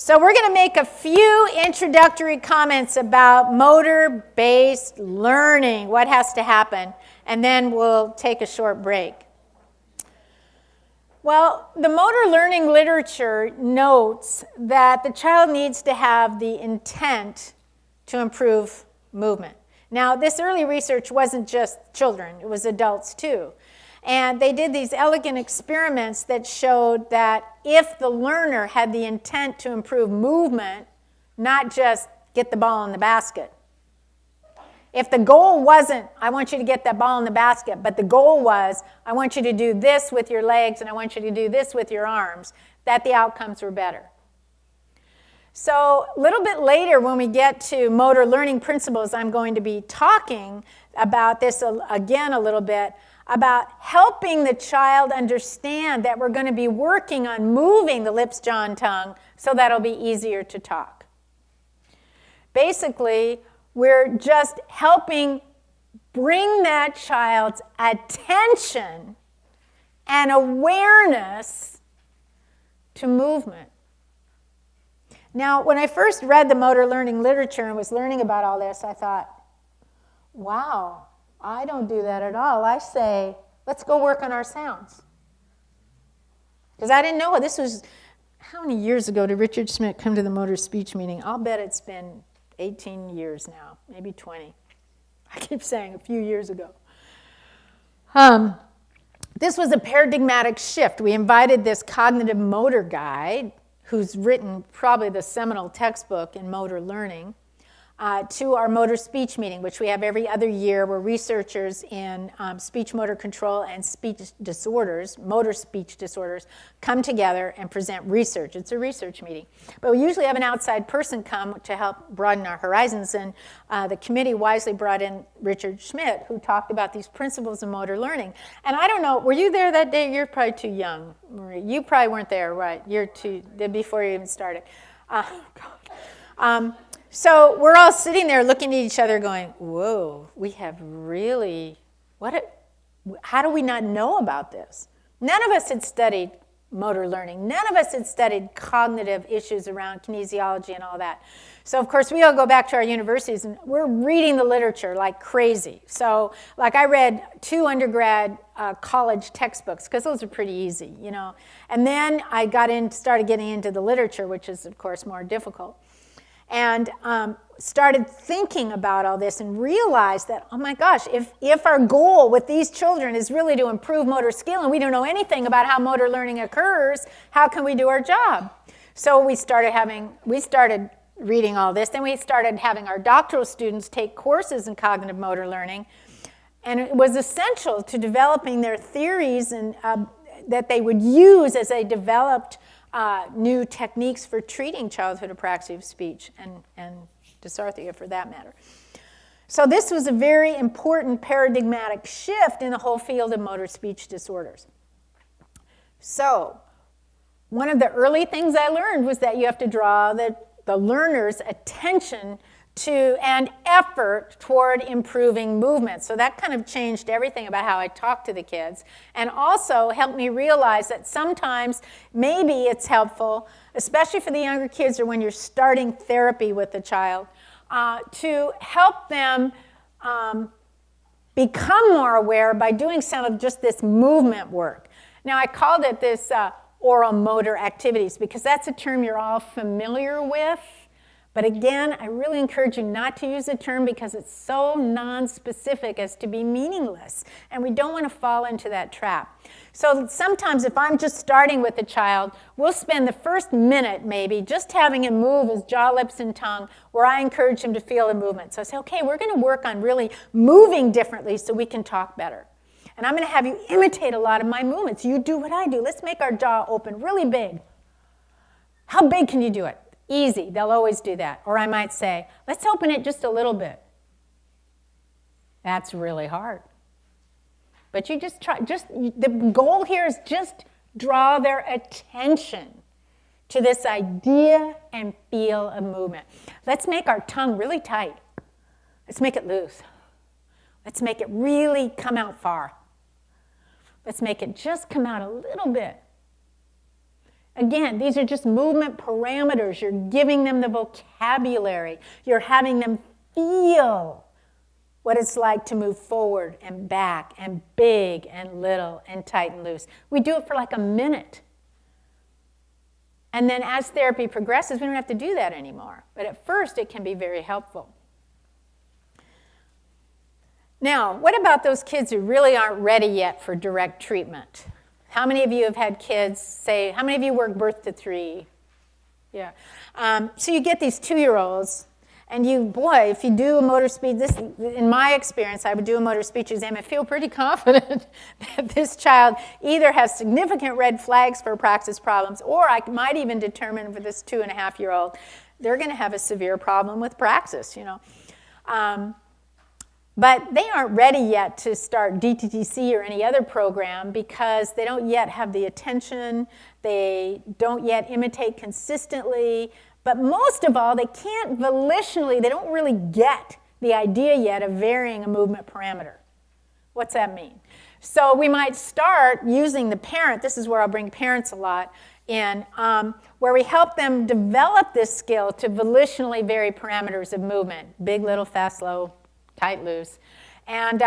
So we're going to make a few introductory comments about motor-based learning, what has to happen, and then we'll take a short break. Well, the motor learning literature notes that the child needs to have the intent to improve movement. Now, this early research wasn't just children, it was adults too. And they did these elegant experiments that showed that if the learner had the intent to improve movement, not just get the ball in the basket. If the goal wasn't, I want you to get that ball in the basket, but the goal was, I want you to do this with your legs and I want you to do this with your arms, that the outcomes were better. So a little bit later when we get to motor learning principles, I'm going to be talking about this again a little bit, about helping the child understand that we're going to be working on moving the lips, jaw, and tongue so that it'll be easier to talk. Basically, we're just helping bring that child's attention and awareness to movement. Now, when I first read the motor learning literature and was learning about all this, I thought, wow, I don't do that at all. I say, let's go work on our sounds. Because I didn't know this was, how many years ago did Richard Schmidt come to the motor speech meeting? I'll bet it's been 18 years now, maybe 20. I keep saying a few years ago. This was a paradigmatic shift. We invited this cognitive motor guy, who's written probably the seminal textbook in motor learning, to our motor speech meeting, which we have every other year, where researchers in speech motor control and speech disorders, motor speech disorders, come together and present research. It's a research meeting. But we usually have an outside person come to help broaden our horizons, and the committee wisely brought in Richard Schmidt, who talked about these principles of motor learning. And I don't know, were you there that day? You're probably too young, Marie. You probably weren't there, right? You're too, before you even started. So we're all sitting there looking at each other going, whoa, we have really, how do we not know about this? None of us had studied motor learning. None of us had studied cognitive issues around kinesiology and all that. So of course we all go back to our universities and we're reading the literature like crazy. So like I read 2 undergrad college textbooks because those are pretty easy, you know. And then I started getting into the literature, which is of course more difficult. And started thinking about all this and realized that, oh my gosh, if our goal with these children is really to improve motor skill and we don't know anything about how motor learning occurs, how can we do our job? So we started reading all this, then we started having our doctoral students take courses in cognitive motor learning, and it was essential to developing their theories and that they would use as they developed new techniques for treating childhood apraxia of speech and dysarthria for that matter. So this was a very important paradigmatic shift in the whole field of motor speech disorders. So one of the early things I learned was that you have to draw the learner's attention to and effort toward improving movement. So that kind of changed everything about how I talk to the kids, and also helped me realize that sometimes maybe it's helpful, especially for the younger kids or when you're starting therapy with the child, to help them become more aware by doing some of just this movement work. Now I called it this oral motor activities because that's a term you're all familiar with. But again, I really encourage you not to use the term because it's so non-specific as to be meaningless. And we don't want to fall into that trap. So sometimes if I'm just starting with a child, we'll spend the first minute maybe just having him move his jaw, lips, and tongue where I encourage him to feel the movement. So I say, okay, we're going to work on really moving differently so we can talk better. And I'm going to have you imitate a lot of my movements. You do what I do. Let's make our jaw open really big. How big can you do it? Easy, they'll always do that. Or I might say, let's open it just a little bit. That's really hard. But you just try, the goal here is just draw their attention to this idea and feel of movement. Let's make our tongue really tight. Let's make it loose. Let's make it really come out far. Let's make it just come out a little bit. Again, these are just movement parameters. You're giving them the vocabulary. You're having them feel what it's like to move forward and back and big and little and tight and loose. We do it for like a minute. And then as therapy progresses, we don't have to do that anymore. But at first, it can be very helpful. Now, what about those kids who really aren't ready yet for direct treatment? How many of you have had kids say, how many of you work birth to 3? Yeah. So you get these 2-year-olds, and you, boy, if you do a motor speech, this, in my experience, I would do a motor speech exam and feel pretty confident that this child either has significant red flags for praxis problems, or I might even determine for this 2.5-year-old, they're going to have a severe problem with praxis, you know. But they aren't ready yet to start DTTC or any other program because they don't yet have the attention, they don't yet imitate consistently, but most of all, they can't volitionally, they don't really get the idea yet of varying a movement parameter. What's that mean? So we might start using the parent, this is where I'll bring parents a lot in, where we help them develop this skill to volitionally vary parameters of movement, big, little, fast, slow, tight, loose. And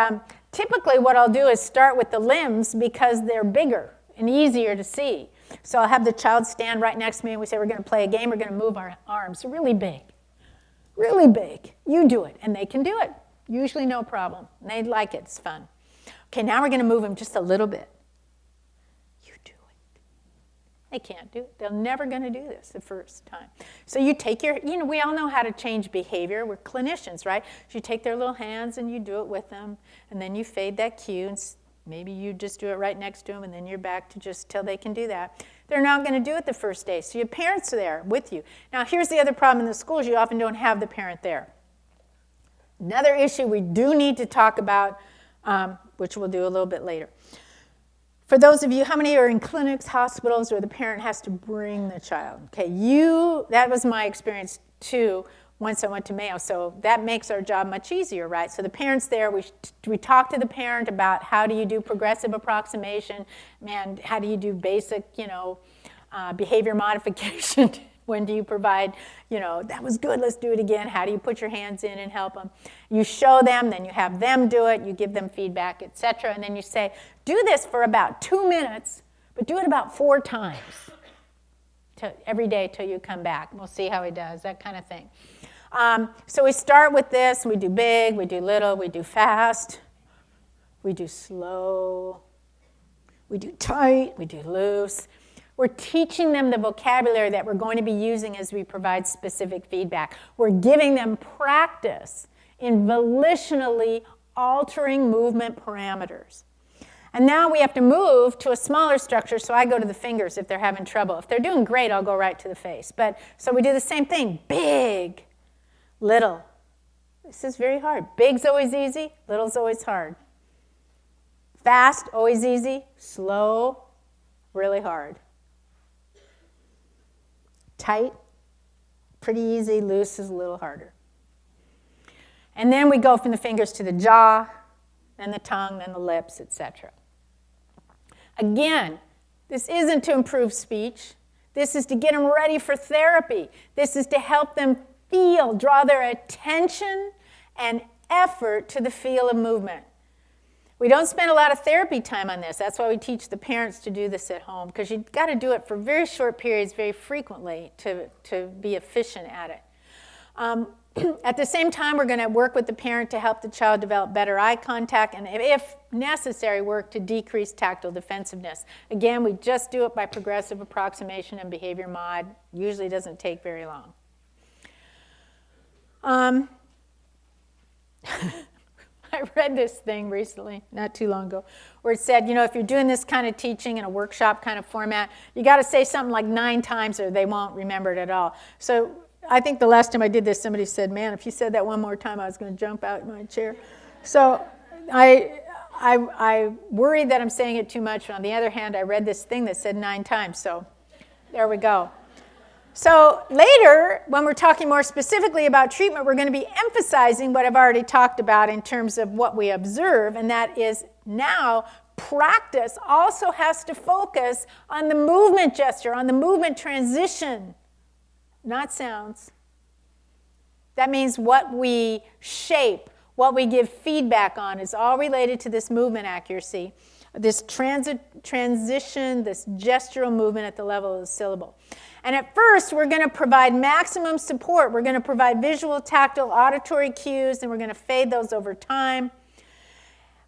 typically what I'll do is start with the limbs because they're bigger and easier to see. So I'll have the child stand right next to me and we say, we're going to play a game, we're going to move our arms really big. Really big. You do it. And they can do it. Usually no problem. And they like it. It's fun. Okay, now we're going to move them just a little bit. You do it. They can't do it. They're never going to do this the first time. So you take your, you know, we all know how to change behavior. We're clinicians, right? So you take their little hands and you do it with them. And then you fade that cue. And maybe you just do it right next to them. And then you're back to just till they can do that. They're not going to do it the first day. So your parents are there with you. Now, here's the other problem in the schools. You often don't have the parent there. Another issue we do need to talk about, which we'll do a little bit later. For those of you, how many are in clinics, hospitals, where the parent has to bring the child? Okay, that was my experience too once I went to Mayo. So that makes our job much easier, right? So the parent's there. We talk to the parent about how do you do progressive approximation, and how do you do basic, you know, behavior modification. When do you provide, you know, that was good, let's do it again. How do you put your hands in and help them? You show them, then you have them do it, you give them feedback, etc. And then you say, do this for about 2 minutes, but do it about 4 times every day till you come back. We'll see how he does, that kind of thing. So we start with this, we do big, we do little, we do fast, we do slow, we do tight, we do loose. We're teaching them the vocabulary that we're going to be using as we provide specific feedback. We're giving them practice in volitionally altering movement parameters. And now we have to move to a smaller structure, so I go to the fingers if they're having trouble. If they're doing great, I'll go right to the face. But so we do the same thing, big, little. This is very hard. Big's always easy, little's always hard. Fast, always easy, slow, really hard. Tight, pretty easy, loose is a little harder. And then we go from the fingers to the jaw, then the tongue, then the lips, etc. Again, this isn't to improve speech. This is to get them ready for therapy. This is to help them feel, draw their attention and effort to the feel of movement. We don't spend a lot of therapy time on this. That's why we teach the parents to do this at home, because you've got to do it for very short periods, very frequently, to be efficient at it. At the same time, we're going to work with the parent to help the child develop better eye contact, and if necessary, work to decrease tactile defensiveness. Again, we just do it by progressive approximation and behavior mod. Usually doesn't take very long. I read this thing recently, not too long ago, where it said, you know, if you're doing this kind of teaching in a workshop kind of format, you got to say something like 9 times or they won't remember it at all. So I think the last time I did this, somebody said, man, if you said that one more time, I was going to jump out of my chair. So I worry that I'm saying it too much. But on the other hand, I read this thing that said 9 times. So there we go. So later, when we're talking more specifically about treatment, we're going to be emphasizing what I've already talked about in terms of what we observe, and that is now practice also has to focus on the movement gesture, on the movement transition, not sounds. That means what we shape, what we give feedback on is all related to this movement accuracy, this transition, this gestural movement at the level of the syllable. And at first, we're going to provide maximum support. We're going to provide visual, tactile, auditory cues, and we're going to fade those over time.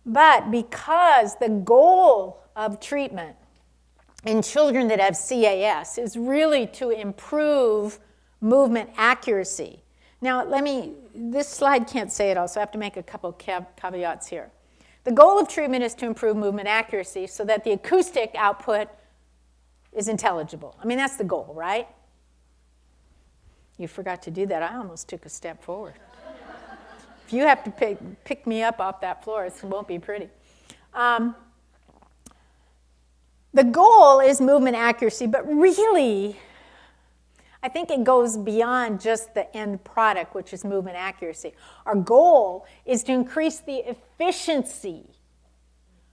But because the goal of treatment in children that have CAS is really to improve movement accuracy. Now, this slide can't say it all, so I have to make a couple caveats here. The goal of treatment is to improve movement accuracy so that the acoustic output is intelligible. I mean, that's the goal, right? You forgot to do that. I almost took a step forward. If you have to pick me up off that floor, it won't be pretty. The goal is movement accuracy, but really, I think it goes beyond just the end product, which is movement accuracy. Our goal is to increase the efficiency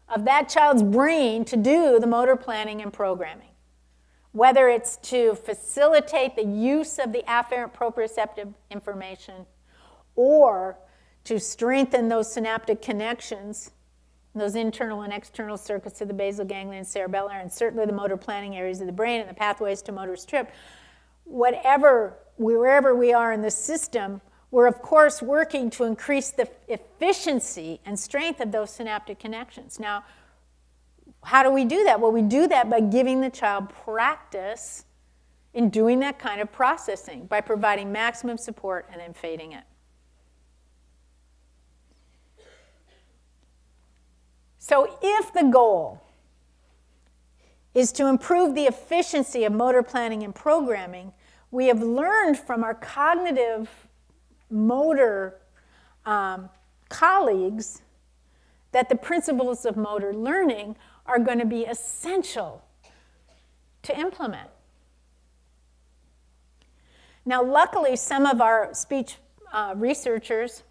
of that child's brain to do the motor planning and programming, whether it's to facilitate the use of the afferent proprioceptive information or to strengthen those synaptic connections, those internal and external circuits of the basal ganglia and cerebellar, and certainly the motor planning areas of the brain and the pathways to motor strip. Wherever we are in the system, we're of course working to increase the efficiency and strength of those synaptic connections. Now, how do we do that? Well, we do that by giving the child practice in doing that kind of processing, by providing maximum support and then fading it. So if the goal is to improve the efficiency of motor planning and programming, we have learned from our cognitive motor colleagues that the principles of motor learning are going to be essential to implement. Now, luckily, some of our speech researchers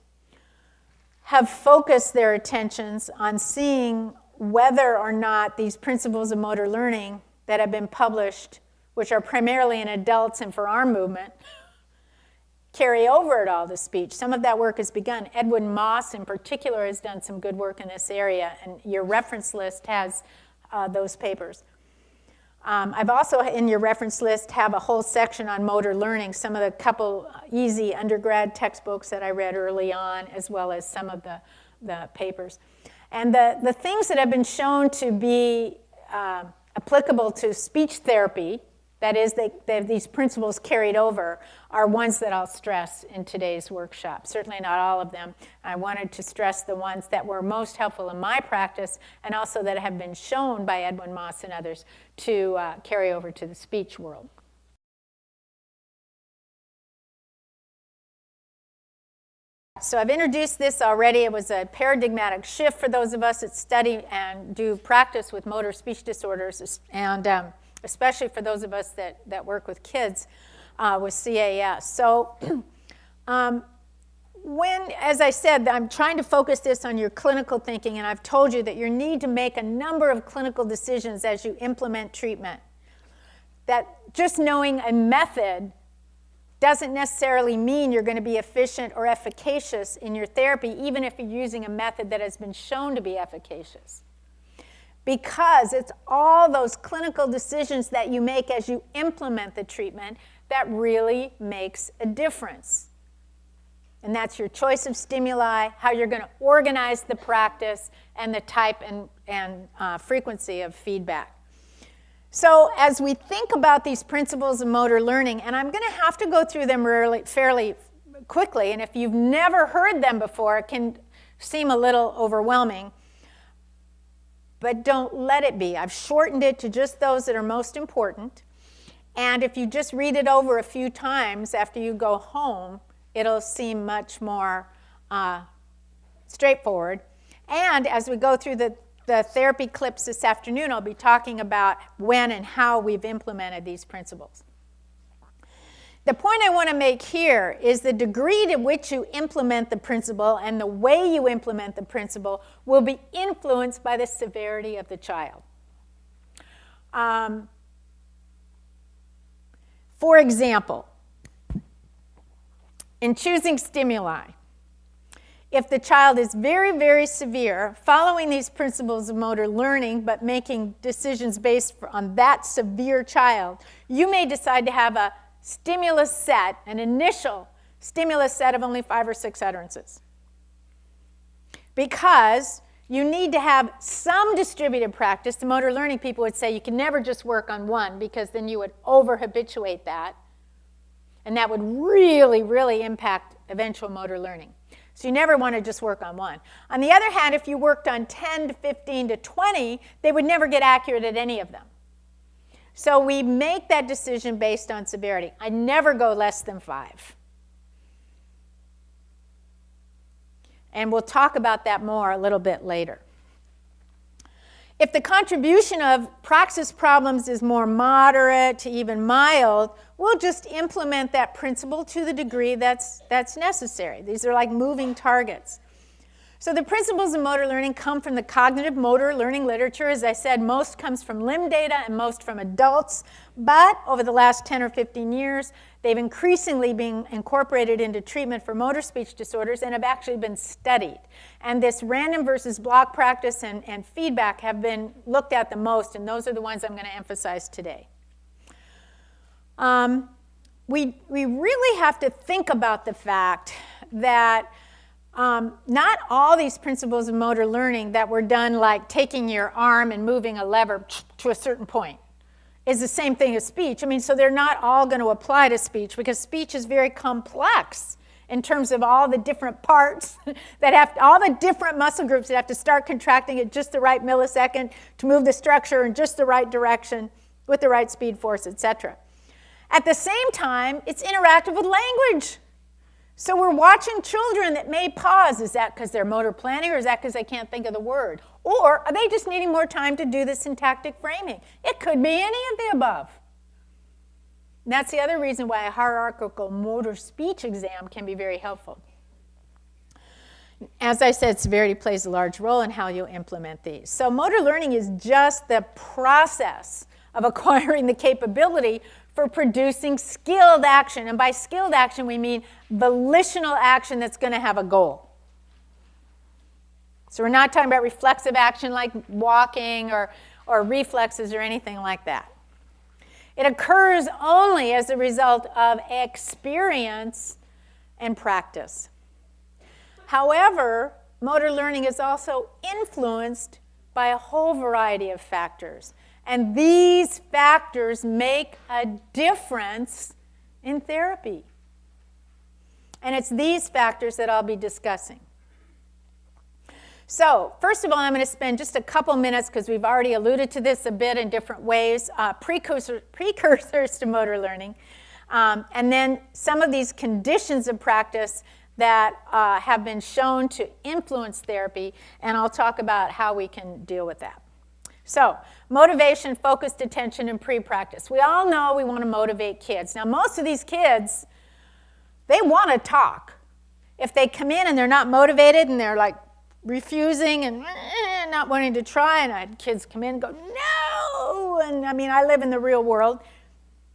have focused their attentions on seeing whether or not these principles of motor learning that have been published, which are primarily in adults and for arm movement, carry over at all to speech. Some of that work has begun. Edwin Moss, in particular, has done some good work in this area, and your reference list has those papers. I've also, in your reference list, have a whole section on motor learning, some of the couple easy undergrad textbooks that I read early on, as well as some of the papers. And the things that have been shown to be applicable to speech therapy, that is, they have these principles carried over, are ones that I'll stress in today's workshop. Certainly not all of them. I wanted to stress the ones that were most helpful in my practice and also that have been shown by Edwin Moss and others to carry over to the speech world. So I've introduced this already. It was a paradigmatic shift for those of us that study and do practice with motor speech disorders, and especially for those of us that work with kids with CAS. So as I said, I'm trying to focus this on your clinical thinking, and I've told you that you need to make a number of clinical decisions as you implement treatment. That just knowing a method doesn't necessarily mean you're going to be efficient or efficacious in your therapy, even if you're using a method that has been shown to be efficacious. Because it's all those clinical decisions that you make as you implement the treatment that really makes a difference. And that's your choice of stimuli, how you're going to organize the practice, and the type and frequency of feedback. So as we think about these principles of motor learning, and I'm going to have to go through them fairly quickly, and if you've never heard them before, it can seem a little overwhelming. But don't let it be. I've shortened it to just those that are most important. And if you just read it over a few times after you go home, it'll seem much more straightforward. And as we go through the therapy clips this afternoon, I'll be talking about when and how we've implemented these principles. The point I want to make here is the degree to which you implement the principle and the way you implement the principle will be influenced by the severity of the child. For example, in choosing stimuli, if the child is very, very severe, following these principles of motor learning, but making decisions based on that severe child, you may decide to have a stimulus set, an initial stimulus set of only 5 or 6 utterances. Because you need to have some distributed practice. The motor learning people would say you can never just work on one, because then you would over-habituate that. And that would really, really impact eventual motor learning. So you never want to just work on one. On the other hand, if you worked on 10 to 15 to 20, they would never get accurate at any of them. So we make that decision based on severity. I never go less than 5. And we'll talk about that more a little bit later. If the contribution of praxis problems is more moderate to even mild, we'll just implement that principle to the degree that's necessary. These are like moving targets. So the principles of motor learning come from the cognitive motor learning literature. As I said, most comes from limb data and most from adults. But over the last 10 or 15 years, they've increasingly been incorporated into treatment for motor speech disorders and have actually been studied. And this random versus block practice and feedback have been looked at the most, and those are the ones I'm going to emphasize today. We really have to think about the fact that not all these principles of motor learning that were done like taking your arm and moving a lever to a certain point is the same thing as speech. I mean, so they're not all going to apply to speech, because speech is very complex in terms of all the different parts that have, all the different muscle groups that have to start contracting at just the right millisecond to move the structure in just the right direction with the right speed, force, etc. At the same time, it's interactive with language. So we're watching children that may pause. Is that because they're motor planning, or is that because they can't think of the word? Or are they just needing more time to do the syntactic framing? It could be any of the above. And that's the other reason why a hierarchical motor speech exam can be very helpful. As I said, severity plays a large role in how you implement these. So motor learning is just the process of acquiring the capability for producing skilled action. And by skilled action, we mean volitional action that's going to have a goal. So we're not talking about reflexive action like walking or reflexes or anything like that. It occurs only as a result of experience and practice. However, motor learning is also influenced by a whole variety of factors. And these factors make a difference in therapy. And it's these factors that I'll be discussing. So, first of all, I'm going to spend just a couple minutes, because we've already alluded to this a bit in different ways, precursors to motor learning, and then some of these conditions of practice that have been shown to influence therapy, and I'll talk about how we can deal with that. So, motivation, focused attention, and pre-practice. We all know we want to motivate kids. Now, most of these kids, they want to talk. If they come in and they're not motivated and they're like refusing and not wanting to try, and I had kids come in and go, no! And I mean, I live in the real world.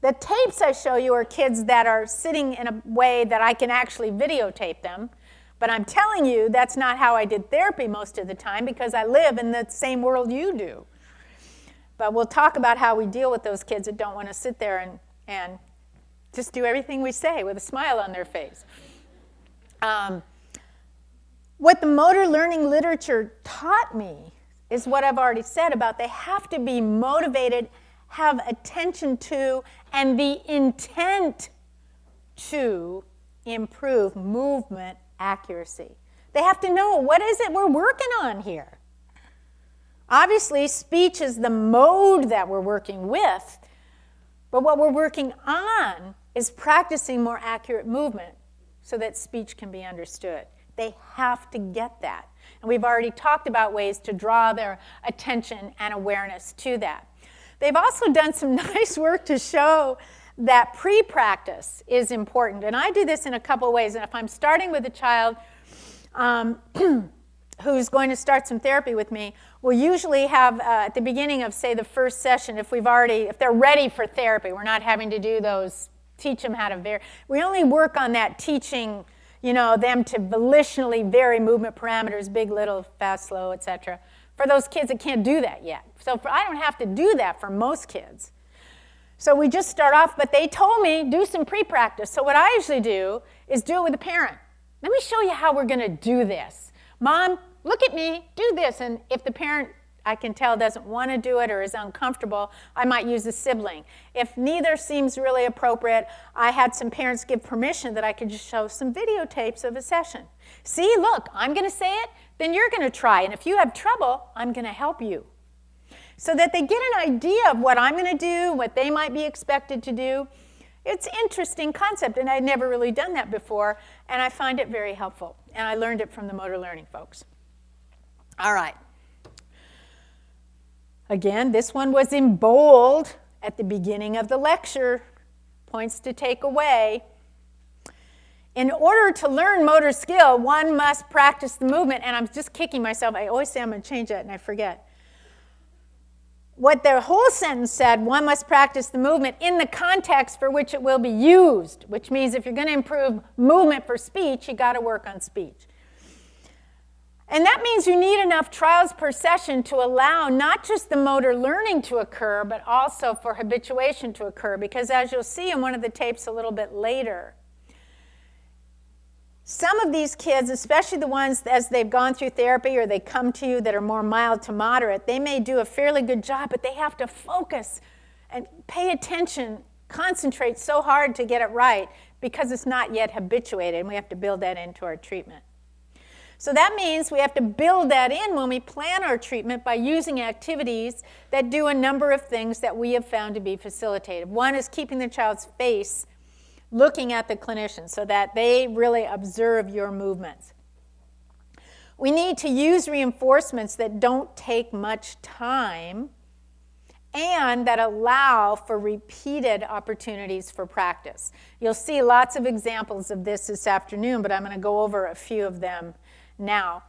The tapes I show you are kids that are sitting in a way that I can actually videotape them. But I'm telling you, that's not how I did therapy most of the time, because I live in the same world you do. But we'll talk about how we deal with those kids that don't want to sit there and just do everything we say with a smile on their face. What the motor learning literature taught me is what I've already said about they have to be motivated, have attention to, and the intent to improve movement accuracy. They have to know, what is it we're working on here? Obviously, speech is the mode that we're working with, but what we're working on is practicing more accurate movement so that speech can be understood. They have to get that. And we've already talked about ways to draw their attention and awareness to that. They've also done some nice work to show that pre-practice is important. And I do this in a couple ways. And if I'm starting with a child who's going to start some therapy with me, we'll usually have at the beginning of, say, the first session, if they're ready for therapy, we're not having to do those, teach them how to vary. We only work on that teaching, them to volitionally vary movement parameters, big, little, fast, slow, etc. For those kids that can't do that yet. So I don't have to do that for most kids. So we just start off, but they told me do some pre-practice. So what I usually do is do it with a parent. Let me show you how we're going to do this. Mom, look at me, do this. And if the parent, I can tell, doesn't want to do it or is uncomfortable, I might use a sibling. If neither seems really appropriate, I had some parents give permission that I could just show some videotapes of a session. See, look, I'm going to say it, then you're going to try. And if you have trouble, I'm going to help you. So that they get an idea of what I'm going to do, what they might be expected to do. It's an interesting concept, and I'd never really done that before, and I find it very helpful. And I learned it from the motor learning folks. All right. Again, this one was in bold at the beginning of the lecture. Points to take away. In order to learn motor skill, one must practice the movement. And I'm just kicking myself. I always say I'm going to change that, and I forget. What the whole sentence said, one must practice the movement in the context for which it will be used, which means if you're going to improve movement for speech, you got to work on speech. And that means you need enough trials per session to allow not just the motor learning to occur, but also for habituation to occur, because as you'll see in one of the tapes a little bit later, some of these kids, especially the ones as they've gone through therapy or they come to you that are more mild to moderate, they may do a fairly good job, but they have to focus and pay attention, concentrate so hard to get it right because it's not yet habituated, and we have to build that into our treatment. So that means we have to build that in when we plan our treatment by using activities that do a number of things that we have found to be facilitative. One is keeping the child's face looking at the clinician so that they really observe your movements. We need to use reinforcements that don't take much time and that allow for repeated opportunities for practice. You'll see lots of examples of this afternoon, but I'm going to go over a few of them now.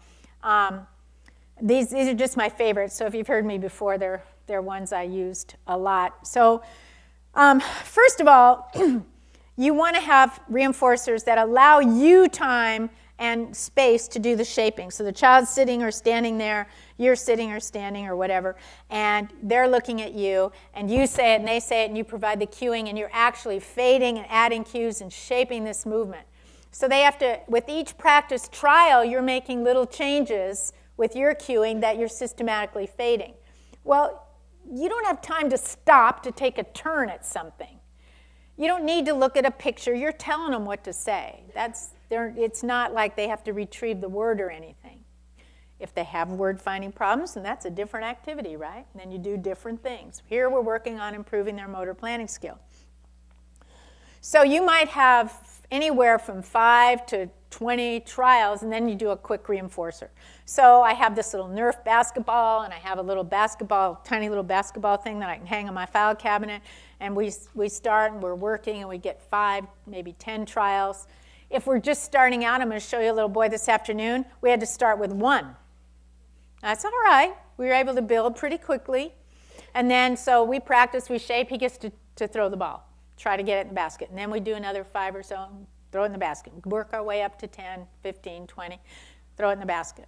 These are just my favorites, so if you've heard me before, they're ones I used a lot. So first of all, you want to have reinforcers that allow you time and space to do the shaping. So the child's sitting or standing there, you're sitting or standing or whatever, and they're looking at you, and you say it and they say it, and you provide the cueing, and you're actually fading and adding cues and shaping this movement. So they have to, with each practice trial, you're making little changes with your cueing that you're systematically fading. Well, you don't have time to stop to take a turn at something. You don't need to look at a picture. You're telling them what to say. It's not like they have to retrieve the word or anything. If they have word-finding problems, then that's a different activity, right? And then you do different things. Here we're working on improving their motor planning skill. So you might have anywhere from 5 to 20 trials, and then you do a quick reinforcer. So I have this little Nerf basketball, and I have a little basketball, tiny little basketball thing that I can hang on my file cabinet, and we start, and we're working, and we get 5, maybe 10 trials. If we're just starting out, I'm going to show you a little boy this afternoon. We had to start with 1. That's all right. We were able to build pretty quickly. And then, so we practice, we shape. He gets to throw the ball, try to get it in the basket. And then we do another 5 or so, throw it in the basket. Work our way up to 10, 15, 20, throw it in the basket.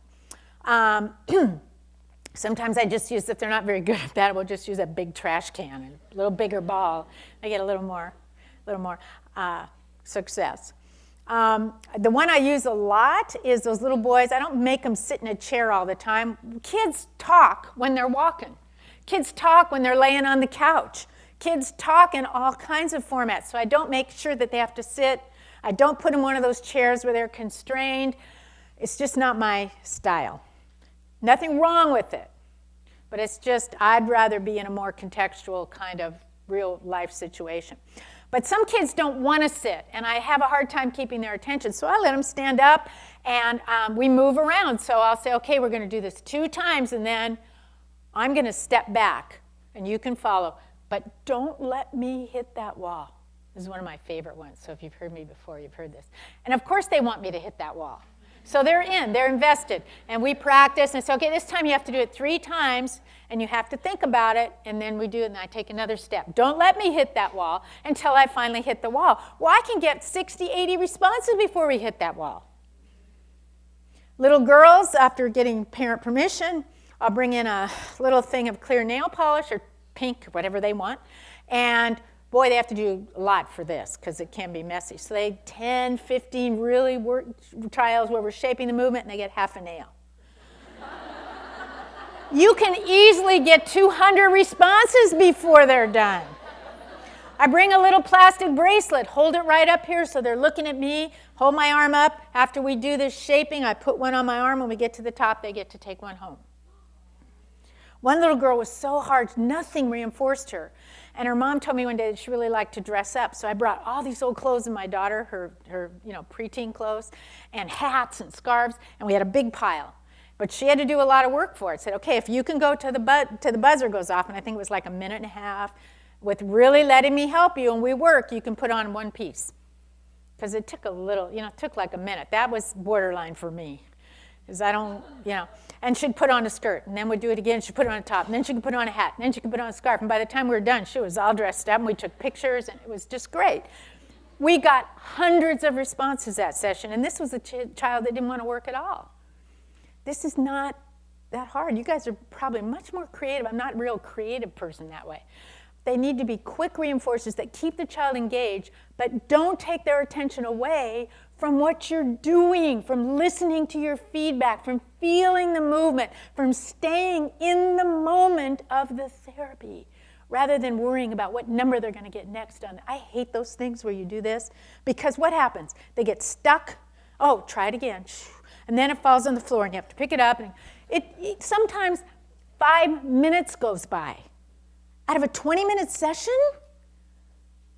Sometimes I just use, if they're not very good at that, we'll just use a big trash can and a little bigger ball. I get a little more success. The one I use a lot is those little boys. I don't make them sit in a chair all the time. Kids talk when they're walking. Kids talk when they're laying on the couch. Kids talk in all kinds of formats, so I don't make sure that they have to sit. I don't put them in one of those chairs where they're constrained. It's just not my style. Nothing wrong with it, but it's just I'd rather be in a more contextual kind of real life situation. But some kids don't want to sit, and I have a hard time keeping their attention, so I let them stand up, and we move around. So I'll say, okay, we're going to do this 2 times, and then I'm going to step back, and you can follow. But don't let me hit that wall. This is one of my favorite ones. So if you've heard me before, you've heard this. And of course they want me to hit that wall. So they're invested. And we practice, and it's okay, this time you have to do it 3 times, and you have to think about it, and then we do it, and I take another step. Don't let me hit that wall until I finally hit the wall. Well, I can get 60, 80 responses before we hit that wall. Little girls, after getting parent permission, I'll bring in a little thing of clear nail polish or pink, whatever they want, and boy, they have to do a lot for this because it can be messy. So they 10, 15 really trials where we're shaping the movement, and they get half a nail. You can easily get 200 responses before they're done. I bring a little plastic bracelet, hold it right up here so they're looking at me, hold my arm up. After we do this shaping, I put one on my arm. When we get to the top, they get to take one home. One little girl was so hard, nothing reinforced her. And her mom told me one day that she really liked to dress up. So I brought all these old clothes of my daughter, her preteen clothes, and hats and scarves, and we had a big pile. But she had to do a lot of work for it. Said, okay, if you can go to the buzzer goes off, and I think it was like a minute and a half, with really letting me help you, and we work, you can put on one piece. Because it took a little, it took like a minute. That was borderline for me. Because I don't, and she'd put on a skirt, and then we'd do it again, she'd put on a top, and then she could put on a hat, and then she could put on a scarf, and by the time we were done, she was all dressed up, and we took pictures, and it was just great. We got hundreds of responses that session, and this was a child that didn't want to work at all. This is not that hard. You guys are probably much more creative. I'm not a real creative person that way. They need to be quick reinforcers that keep the child engaged, but don't take their attention away from what you're doing, from listening to your feedback, from feeling the movement, from staying in the moment of the therapy, rather than worrying about what number they're going to get next on. I hate those things where you do this, because what happens? They get stuck. Oh, try it again. And then it falls on the floor, and you have to pick it up. And it sometimes 5 minutes goes by. Out of a 20-minute session?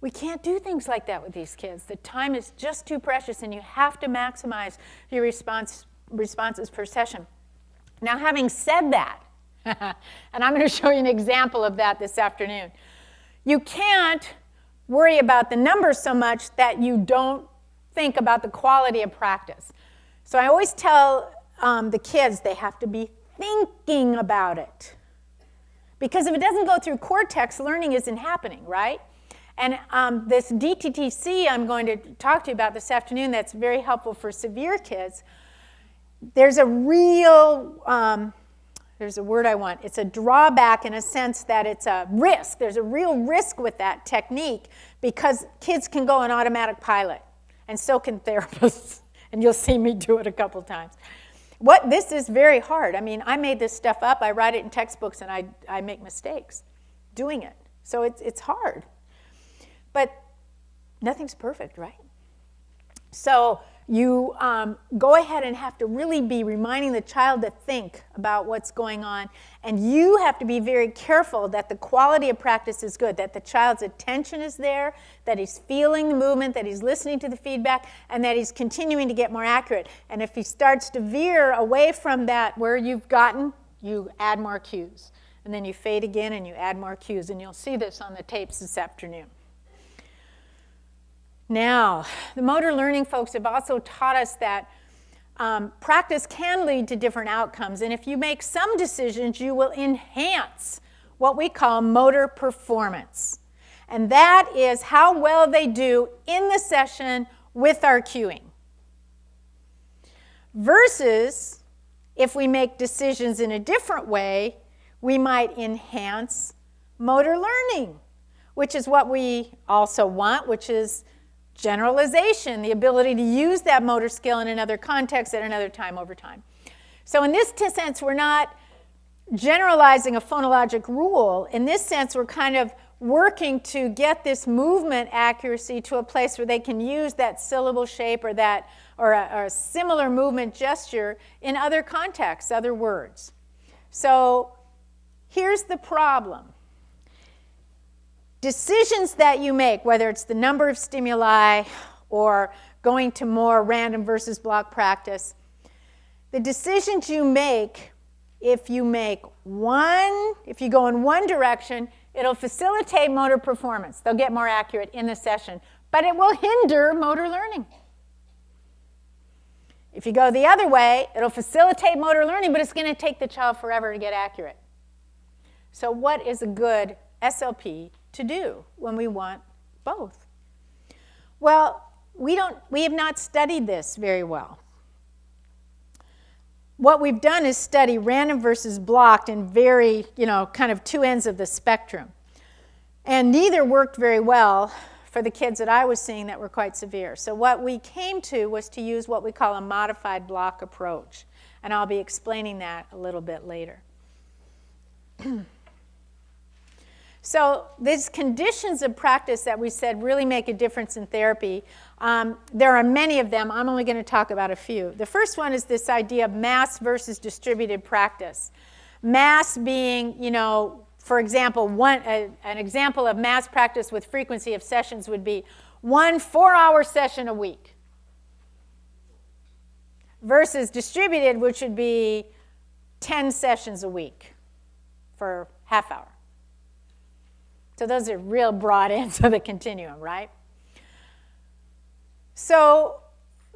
We can't do things like that with these kids. The time is just too precious, and you have to maximize your responses per session. Now, having said that, and I'm going to show you an example of that this afternoon, you can't worry about the numbers so much that you don't think about the quality of practice. So I always tell the kids they have to be thinking about it. Because if it doesn't go through cortex, learning isn't happening, right? And this DTTC I'm going to talk to you about this afternoon that's very helpful for severe kids, there's a real, there's a word I want, it's a drawback in a sense that it's a risk. There's a real risk with that technique because kids can go on automatic pilot, and so can therapists. And you'll see me do it a couple times. This is very hard. I mean, I made this stuff up. I write it in textbooks, and I make mistakes doing it. So it's hard. But nothing's perfect, right? So you go ahead and have to really be reminding the child to think about what's going on. And you have to be very careful that the quality of practice is good, that the child's attention is there, that he's feeling the movement, that he's listening to the feedback, and that he's continuing to get more accurate. And if he starts to veer away from that where you've gotten, you add more cues. And then you fade again and you add more cues. And you'll see this on the tapes this afternoon. Now, the motor learning folks have also taught us that practice can lead to different outcomes. And if you make some decisions, you will enhance what we call motor performance. And that is how well they do in the session with our cueing. Versus, if we make decisions in a different way, we might enhance motor learning, which is what we also want, which is generalization, the ability to use that motor skill in another context at another time over time. So in this sense, we're not generalizing a phonologic rule. In this sense, we're kind of working to get this movement accuracy to a place where they can use that syllable shape or a similar movement gesture in other contexts, other words. So here's the problem. Decisions that you make, whether it's the number of stimuli or going to more random versus block practice, the decisions you make, if you go in one direction, It'll facilitate motor performance. They'll get more accurate in the session, but it will hinder motor learning. If you go the other way, it'll facilitate motor learning, but it's going to take the child forever to get accurate. So what is a good SLP to do when we want both? Well, we have not studied this very well. What we've done is study random versus blocked in very, kind of two ends of the spectrum. And neither worked very well for the kids that I was seeing that were quite severe. So what we came to was to use what we call a modified block approach. And I'll be explaining that a little bit later. So these conditions of practice that we said really make a difference in therapy, there are many of them. I'm only going to talk about a few. The first one is this idea of mass versus distributed practice. Mass being, for example, an example of mass practice with frequency of sessions would be 1 4-hour session a week versus distributed, which would be 10 sessions a week for half hour. So those are real broad ends of the continuum, right? So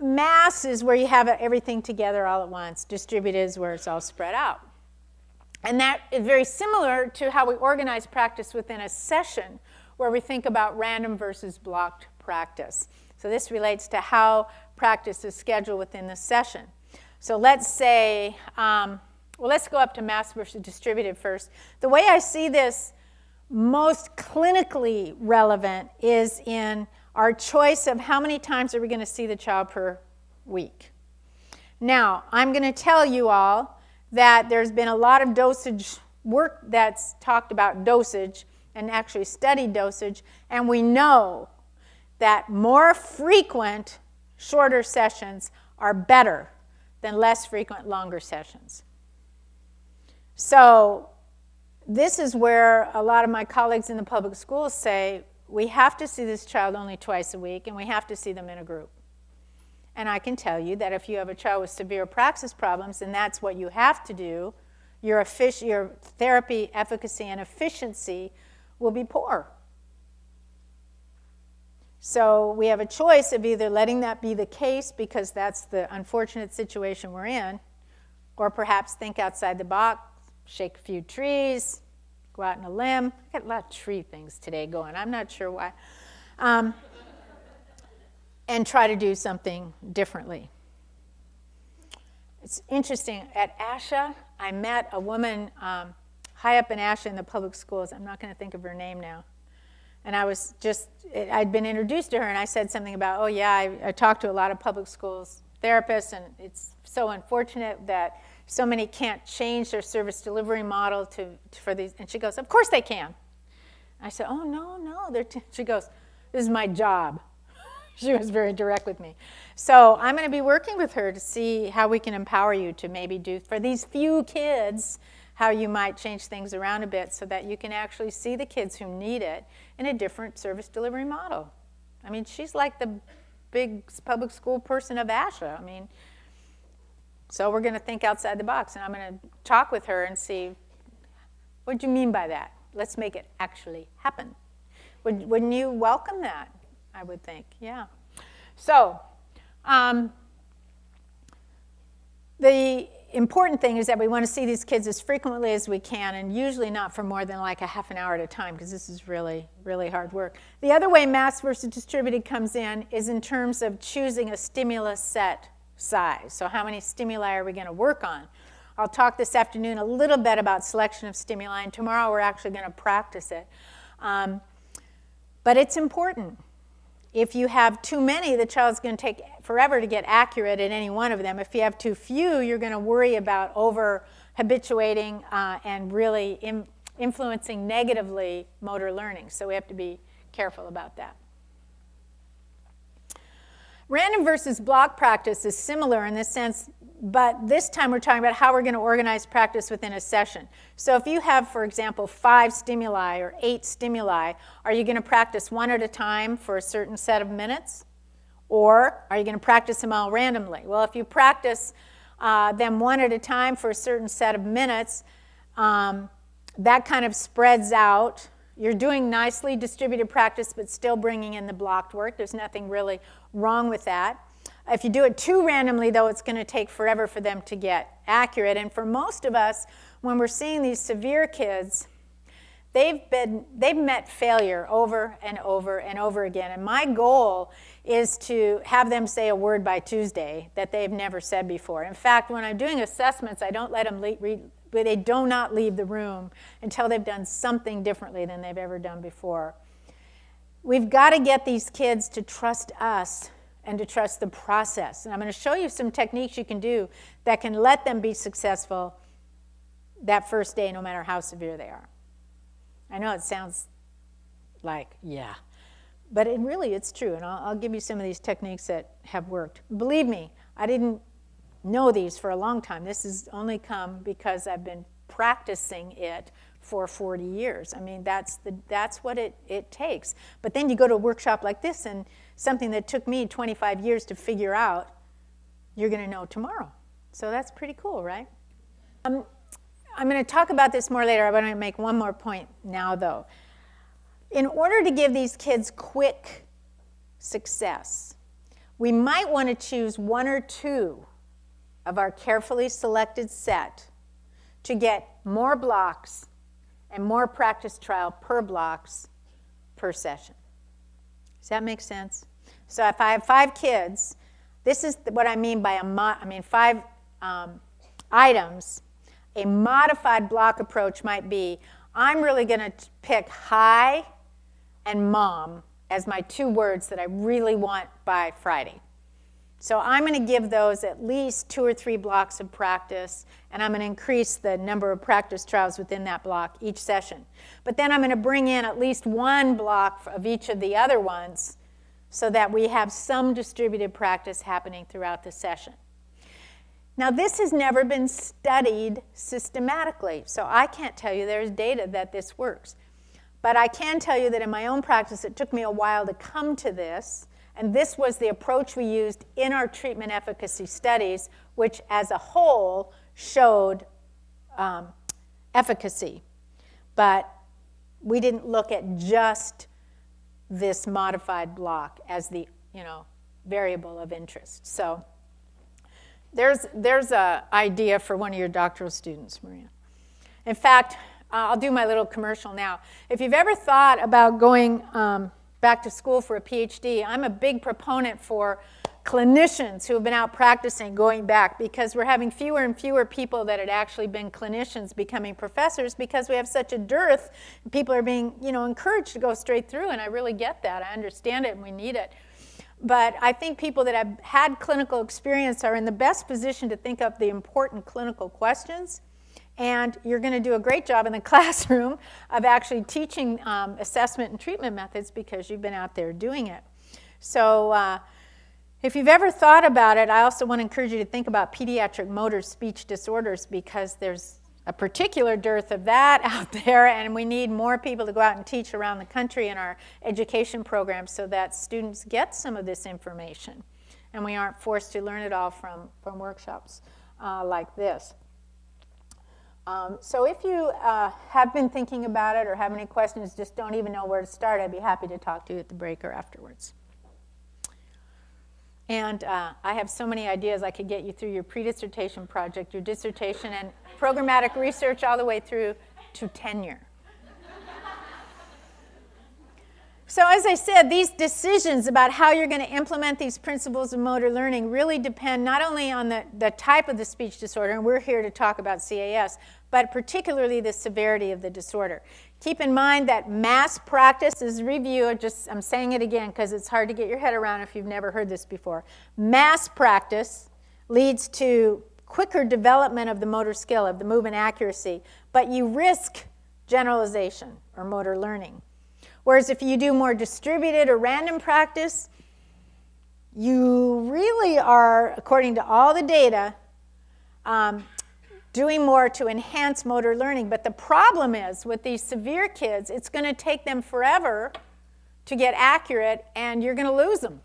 mass is where you have everything together all at once. Distributed is where it's all spread out. And that is very similar to how we organize practice within a session, where we think about random versus blocked practice. So this relates to how practice is scheduled within the session. So let's say, let's go up to mass versus distributed first. The way I see this most clinically relevant is in our choice of how many times are we going to see the child per week. Now, I'm going to tell you all that there's been a lot of dosage work that's talked about dosage and actually studied dosage, and we know that more frequent, shorter sessions are better than less frequent, longer sessions. So this is where a lot of my colleagues in the public schools say, we have to see this child only twice a week, and we have to see them in a group. And I can tell you that if you have a child with severe praxis problems, and that's what you have to do, your therapy efficacy and efficiency will be poor. So we have a choice of either letting that be the case because that's the unfortunate situation we're in, or perhaps think outside the box, shake a few trees, go out on a limb. I got a lot of tree things today going. I'm not sure why. And try to do something differently. It's interesting. At ASHA, I met a woman high up in ASHA in the public schools. I'm not going to think of her name now. And I'd been introduced to her, and I said something about, oh yeah, I talked to a lot of public schools therapists, and it's so unfortunate that so many can't change their service delivery model for these. And she goes, of course they can. I said, oh, no. She goes, this is my job. She was very direct with me. So I'm going to be working with her to see how we can empower you to maybe do, for these few kids, how you might change things around a bit so that you can actually see the kids who need it in a different service delivery model. I mean, she's like the big public school person of ASHA. I mean, so we're going to think outside the box, and I'm going to talk with her and see, what do you mean by that? Let's make it actually happen. Wouldn't you welcome that? I would think, yeah. So the important thing is that we want to see these kids as frequently as we can, and usually not for more than like a half an hour at a time, because this is really, really hard work. The other way mass versus distributed comes in is in terms of choosing a stimulus set size. So how many stimuli are we going to work on? I'll talk this afternoon a little bit about selection of stimuli, and tomorrow we're actually going to practice it. But it's important. If you have too many, the child's going to take forever to get accurate at any one of them. If you have too few, you're going to worry about over-habituating and really influencing negatively motor learning. So we have to be careful about that. Random versus block practice is similar in this sense, but this time we're talking about how we're going to organize practice within a session. So if you have, for example, 5 stimuli or 8 stimuli, are you going to practice one at a time for a certain set of minutes? Or are you going to practice them all randomly? Well, if you practice them one at a time for a certain set of minutes, that kind of spreads out You're doing nicely distributed practice, but still bringing in the blocked work. There's nothing really wrong with that. If you do it too randomly, though, it's going to take forever for them to get accurate. And for most of us, when we're seeing these severe kids, they've met failure over and over and over again. And my goal is to have them say a word by Tuesday that they've never said before. In fact, when I'm doing assessments, I don't let them they do not leave the room until they've done something differently than they've ever done before. We've got to get these kids to trust us and to trust the process. And I'm going to show you some techniques you can do that can let them be successful that first day, no matter how severe they are. I know it sounds like, yeah, but it's true. And I'll give you some of these techniques that have worked. Believe me, I didn't know these for a long time. This has only come because I've been practicing it for 40 years. I mean, that's what it takes. But then you go to a workshop like this, and something that took me 25 years to figure out, you're going to know tomorrow. So that's pretty cool, right? I'm going to talk about this more later. I want to make one more point now, though. In order to give these kids quick success, we might want to choose one or two of our carefully selected set to get more blocks and more practice trial per blocks per session. Does that make sense? So if I have 5 kids, this is what I mean by 5 items. A modified block approach might be, I'm really going to pick hi and mom as my 2 words that I really want by Friday. So I'm going to give those at least 2 or 3 blocks of practice, and I'm going to increase the number of practice trials within that block each session. But then I'm going to bring in at least 1 block of each of the other ones so that we have some distributed practice happening throughout the session. Now, this has never been studied systematically, so I can't tell you there's data that this works. But I can tell you that in my own practice, it took me a while to come to this, and this was the approach we used in our treatment efficacy studies, which as a whole showed efficacy. But we didn't look at just this modified block as the variable of interest. So there's an idea for one of your doctoral students, Maria. In fact, I'll do my little commercial now. If you've ever thought about going back to school for a PhD, I'm a big proponent for clinicians who have been out practicing going back, because we're having fewer and fewer people that had actually been clinicians becoming professors because we have such a dearth. People are being encouraged to go straight through, and I really get that. I understand it, and we need it. But I think people that have had clinical experience are in the best position to think of the important clinical questions. And you're going to do a great job in the classroom of actually teaching assessment and treatment methods because you've been out there doing it. So if you've ever thought about it, I also want to encourage you to think about pediatric motor speech disorders, because there's a particular dearth of that out there, and we need more people to go out and teach around the country in our education programs so that students get some of this information and we aren't forced to learn it all from workshops like this. So if you have been thinking about it or have any questions, just don't even know where to start, I'd be happy to talk to you at the break or afterwards. And I have so many ideas. I could get you through your pre-dissertation project, your dissertation, and programmatic research all the way through to tenure. So as I said, these decisions about how you're going to implement these principles of motor learning really depend not only on the type of the speech disorder, and we're here to talk about CAS, but particularly the severity of the disorder. Keep in mind that mass practice is review. I'm saying it again because it's hard to get your head around if you've never heard this before. Mass practice leads to quicker development of the motor skill, of the movement accuracy, but you risk generalization or motor learning. Whereas if you do more distributed or random practice, you really are, according to all the data, doing more to enhance motor learning. But the problem is, with these severe kids, it's going to take them forever to get accurate, and you're going to lose them,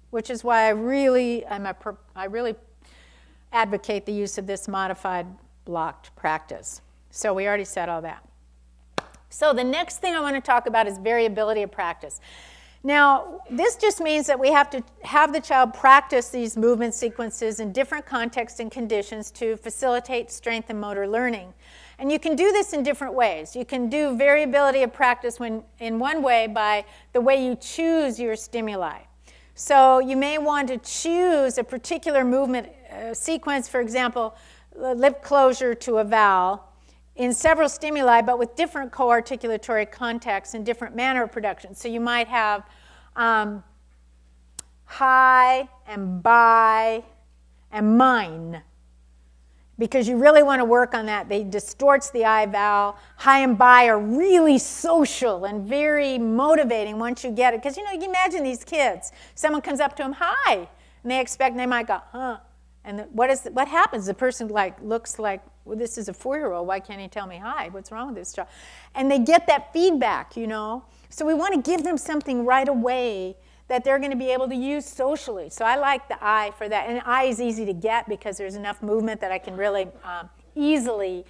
which is why I really advocate the use of this modified blocked practice. So we already said all that. So the next thing I want to talk about is variability of practice. Now, this just means that we have to have the child practice these movement sequences in different contexts and conditions to facilitate strength and motor learning. And you can do this in different ways. You can do variability of practice in one way by the way you choose your stimuli. So you may want to choose a particular movement sequence, for example, lip closure to a vowel, in several stimuli, but with different co-articulatory contexts and different manner of production. So you might have hi and bye and mine, because you really want to work on that. They distorts the I vowel. Hi and bye are really social and very motivating once you get it. Because, you know, you can imagine these kids. Someone comes up to them, hi, and they might go, huh. And what happens? The person looks like, well, this is a 4-year-old. Why can't he tell me hi? What's wrong with this child? And they get that feedback, you know. So we want to give them something right away that they're going to be able to use socially. So I like the I for that. And I is easy to get because there's enough movement that I can really easily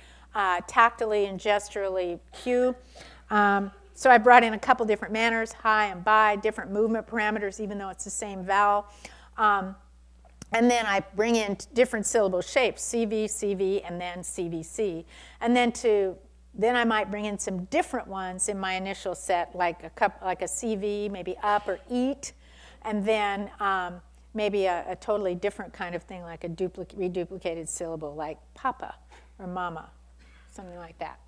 tactily and gesturally cue. So I brought in a couple different manners, hi and bye, different movement parameters, even though it's the same vowel. And then I bring in different syllable shapes, CV, CV, and then CVC. And then I might bring in some different ones in my initial set, like a CV, maybe up or eat, and then maybe a totally different kind of thing, like a reduplicated syllable, like papa or mama, something like that.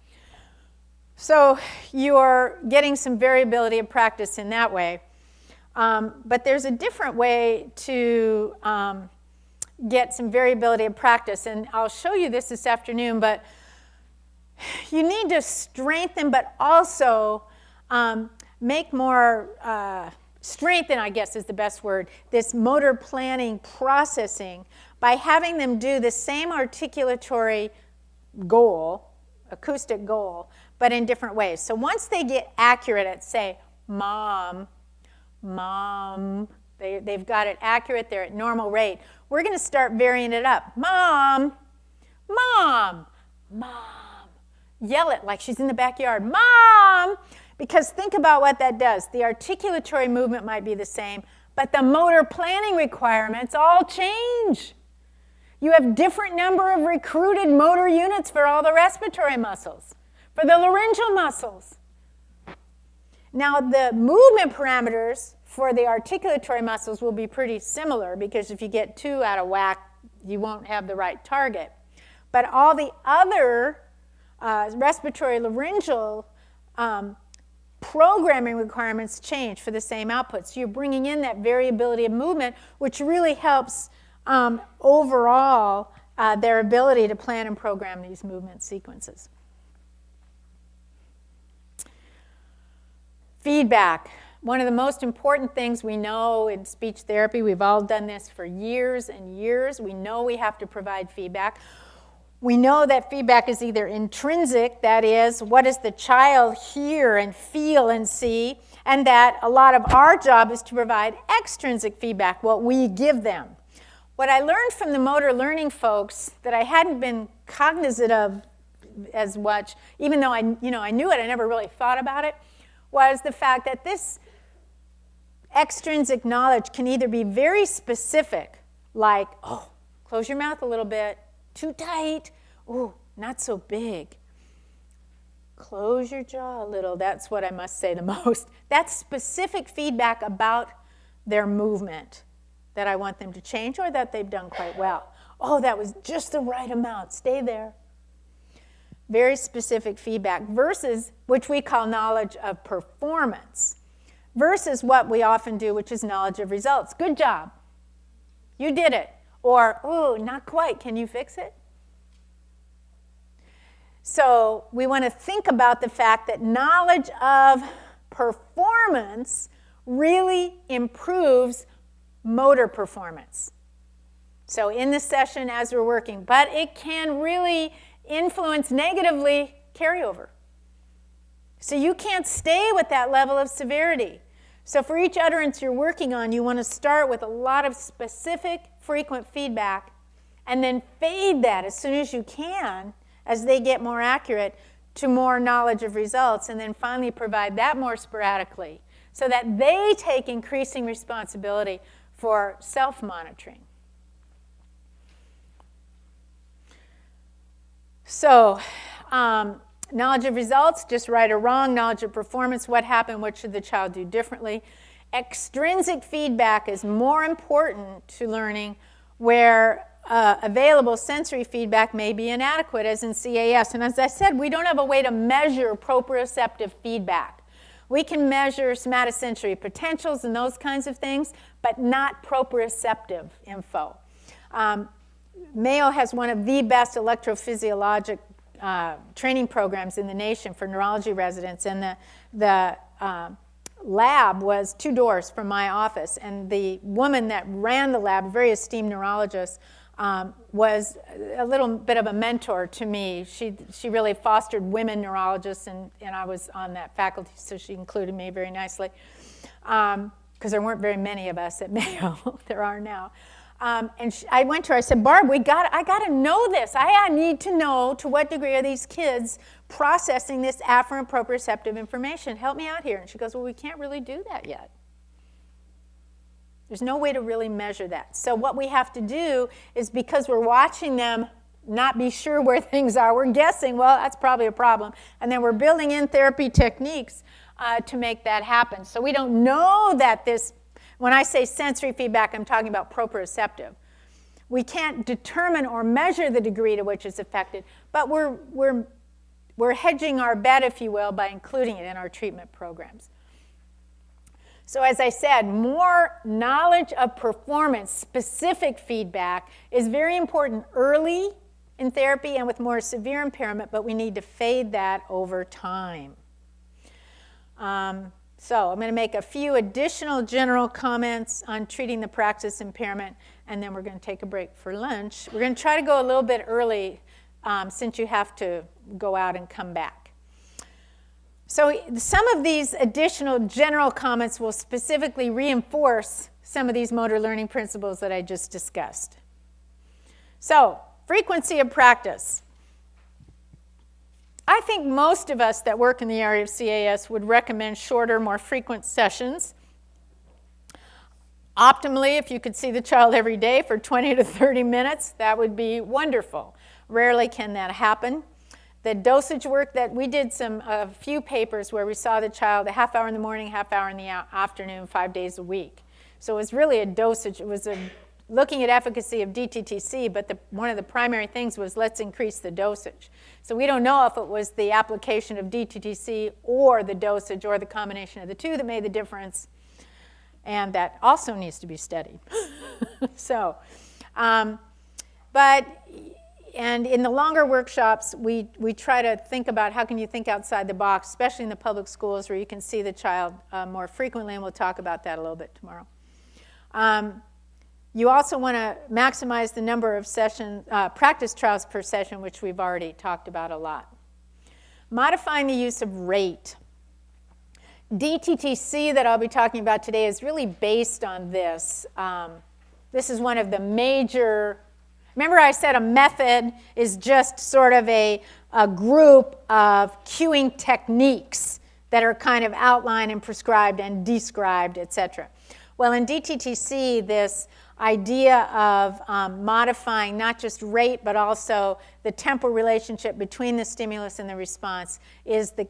So you're getting some variability of practice in that way. But there's a different way to get some variability of practice, and I'll show you this afternoon, but you need to strengthen, but also make more, strengthen, I guess is the best word, this motor planning processing by having them do the same articulatory goal, acoustic goal, but in different ways. So once they get accurate at, say, mom, they've got it accurate, they're at normal rate, we're going to start varying it up. Mom, mom, mom. Yell it like she's in the backyard. Mom! Because think about what that does. The articulatory movement might be the same, but the motor planning requirements all change. You have different number of recruited motor units for all the respiratory muscles, for the laryngeal muscles. Now, the movement parameters for the articulatory muscles will be pretty similar, because if you get two out of whack, you won't have the right target. But all the other respiratory laryngeal programming requirements change for the same output. So you're bringing in that variability of movement, which really helps overall their ability to plan and program these movement sequences. Feedback. One of the most important things we know in speech therapy, we've all done this for years and years. We know we have to provide feedback. We know that feedback is either intrinsic, that is, what does the child hear and feel and see, and that a lot of our job is to provide extrinsic feedback, what we give them. What I learned from the motor learning folks that I hadn't been cognizant of as much, even though I knew it, I never really thought about it, was the fact that this extrinsic knowledge can either be very specific, like, oh, close your mouth a little bit, too tight, oh, not so big. Close your jaw a little, that's what I must say the most. That's specific feedback about their movement that I want them to change or that they've done quite well. Oh, that was just the right amount, stay there. Very specific feedback versus, which we call knowledge of performance, versus what we often do, which is knowledge of results. Good job, you did it. Or, oh, not quite, can you fix it? So we want to think about the fact that knowledge of performance really improves motor performance. So in this session as we're working, but it can really influence negatively carryover. So you can't stay with that level of severity. So for each utterance you're working on, you want to start with a lot of specific, frequent feedback, and then fade that as soon as you can, as they get more accurate, to more knowledge of results, and then finally provide that more sporadically so that they take increasing responsibility for self-monitoring. So, knowledge of results, just right or wrong. Knowledge of performance, what happened, what should the child do differently. Extrinsic feedback is more important to learning, where available sensory feedback may be inadequate, as in CAS. And as I said, we don't have a way to measure proprioceptive feedback. We can measure somatosensory potentials and those kinds of things, but not proprioceptive info. Mayo has one of the best electrophysiologic training programs in the nation for neurology residents, and the lab was 2 doors from my office, and the woman that ran the lab, a very esteemed neurologist, was a little bit of a mentor to me. She really fostered women neurologists, and I was on that faculty, so she included me very nicely, because there weren't very many of us at Mayo. There are now. And I went to her, I said, Barb, I got to know this. I need to know to what degree are these kids processing this afferent proprioceptive information. Help me out here. And she goes, well, we can't really do that yet. There's no way to really measure that. So what we have to do is, because we're watching them not be sure where things are, we're guessing, well, that's probably a problem. And then we're building in therapy techniques to make that happen. So we don't know that this, when I say sensory feedback, I'm talking about proprioceptive. We can't determine or measure the degree to which it's affected, but we're hedging our bet, if you will, by including it in our treatment programs. So as I said, more knowledge of performance, specific feedback, is very important early in therapy and with more severe impairment, but we need to fade that over time. So I'm going to make a few additional general comments on treating the praxis impairment, and then we're going to take a break for lunch. We're going to try to go a little bit early since you have to go out and come back. So some of these additional general comments will specifically reinforce some of these motor learning principles that I just discussed. So, frequency of practice. I think most of us that work in the area of CAS would recommend shorter, more frequent sessions. Optimally, if you could see the child every day for 20 to 30 minutes, that would be wonderful. Rarely can that happen. The dosage work that we did, a few papers where we saw the child a half hour in the morning, half hour in the afternoon, 5 days a week. So it was really a dosage. It was looking at efficacy of DTTC, but one of the primary things was let's increase the dosage. So we don't know if it was the application of DTTC or the dosage or the combination of the two that made the difference, and that also needs to be studied. So, and in the longer workshops, we try to think about how can you think outside the box, especially in the public schools where you can see the child more frequently, and we'll talk about that a little bit tomorrow. You also want to maximize the number of practice trials per session, which we've already talked about a lot. Modifying the use of rate. DTTC that I'll be talking about today is really based on this. This is one of the major, remember I said a method is just sort of a group of cueing techniques that are kind of outlined and prescribed and described, etc. Well, in DTTC, this idea of modifying not just rate, but also the temporal relationship between the stimulus and the response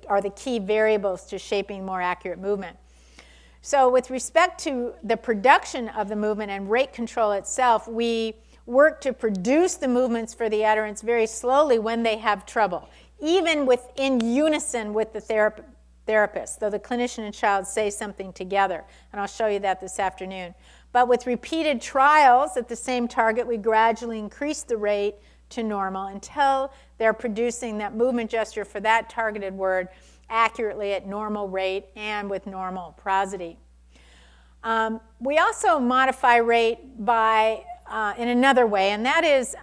are the key variables to shaping more accurate movement. So with respect to the production of the movement and rate control itself, we work to produce the movements for the utterance very slowly when they have trouble, even in unison with the therapist, though the clinician and child say something together, and I'll show you that this afternoon. But with repeated trials at the same target, we gradually increase the rate to normal until they're producing that movement gesture for that targeted word accurately at normal rate and with normal prosody. We also modify rate in another way, and that is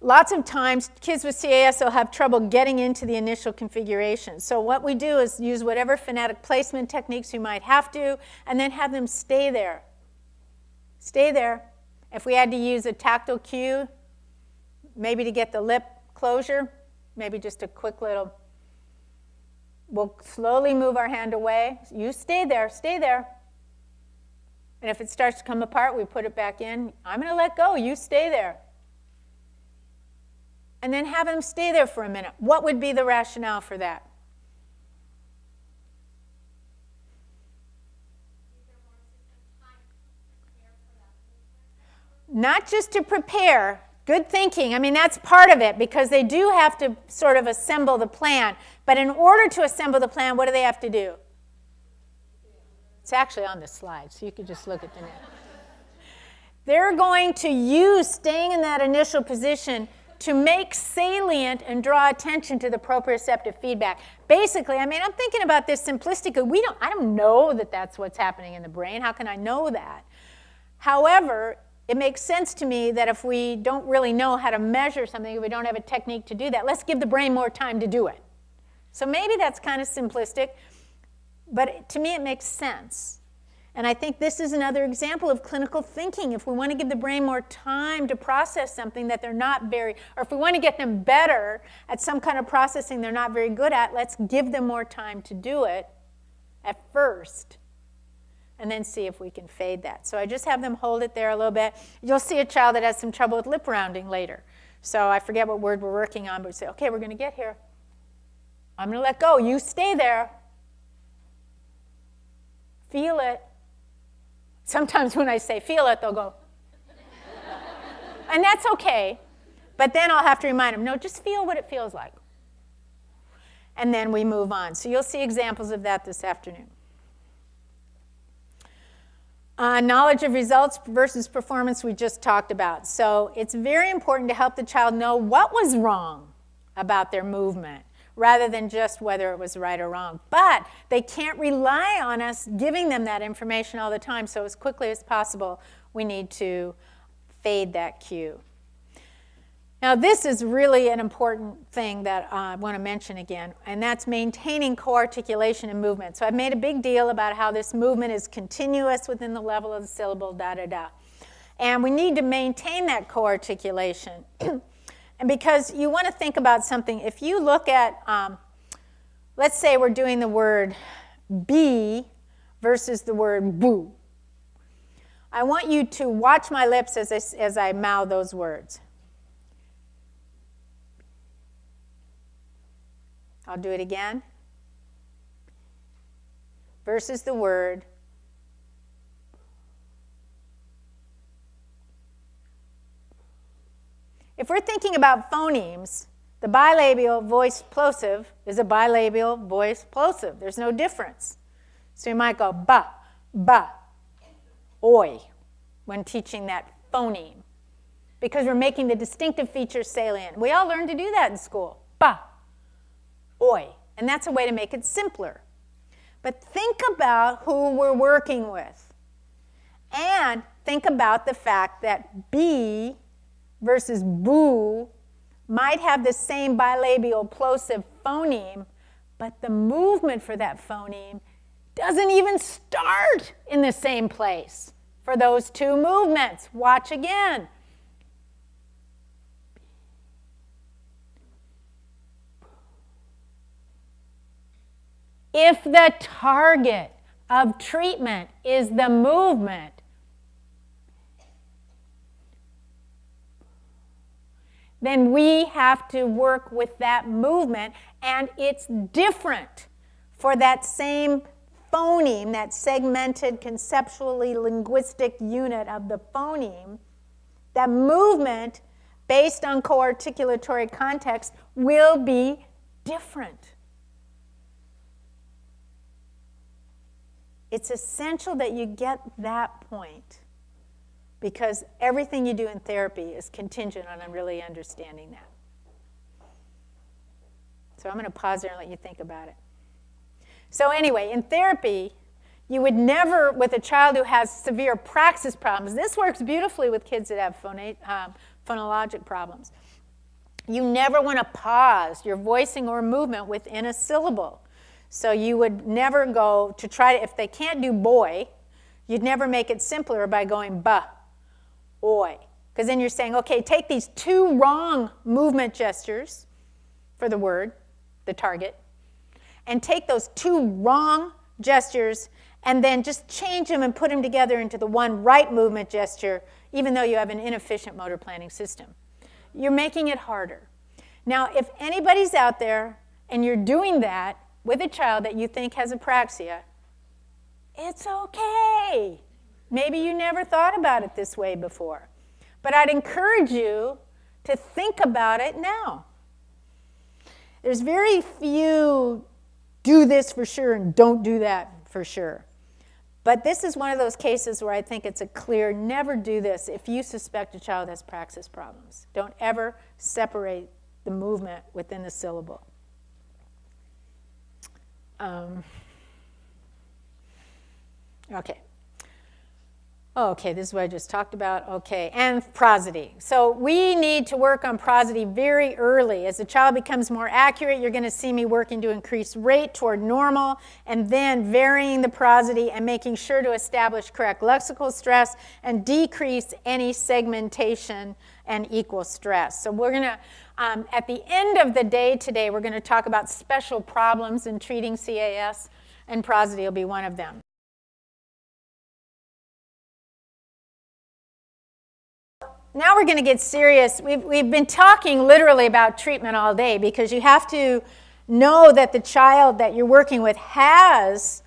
lots of times kids with CAS will have trouble getting into the initial configuration. So what we do is use whatever phonetic placement techniques you might have to, and then have them stay there. Stay there. If we had to use a tactile cue, maybe to get the lip closure, maybe just a quick little, we'll slowly move our hand away. You stay there, stay there. And if it starts to come apart, we put it back in. I'm going to let go, you stay there. And then have them stay there for a minute. What would be the rationale for that? Not just to prepare, good thinking. I mean, that's part of it because they do have to sort of assemble the plan. But in order to assemble the plan, what do they have to do? It's actually on the slide, so you can just look at the net. They're going to use staying in that initial position to make salient and draw attention to the proprioceptive feedback. Basically, I mean, I'm thinking about this simplistically. I don't know that that's what's happening in the brain. How can I know that? However, it makes sense to me that if we don't really know how to measure something, if we don't have a technique to do that, let's give the brain more time to do it. So maybe that's kind of simplistic, but to me it makes sense. And I think this is another example of clinical thinking. If we want to give the brain more time to process something that they're not very, or if we want to get them better at some kind of processing they're not very good at, let's give them more time to do it at first. And then see if we can fade that. So I just have them hold it there a little bit. You'll see a child that has some trouble with lip rounding later. So I forget what word we're working on, but we say, okay, we're going to get here. I'm going to let go. You stay there. Feel it. Sometimes when I say feel it, they'll go. And that's okay. But then I'll have to remind them, no, just feel what it feels like. And then we move on. So you'll see examples of that this afternoon. Knowledge of results versus performance we just talked about. So it's very important to help the child know what was wrong about their movement rather than just whether it was right or wrong. But they can't rely on us giving them that information all the time. So as quickly as possible, we need to fade that cue. Now, this is really an important thing that I want to mention again, and that's maintaining co-articulation and movement. So I've made a big deal about how this movement is continuous within the level of the syllable, da-da-da. And we need to maintain that co-articulation. And because you want to think about something, if you look at, let's say we're doing the word be versus the word boo. I want you to watch my lips as I mouth those words. I'll do it again. Versus the word. If we're thinking about phonemes, the bilabial voice plosive is a bilabial voice plosive. There's no difference. So you might go ba, ba, oi when teaching that phoneme because we're making the distinctive features salient. We all learned to do that in school. Ba. Oi. And that's a way to make it simpler. But think about who we're working with. And think about the fact that be versus boo might have the same bilabial plosive phoneme, but the movement for that phoneme doesn't even start in the same place for those two movements. Watch again. If the target of treatment is the movement, then we have to work with that movement, and it's different for that same phoneme, that segmented conceptually linguistic unit of the phoneme. That movement, based on co-articulatory context, will be different. It's essential that you get that point because everything you do in therapy is contingent on really understanding that. So I'm going to pause there and let you think about it. So anyway, in therapy, you would never, with a child who has severe praxis problems, this works beautifully with kids that have phonologic problems. You never want to pause your voicing or movement within a syllable. So you would never go to try to, if they can't do boy, you'd never make it simpler by going ba, oi. Because then you're saying, okay, take these two wrong movement gestures for the word, the target, and take those two wrong gestures and then just change them and put them together into the one right movement gesture, even though you have an inefficient motor planning system. You're making it harder. Now, if anybody's out there and you're doing that with a child that you think has apraxia, it's okay. Maybe you never thought about it this way before. But I'd encourage you to think about it now. There's very few do this for sure and don't do that for sure. But this is one of those cases where I think it's a clear never do this if you suspect a child has praxis problems. Don't ever separate the movement within the syllable. Okay. Okay, this is what I just talked about. Okay, and prosody. So we need to work on prosody very early. As the child becomes more accurate, you're going to see me working to increase rate toward normal and then varying the prosody and making sure to establish correct lexical stress and decrease any segmentation and equal stress. So we're going to, at the end of the day today, we're going to talk about special problems in treating CAS, and prosody will be one of them. Now we're going to get serious. We've been talking literally about treatment all day because you have to know that the child that you're working with has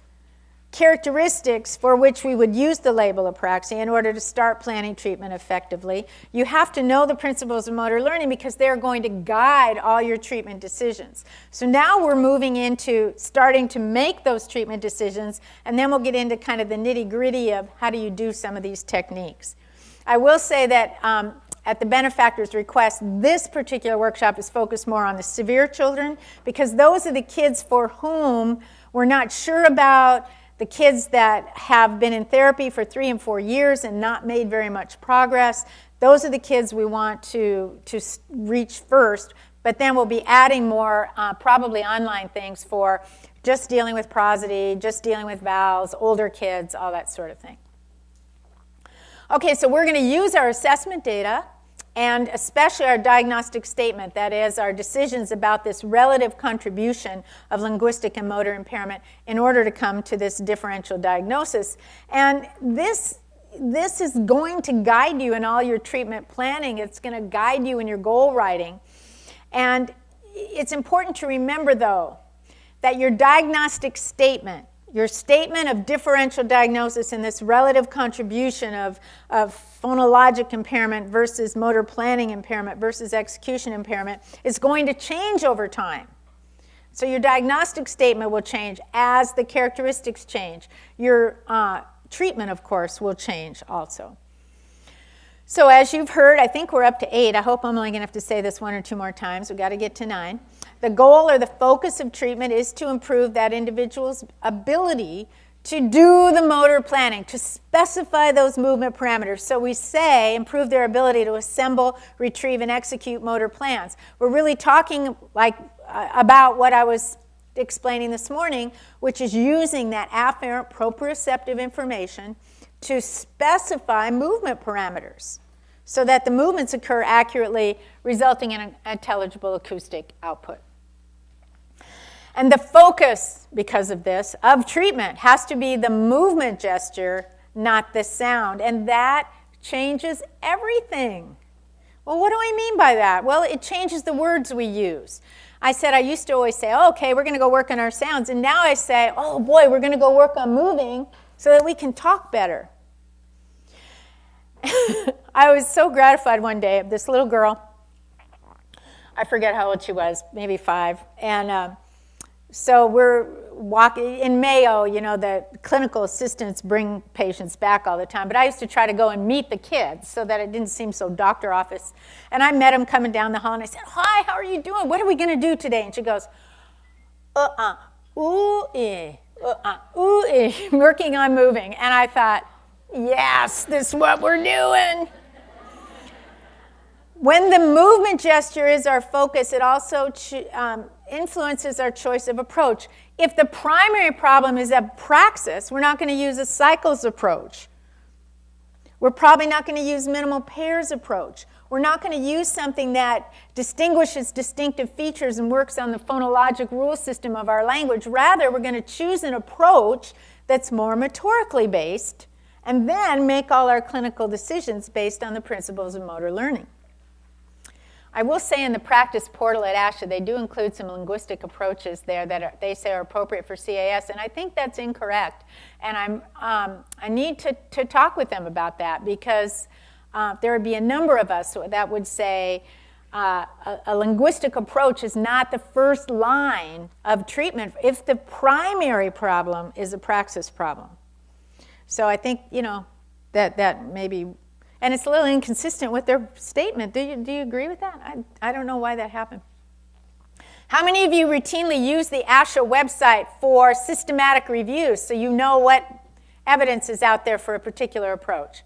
characteristics for which we would use the label apraxia in order to start planning treatment effectively. You have to know the principles of motor learning because they're going to guide all your treatment decisions. So now we're moving into starting to make those treatment decisions, and then we'll get into kind of the nitty-gritty of how do you do some of these techniques. I will say that at the benefactor's request, this particular workshop is focused more on the severe children because those are the kids for whom we're not sure about, the kids that have been in therapy for 3 and 4 years and not made very much progress. Those are the kids we want to reach first, but then we'll be adding more probably online things for just dealing with prosody, just dealing with vowels, older kids, all that sort of thing. Okay, so we're going to use our assessment data and especially our diagnostic statement, that is, our decisions about this relative contribution of linguistic and motor impairment in order to come to this differential diagnosis. And this is going to guide you in all your treatment planning. It's going to guide you in your goal writing. And it's important to remember, though, that your diagnostic statement, your statement of differential diagnosis in this relative contribution of phonologic impairment versus motor planning impairment versus execution impairment is going to change over time. So your diagnostic statement will change as the characteristics change. Your treatment, of course, will change also. So as you've heard, I think we're up to 8. I hope I'm only going to have to say this 1 or 2 more times. We've got to get to 9. The goal or the focus of treatment is to improve that individual's ability to do the motor planning, to specify those movement parameters. So we say improve their ability to assemble, retrieve, and execute motor plans. We're really talking about what I was explaining this morning, which is using that afferent proprioceptive information to specify movement parameters so that the movements occur accurately, resulting in an intelligible acoustic output. And the focus, because of this, of treatment has to be the movement gesture, not the sound. And that changes everything. Well, what do I mean by that? Well, it changes the words we use. I used to always say, oh, okay, we're going to go work on our sounds. And now I say, oh, boy, we're going to go work on moving so that we can talk better. I was so gratified one day. This little girl, I forget how old she was, maybe 5. And so we're walking in Mayo, you know, the clinical assistants bring patients back all the time. But I used to try to go and meet the kids so that it didn't seem so doctor office. And I met them coming down the hall, and I said, hi, how are you doing? What are we going to do today? And she goes, working on moving. And I thought, yes, this is what we're doing. When the movement gesture is our focus, it also influences our choice of approach. If the primary problem is apraxis, we're not going to use a cycles approach. We're probably not going to use minimal pairs approach. We're not going to use something that distinguishes distinctive features and works on the phonologic rule system of our language. Rather, we're going to choose an approach that's more motorically based and then make all our clinical decisions based on the principles of motor learning. I will say in the practice portal at ASHA, they do include some linguistic approaches there that they say are appropriate for CAS, and I think that's incorrect. And I need to talk with them about that, because there would be a number of us that would say a linguistic approach is not the first line of treatment if the primary problem is a praxis problem. So I think, that maybe, and it's a little inconsistent with their statement. Do you agree with that? I don't know why that happened. How many of you routinely use the ASHA website for systematic reviews so you know what evidence is out there for a particular approach?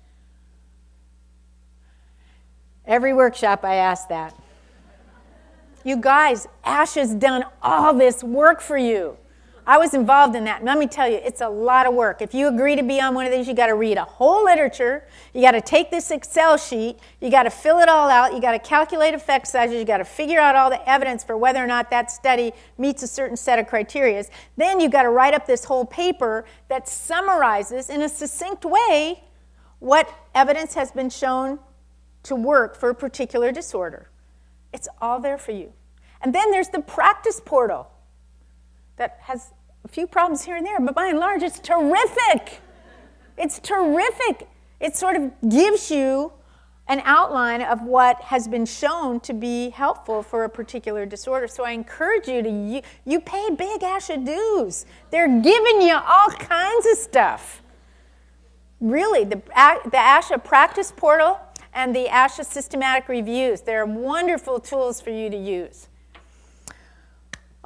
Every workshop I ask that. You guys, ASHA's done all this work for you. I was involved in that. And let me tell you, it's a lot of work. If you agree to be on one of these, you got to read a whole literature. You got to take this Excel sheet. You got to fill it all out. You got to calculate effect sizes. You got to figure out all the evidence for whether or not that study meets a certain set of criteria. Then you got to write up this whole paper that summarizes in a succinct way what evidence has been shown to work for a particular disorder. It's all there for you. And then there's the practice portal that has a few problems here and there, but by and large, it's terrific. It's terrific. It sort of gives you an outline of what has been shown to be helpful for a particular disorder. So I encourage you to, you pay big ASHA dues. They're giving you all kinds of stuff. Really, the ASHA practice portal and the ASHA systematic reviews, they're wonderful tools for you to use.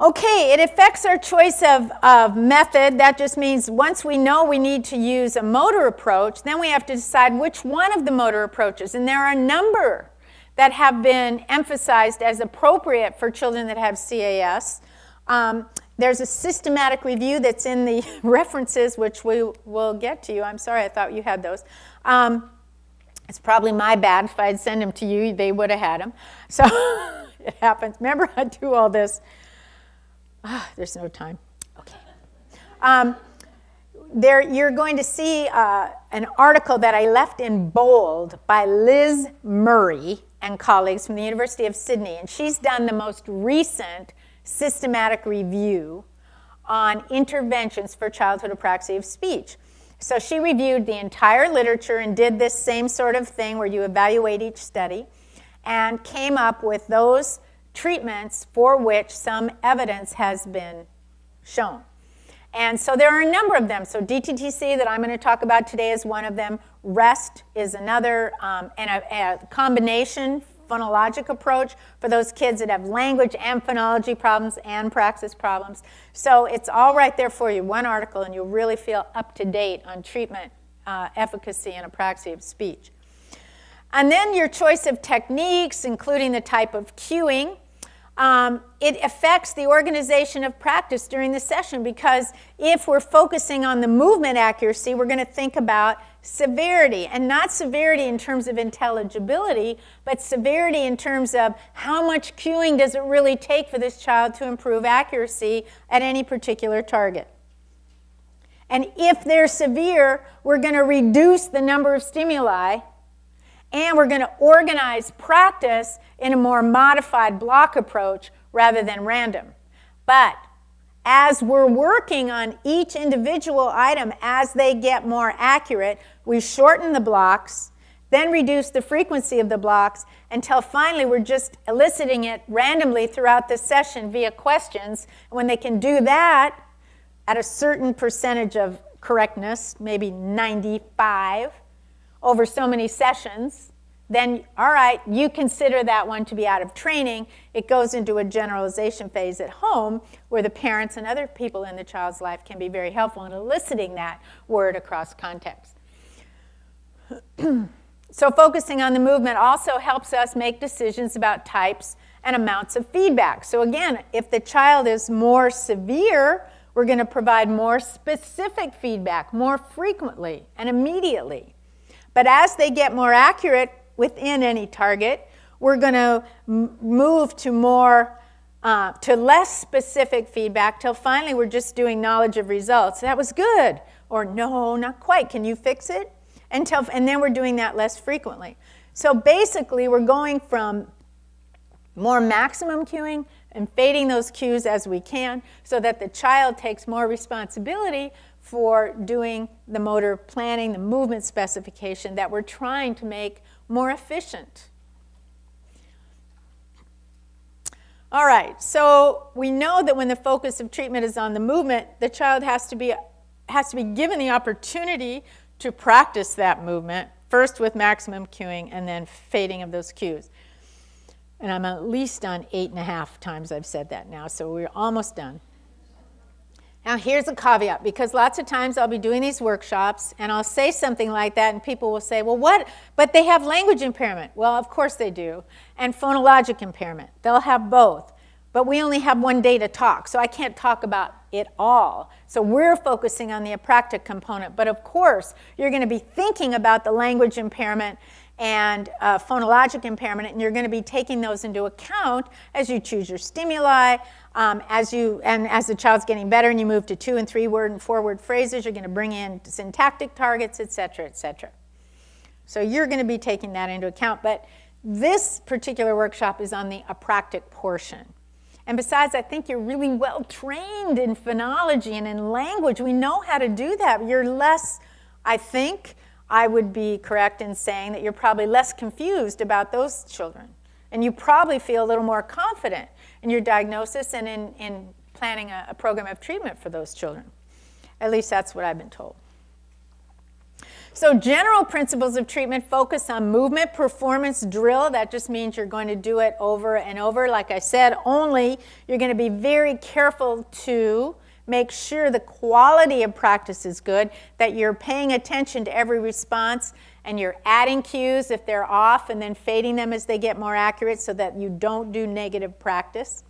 Okay, it affects our choice of method. That just means once we know we need to use a motor approach, then we have to decide which one of the motor approaches. And there are a number that have been emphasized as appropriate for children that have CAS. There's a systematic review that's in the references, which we will get to you. I'm sorry, I thought you had those. It's probably my bad. If I'd send them to you, they would have had them. So it happens. Remember, I do all this. There's no time. Okay. You're going to see an article that I left in bold by Liz Murray and colleagues from the University of Sydney. And she's done the most recent systematic review on interventions for childhood apraxia of speech. So she reviewed the entire literature and did this same sort of thing where you evaluate each study and came up with those treatments for which some evidence has been shown. And so there are a number of them. So DTTC that I'm going to talk about today is one of them. REST is another, and a combination phonologic approach for those kids that have language and phonology problems and praxis problems. So it's all right there for you, one article, and you'll really feel up to date on treatment efficacy and apraxia of speech. And then your choice of techniques, including the type of cueing. It affects the organization of practice during the session, because if we're focusing on the movement accuracy, we're going to think about severity, and not severity in terms of intelligibility, but severity in terms of how much cueing does it really take for this child to improve accuracy at any particular target. And if they're severe, we're going to reduce the number of stimuli, and we're going to organize practice in a more modified block approach rather than random. But as we're working on each individual item, as they get more accurate, we shorten the blocks, then reduce the frequency of the blocks until finally we're just eliciting it randomly throughout the session via questions. And when they can do that at a certain percentage of correctness, maybe 95, over so many sessions, then, all right, you consider that one to be out of training. It goes into a generalization phase at home where the parents and other people in the child's life can be very helpful in eliciting that word across context. So focusing on the movement also helps us make decisions about types and amounts of feedback. So again, if the child is more severe, we're going to provide more specific feedback more frequently and immediately. But as they get more accurate within any target, we're going to move to to less specific feedback till finally we're just doing knowledge of results. That was good. Or no, not quite. Can you fix it? And then we're doing that less frequently. So basically, we're going from more maximum cueing and fading those cues as we can so that the child takes more responsibility for doing the motor planning, the movement specification that we're trying to make more efficient. All right, so we know that when the focus of treatment is on the movement, the child has to be given the opportunity to practice that movement, first with maximum cueing and then fading of those cues. And I'm at least on 8.5 times I've said that now, so we're almost done. Now here's a caveat, because lots of times I'll be doing these workshops and I'll say something like that and people will say, well, what? But they have language impairment. Well, of course they do. And phonologic impairment. They'll have both. But we only have one day to talk, so I can't talk about it all. So we're focusing on the apraxic component. But of course, you're going to be thinking about the language impairment and phonologic impairment, and you're going to be taking those into account as you choose your stimuli, as the child's getting better and you move to 2- and 3-word and 4-word phrases, you're going to bring in syntactic targets, et cetera, et cetera. So you're going to be taking that into account. But this particular workshop is on the apraxic portion. And besides, I think you're really well trained in phonology and in language. We know how to do that. You're less, I think, I would be correct in saying that you're probably less confused about those children. And you probably feel a little more confident in your diagnosis and in planning a program of treatment for those children. At least that's what I've been told. So general principles of treatment focus on movement, performance, drill. That just means you're going to do it over and over. Like I said, only you're going to be very careful to make sure the quality of practice is good, that you're paying attention to every response, and you're adding cues if they're off and then fading them as they get more accurate so that you don't do negative practice.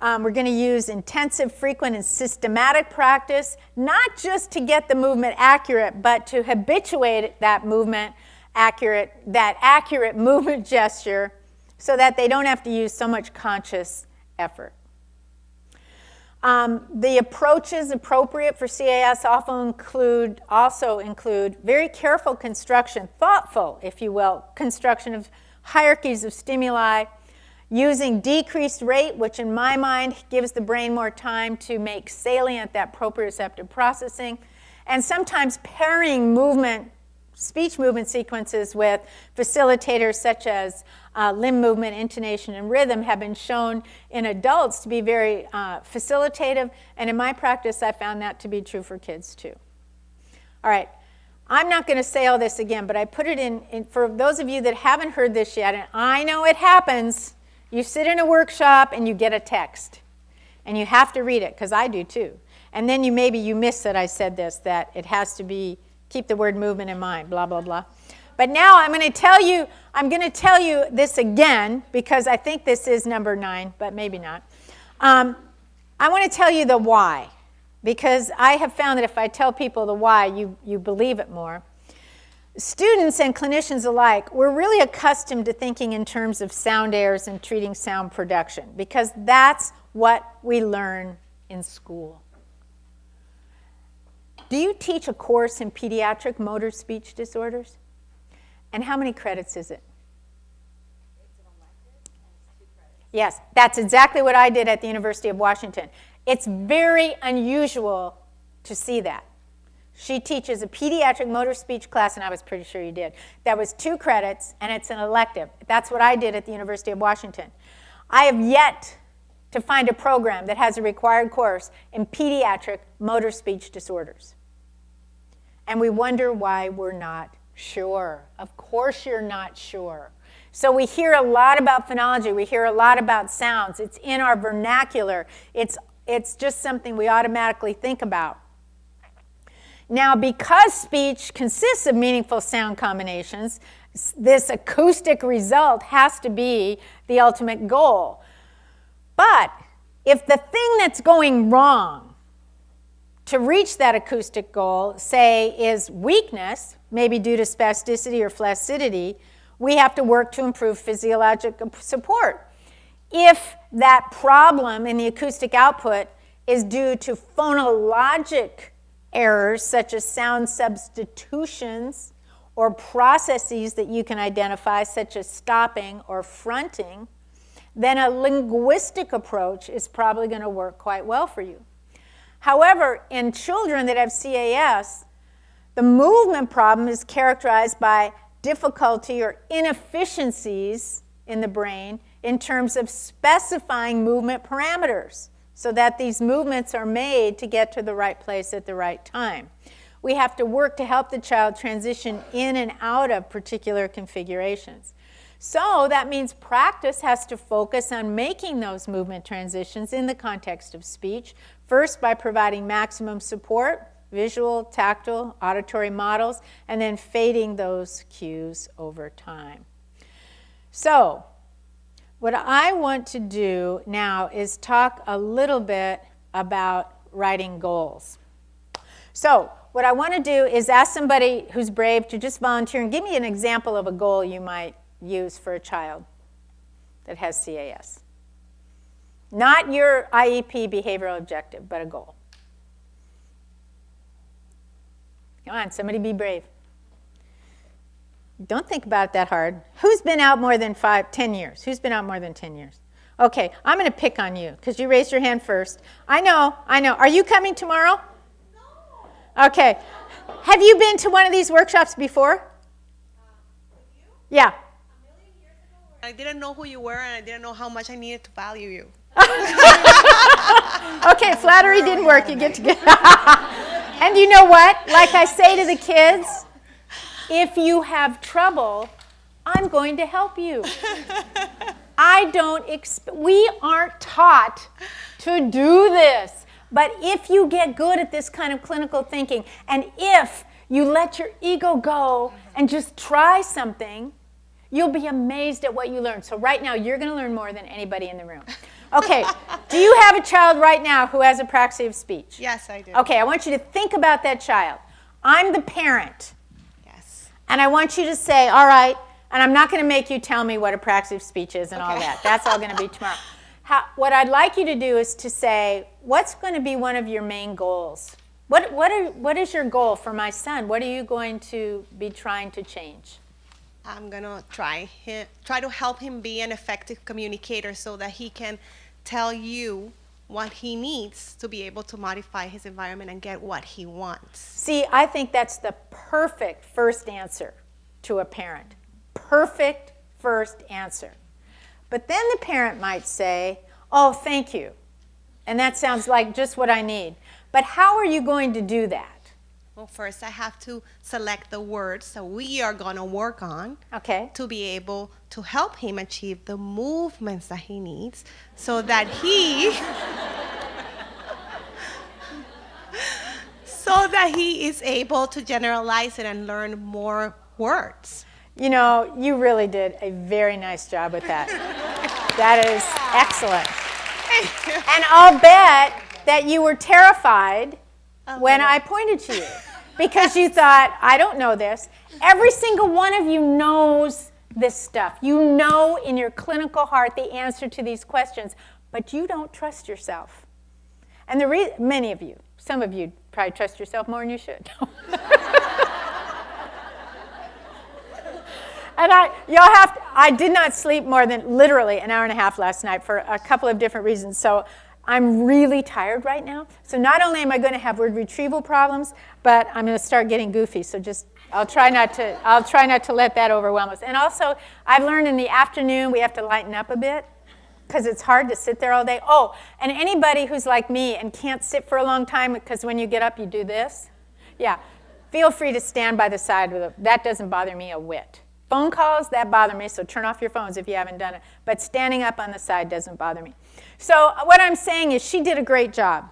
We're going to use intensive, frequent, and systematic practice, not just to get the movement accurate, but to habituate that movement accurate, that accurate movement gesture, so that they don't have to use so much conscious effort. The approaches appropriate for CAS also include very careful construction, thoughtful, if you will, construction of hierarchies of stimuli, using decreased rate, which in my mind gives the brain more time to make salient that proprioceptive processing, and sometimes pairing speech movement sequences with facilitators such as limb movement, intonation, and rhythm have been shown in adults to be very facilitative, and in my practice I found that to be true for kids too. All right, I'm not going to say all this again, but I put it in for those of you that haven't heard this yet, and I know it happens. You sit in a workshop and you get a text, and you have to read it, because I do too. And then maybe you miss that I said this, that it has to be, keep the word movement in mind, blah, blah, blah. But now I'm going to tell you this again, because I think this is number 9, but maybe not. I want to tell you the why, because I have found that if I tell people the why, you believe it more. Students and clinicians alike, we're really accustomed to thinking in terms of sound airs and treating sound production, because that's what we learn in school. Do you teach a course in pediatric motor speech disorders? And how many credits is it? It's an elective and it's 2 credits. Yes, that's exactly what I did at the University of Washington. It's very unusual to see that. She teaches a pediatric motor speech class, and I was pretty sure you did. That was 2 credits, and it's an elective. That's what I did at the University of Washington. I have yet to find a program that has a required course in pediatric motor speech disorders. And we wonder why we're not sure. Of course you're not sure. So we hear a lot about phonology. We hear a lot about sounds. It's in our vernacular. It's just something we automatically think about. Now, because speech consists of meaningful sound combinations, this acoustic result has to be the ultimate goal. But if the thing that's going wrong to reach that acoustic goal, say, is weakness, maybe due to spasticity or flaccidity, we have to work to improve physiologic support. If that problem in the acoustic output is due to phonologic errors such as sound substitutions or processes that you can identify such as stopping or fronting, then a linguistic approach is probably going to work quite well for you. However, in children that have CAS, the movement problem is characterized by difficulty or inefficiencies in the brain in terms of specifying movement parameters so that these movements are made to get to the right place at the right time. We have to work to help the child transition in and out of particular configurations. So that means practice has to focus on making those movement transitions in the context of speech, first by providing maximum support, visual, tactile, auditory models, and then fading those cues over time. So what I want to do now is talk a little bit about writing goals. So what I want to do is ask somebody who's brave to just volunteer and give me an example of a goal you might use for a child that has CAS. Not your IEP behavioral objective, but a goal. Come on, somebody be brave. Don't think about it that hard. Who's been out more than 10 years? Who's been out more than 10 years? Okay, I'm going to pick on you because you raised your hand first. I know. Are you coming tomorrow? No. Okay. Have you been to one of these workshops before? With you? Yeah. A million years ago? I didn't know who you were, and I didn't know how much I needed to value you. Okay, flattery didn't work. You get to get. And you know what? Like I say to the kids, if you have trouble, I'm going to help you. We aren't taught to do this. But if you get good at this kind of clinical thinking, and if you let your ego go and just try something, you'll be amazed at what you learn. So right now, you're going to learn more than anybody in the room. Okay, do you have a child right now who has apraxia of speech? Yes, I do. Okay, I want you to think about that child. I'm the parent. Yes. And I want you to say, all right, and I'm not going to make you tell me what apraxia of speech is and all that. That's all going to be tomorrow. What I'd like you to do is to say, what's going to be one of your main goals? What is your goal for my son? What are you going to be trying to change? I'm going to try to help him be an effective communicator so that he can tell you what he needs to be able to modify his environment and get what he wants. See, I think that's the perfect first answer to a parent. Perfect first answer. But then the parent might say, oh, thank you. And that sounds like just what I need. But how are you going to do that? Well, first I have to select the words that we are going to work on to be able to help him achieve the movements that he needs so that he is able to generalize it and learn more words. You know, you really did a very nice job with that. That is excellent. And I'll bet that you were terrified when I pointed to you because you thought, I don't know this. Every single one of you knows this stuff. You know in your clinical heart the answer to these questions, but you don't trust yourself. And many of you, some of you probably trust yourself more than you should. And I did not sleep more than literally an hour and a half last night for a couple of different reasons. So I'm really tired right now. So not only am I going to have word retrieval problems, but I'm going to start getting goofy. So I'll try not to let that overwhelm us. And also, I've learned in the afternoon we have to lighten up a bit because it's hard to sit there all day. Oh, and anybody who's like me and can't sit for a long time because when you get up you do this, yeah, feel free to stand by the side with it. That doesn't bother me a whit. Phone calls, that bother me, so turn off your phones if you haven't done it. But standing up on the side doesn't bother me. So what I'm saying is she did a great job.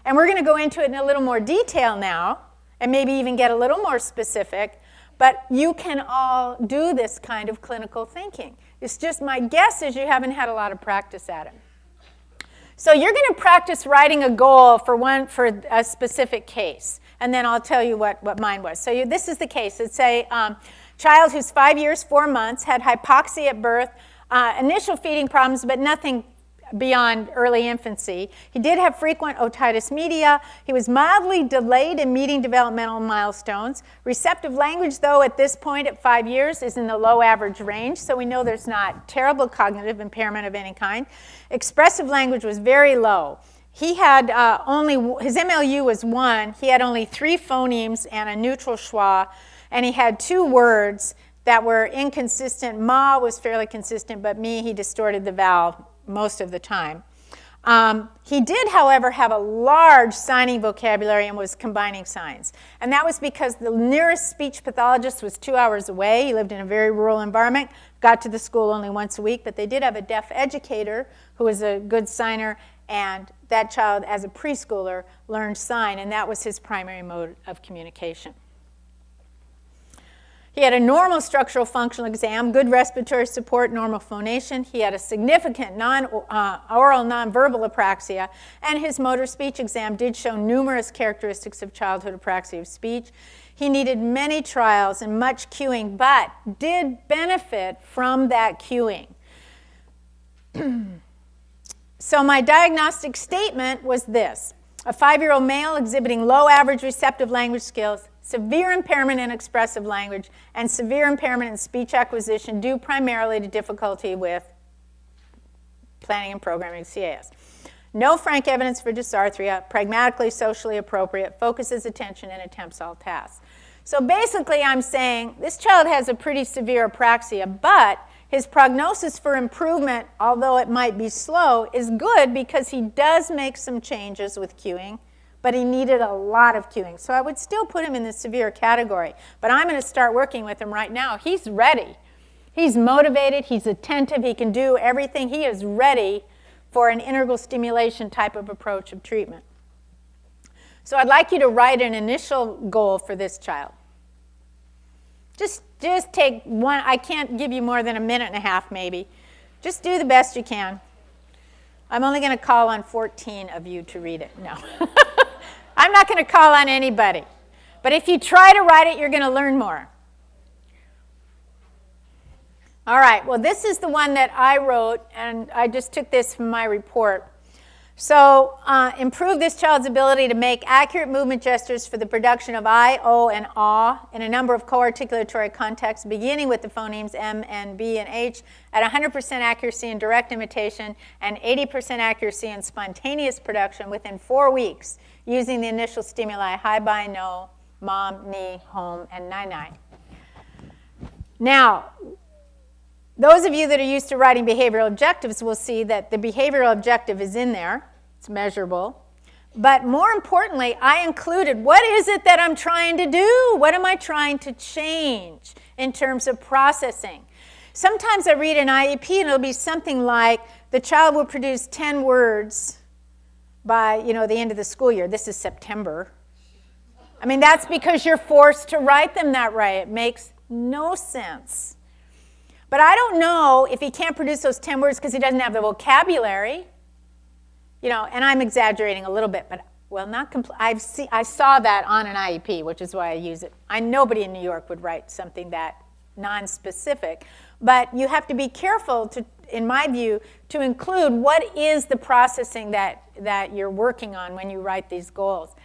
And we're going to go into it in a little more detail now, and maybe even get a little more specific. But you can all do this kind of clinical thinking. It's just my guess is you haven't had a lot of practice at it. So you're going to practice writing a goal for a specific case. And then I'll tell you what mine was. So this is the case. It's say, Child who's 5 years, 4 months, had hypoxia at birth, initial feeding problems, but nothing beyond early infancy. He did have frequent otitis media. He was mildly delayed in meeting developmental milestones. Receptive language, though, at this point at 5 years is in the low average range, so we know there's not terrible cognitive impairment of any kind. Expressive language was very low. He had his MLU was 1. He had only 3 phonemes and a neutral schwa, and he had 2 words that were inconsistent. Ma was fairly consistent, but me, he distorted the vowel most of the time. He did, however, have a large signing vocabulary and was combining signs. And that was because the nearest speech pathologist was 2 hours away. He lived in a very rural environment, got to the school only once a week, but they did have a deaf educator who was a good signer, and that child, as a preschooler, learned sign, and that was his primary mode of communication. He had a normal structural functional exam, good respiratory support, normal phonation. He had a significant oral nonverbal apraxia, and his motor speech exam did show numerous characteristics of childhood apraxia of speech. He needed many trials and much cueing, but did benefit from that cueing. So my diagnostic statement was this: a 5-year-old male exhibiting low average receptive language skills, severe impairment in expressive language, and severe impairment in speech acquisition due primarily to difficulty with planning and programming CAS. No frank evidence for dysarthria, pragmatically socially appropriate, focuses attention and attempts all tasks. So basically I'm saying this child has a pretty severe apraxia, but his prognosis for improvement, although it might be slow, is good because he does make some changes with cueing, but he needed a lot of cueing. So I would still put him in the severe category, but I'm going to start working with him right now. He's ready. He's motivated. He's attentive. He can do everything. He is ready for an integral stimulation type of approach of treatment. So I'd like you to write an initial goal for this child. Just take one. I can't give you more than a minute and a half, maybe. Just do the best you can. I'm only going to call on 14 of you to read it. No. I'm not going to call on anybody. But if you try to write it, you're going to learn more. All right. Well, this is the one that I wrote, and I just took this from my report. So improve this child's ability to make accurate movement gestures for the production of I, O, and ah in a number of co-articulatory contexts, beginning with the phonemes M and B and H at 100% accuracy in direct imitation and 80% accuracy in spontaneous production within 4 weeks using the initial stimuli hi, bye, no, mom, me, home, and nai-nai. Now, those of you that are used to writing behavioral objectives will see that the behavioral objective is in there. It's measurable. But more importantly, I included what is it that I'm trying to do? What am I trying to change in terms of processing? Sometimes I read an IEP and it'll be something like the child will produce 10 words by the end of the school year. This is September. I mean, that's because you're forced to write them that way. It makes no sense. But I don't know if he can't produce those 10 words because he doesn't have the vocabulary. And I'm exaggerating a little bit, but, well, not completely. I saw that on an IEP, which is why I use it. Nobody in New York would write something that non-specific. But you have to be careful, in my view, to include what is the processing that you're working on when you write these goals.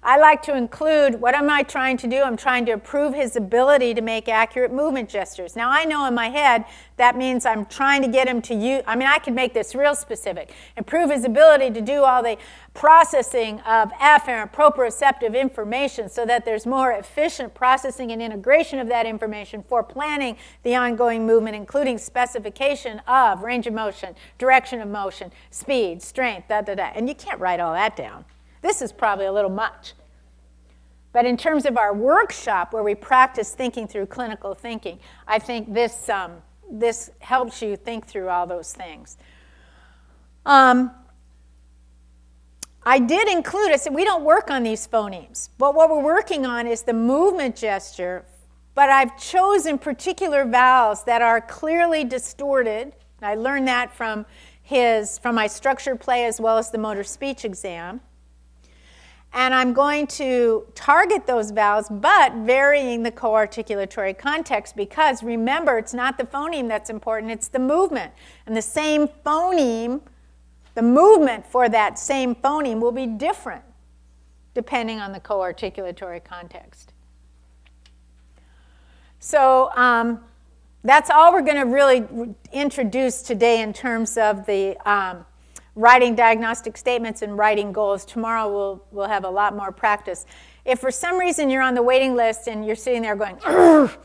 I like to include, what am I trying to do? I'm trying to improve his ability to make accurate movement gestures. Now, I know in my head that means I'm trying to get him to use, I could make this real specific. Improve his ability to do all the processing of afferent proprioceptive information so that there's more efficient processing and integration of that information for planning the ongoing movement, including specification of range of motion, direction of motion, speed, strength, And you can't write all that down. This is probably a little much. But in terms of our workshop where we practice thinking through clinical thinking, I think this helps you think through all those things. I did include, I said we don't work on these phonemes, but what we're working on is the movement gesture, but I've chosen particular vowels that are clearly distorted. I learned that from my structured play as well as the motor speech exam. And I'm going to target those vowels, but varying the co-articulatory context, because remember, it's not the phoneme that's important, it's the movement. And the same phoneme, the movement for that same phoneme will be different depending on the co-articulatory context. So that's all we're going to really introduce today in terms of the writing diagnostic statements and writing goals. Tomorrow we'll have a lot more practice. If for some reason you're on the waiting list and you're sitting there going, "Urgh,"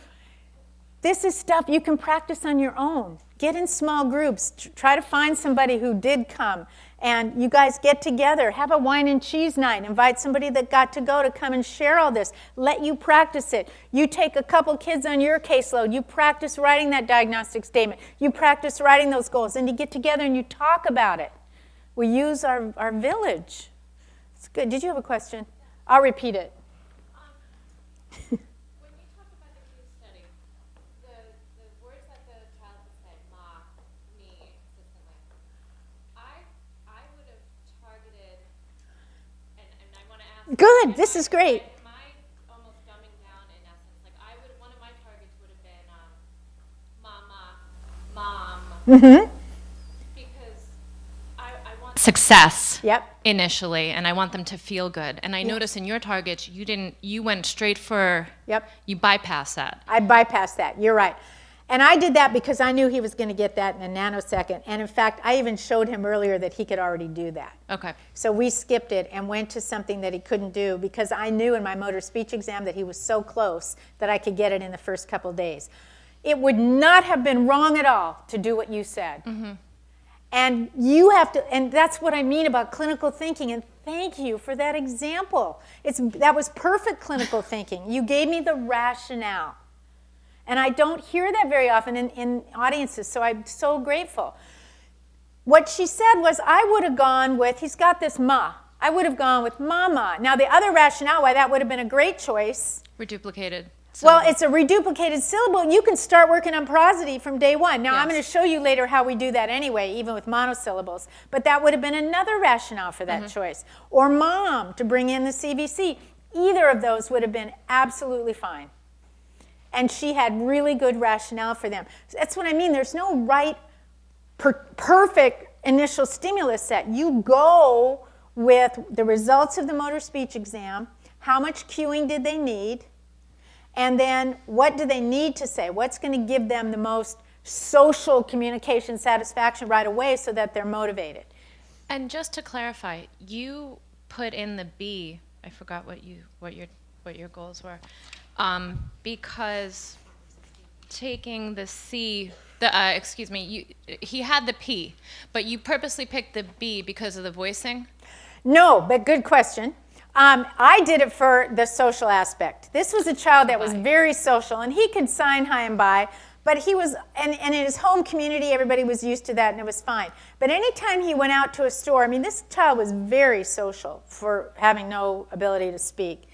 this is stuff you can practice on your own. Get in small groups. Try to find somebody who did come. And you guys get together. Have a wine and cheese night. Invite somebody that got to go to come and share all this. Let you practice it. You take a couple kids on your caseload. You practice writing that diagnostic statement. You practice writing those goals. And you get together and you talk about it. We use our village. It's good. Did you have a question? I'll repeat it. When you talk about the case study, the words that the child would say, ma, me, consistently, I would have targeted, and I want to ask. Good. This is great. Am I almost dumbing down in essence? Like one of my targets would have been mama, mom. Mm-hmm. Success initially, and I want them to feel good. And I notice in your targets, you went straight for, you bypassed that. I bypassed that. You're right. And I did that because I knew he was going to get that in a nanosecond. And in fact, I even showed him earlier that he could already do that. Okay. So we skipped it and went to something that he couldn't do because I knew in my motor speech exam that he was so close that I could get it in the first couple days. It would not have been wrong at all to do what you said. Mm-hmm. And you have to, and that's what I mean about clinical thinking, and thank you for that example. That was perfect clinical thinking. You gave me the rationale. And I don't hear that very often in audiences, so I'm so grateful. What she said was, I would have gone with, he's got this ma. I would have gone with mama. Now the other rationale why that would have been a great choice. Reduplicated. Well, it's a reduplicated syllable. You can start working on prosody from day one. Now, I'm going to show you later how we do that anyway, even with monosyllables. But that would have been another rationale for that choice. Or mom, to bring in the CVC. Either of those would have been absolutely fine. And she had really good rationale for them. That's what I mean. There's no right, perfect initial stimulus set. You go with the results of the motor speech exam. How much cueing did they need? And then what do they need to say? What's going to give them the most social communication satisfaction right away so that they're motivated? And just to clarify, you put in the B. I forgot what your goals were, because taking the C. He had the P, but you purposely picked the B because of the voicing? No, but good question. I did it for the social aspect. This was a child that was very social, and he could sign hi and bye, but he was, and in his home community, everybody was used to that, and it was fine. But anytime he went out to a store, I mean, this child was very social for having no ability to speak,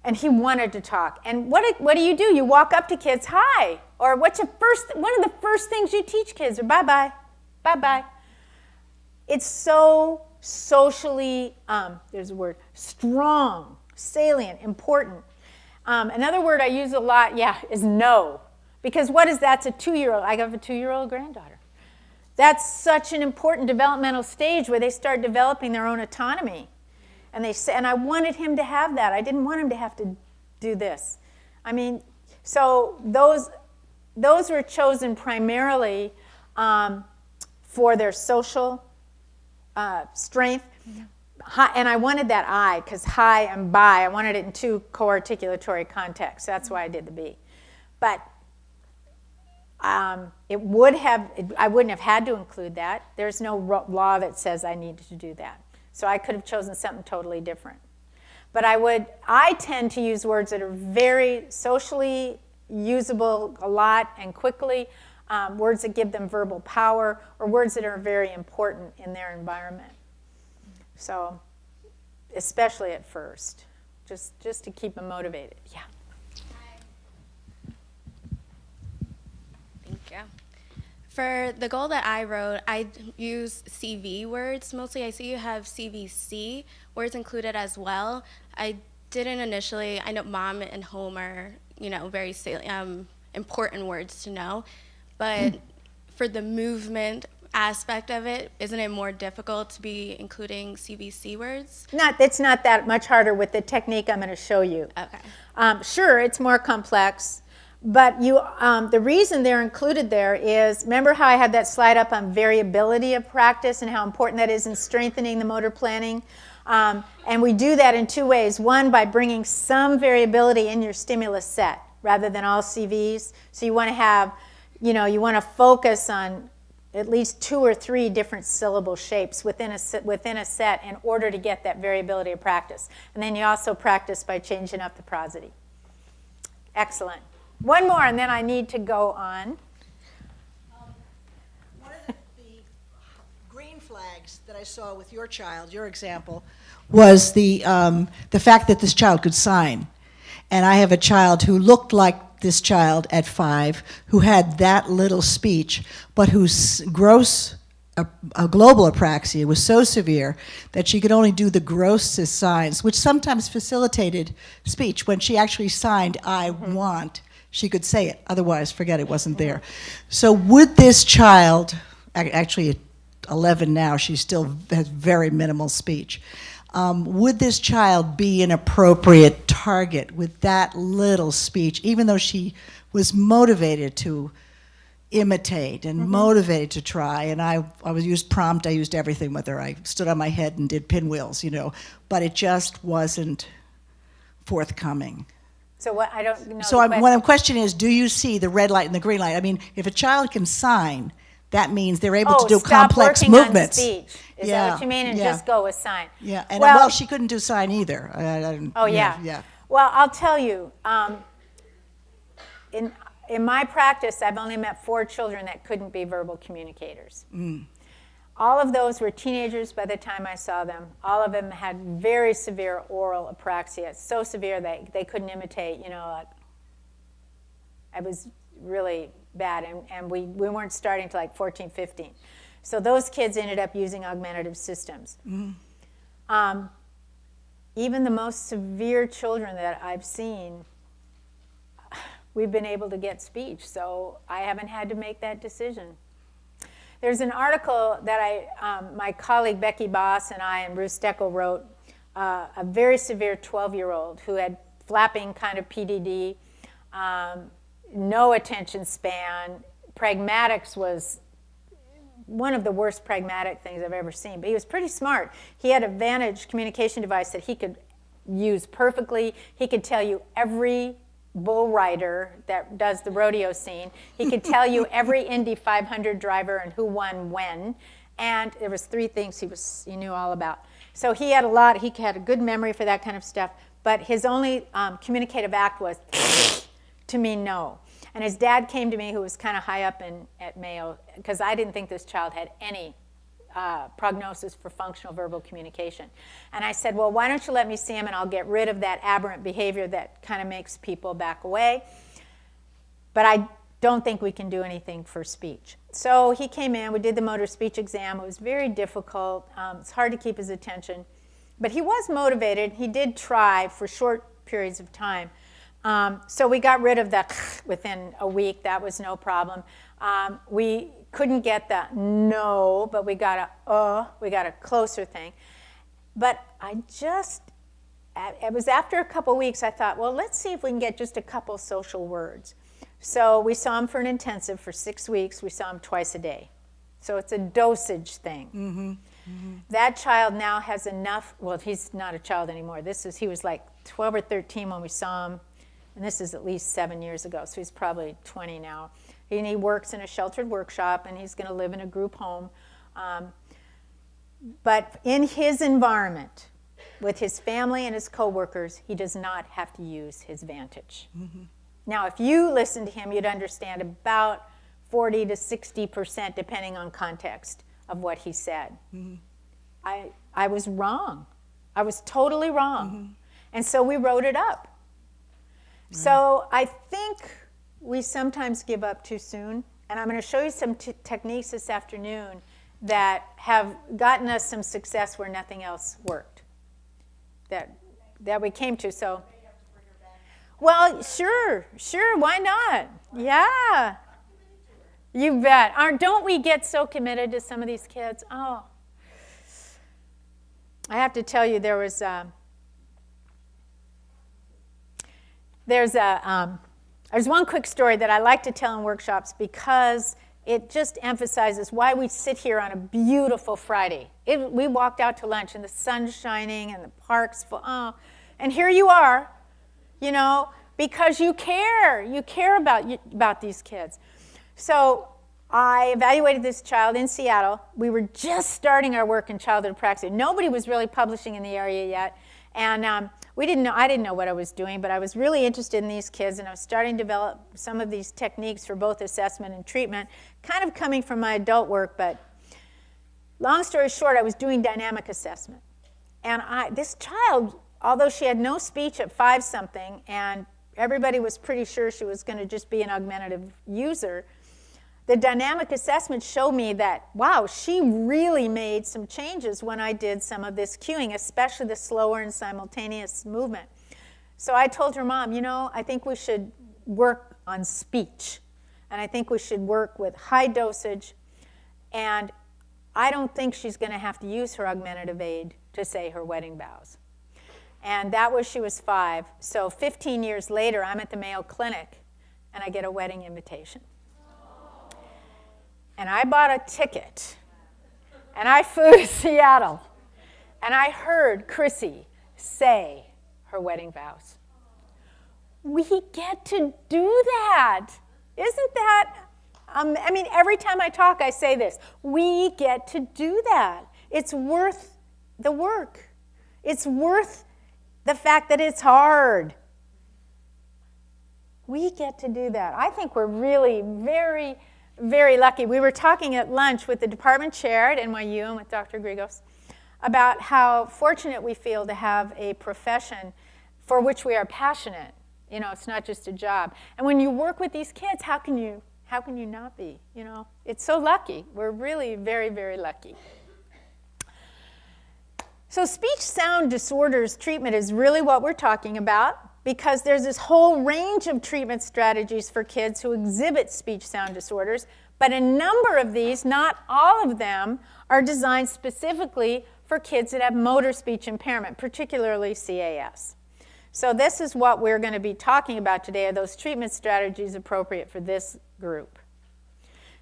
and he wanted to talk. And what do? You walk up to kids, hi, or one of the first things you teach kids, or bye-bye, bye-bye. It's so socially, there's a word, strong, salient, important. Another word I use a lot, is no. Because what is that? It's a 2-year-old. I have a 2-year-old granddaughter. That's such an important developmental stage where they start developing their own autonomy. And I wanted him to have that. I didn't want him to have to do this. I mean, so those were chosen primarily for their social strength. And I wanted that I, because hi and bye, I wanted it in 2 co-articulatory contexts. That's why I did the B. But I wouldn't have had to include that. There's no law that says I needed to do that. So I could have chosen something totally different. But I tend to use words that are very socially usable a lot and quickly, words that give them verbal power, or words that are very important in their environment. So, especially at first, just to keep them motivated. Yeah. Thank you. For the goal that I wrote, I use CV words mostly. I see you have CVC words included as well. I didn't initially. I know mom and home are, very important words to know, but for the movement aspect of it, isn't it more difficult to be including CVC words? It's not that much harder with the technique I'm going to show you. Okay. Sure, it's more complex, but the reason they're included there is, remember how I had that slide up on variability of practice and how important that is in strengthening the motor planning? And we do that in two ways. One, by bringing some variability in your stimulus set rather than all CVs. So you want to have, you want to focus on at least 2 or 3 different syllable shapes within a set in order to get that variability of practice. And then you also practice by changing up the prosody. Excellent. One more, and then I need to go on. One of the green flags that I saw with your child, your example, was the fact that this child could sign. And I have a child who looked like this child at 5, who had that little speech, but whose gross a global apraxia was so severe that she could only do the grossest signs, which sometimes facilitated speech. When she actually signed, I want, she could say it. Otherwise, forget it, wasn't there. So would this child, actually at 11 now, she still has very minimal speech. Would this child be an appropriate target with that little speech, even though she was motivated to imitate and motivated to try? And I used prompt, I used everything with her. I stood on my head and did pinwheels, but it just wasn't forthcoming. So what, I don't know. So the question is, do you see the red light and the green light? I mean, if a child can sign, that means they're able to do complex movements. On speech. Is that what you mean? And just go with sign. Yeah, and well, she couldn't do sign either. Yeah. Well, I'll tell you, in my practice, I've only met 4 children that couldn't be verbal communicators. All of those were teenagers by the time I saw them. All of them had very severe oral apraxia, so severe that they couldn't imitate, it was really bad, and we weren't starting to like 14, 15. So those kids ended up using augmentative systems. Even the most severe children that I've seen, we've been able to get speech, so I haven't had to make that decision. There's an article that my colleague Becky Boss and I and Bruce Steckel wrote, a very severe 12-year-old who had flapping kind of PDD, no attention span. Pragmatics was one of the worst pragmatic things I've ever seen, but he was pretty smart. He had a Vantage communication device that he could use perfectly. He could tell you every bull rider that does the rodeo scene. He could tell you every Indy 500 driver and who won when. And there was 3 things he knew all about. So he had a good memory for that kind of stuff, but his only communicative act was to mean no. And his dad came to me, who was kind of high up at Mayo, because I didn't think this child had any prognosis for functional verbal communication. And I said, well, why don't you let me see him, and I'll get rid of that aberrant behavior that kind of makes people back away. But I don't think we can do anything for speech. So he came in, we did the motor speech exam. It was very difficult. It's hard to keep his attention. But he was motivated. He did try for short periods of time. So we got rid of that within a week. That was no problem. We couldn't get the no, but we got a closer thing. But it was after a couple weeks, I thought, well, let's see if we can get just a couple social words. So we saw him for an intensive for 6 weeks. We saw him twice a day. So it's a dosage thing. That child now has enough, well, he's not a child anymore. He was like 12 or 13 when we saw him. And this is at least 7 years ago, so he's probably 20 now. And he works in a sheltered workshop, and he's going to live in a group home. But in his environment, with his family and his coworkers, he does not have to use his Vantage. Now, if you listen to him, you'd understand about 40 to 60%, depending on context, of what he said. I was wrong. I was totally wrong. And so we wrote it up. So I think we sometimes give up too soon. And I'm going to show you some techniques this afternoon that have gotten us some success where nothing else worked that we came to. So, well, sure, why not? Yeah, you bet. Don't we get so committed to some of these kids? Oh, I have to tell you, there's one quick story that I like to tell in workshops because it just emphasizes why we sit here on a beautiful Friday. We walked out to lunch and the sun's shining and the park's full. Oh, and here you are, because you care. You care about these kids. So I evaluated this child in Seattle. We were just starting our work in childhood apraxia. Nobody was really publishing in the area yet. And I didn't know what I was doing, but I was really interested in these kids, and I was starting to develop some of these techniques for both assessment and treatment, kind of coming from my adult work. But long story short, I was doing dynamic assessment. And this child, although she had no speech at 5-something, and everybody was pretty sure she was going to just be an augmentative user, the dynamic assessment showed me that, wow, she really made some changes when I did some of this cueing, especially the slower and simultaneous movement. So I told her mom, I think we should work on speech. And I think we should work with high dosage. And I don't think she's going to have to use her augmentative aid to say her wedding vows. And that was, she was 5. So 15 years later, I'm at the Mayo Clinic, and I get a wedding invitation. And I bought a ticket, and I flew to Seattle, and I heard Chrissy say her wedding vows. We get to do that. Isn't that, every time I talk, I say this. We get to do that. It's worth the work. It's worth the fact that it's hard. We get to do that. I think we're really very, very lucky. We were talking at lunch with the department chair at NYU and with Dr. Grigos about how fortunate we feel to have a profession for which we are passionate. It's not just a job. And when you work with these kids, how can you not be? It's so lucky. We're really very, very lucky. So speech sound disorders treatment is really what we're talking about, because there's this whole range of treatment strategies for kids who exhibit speech sound disorders, but a number of these, not all of them, are designed specifically for kids that have motor speech impairment, particularly CAS. So this is what we're going to be talking about today, are those treatment strategies appropriate for this group.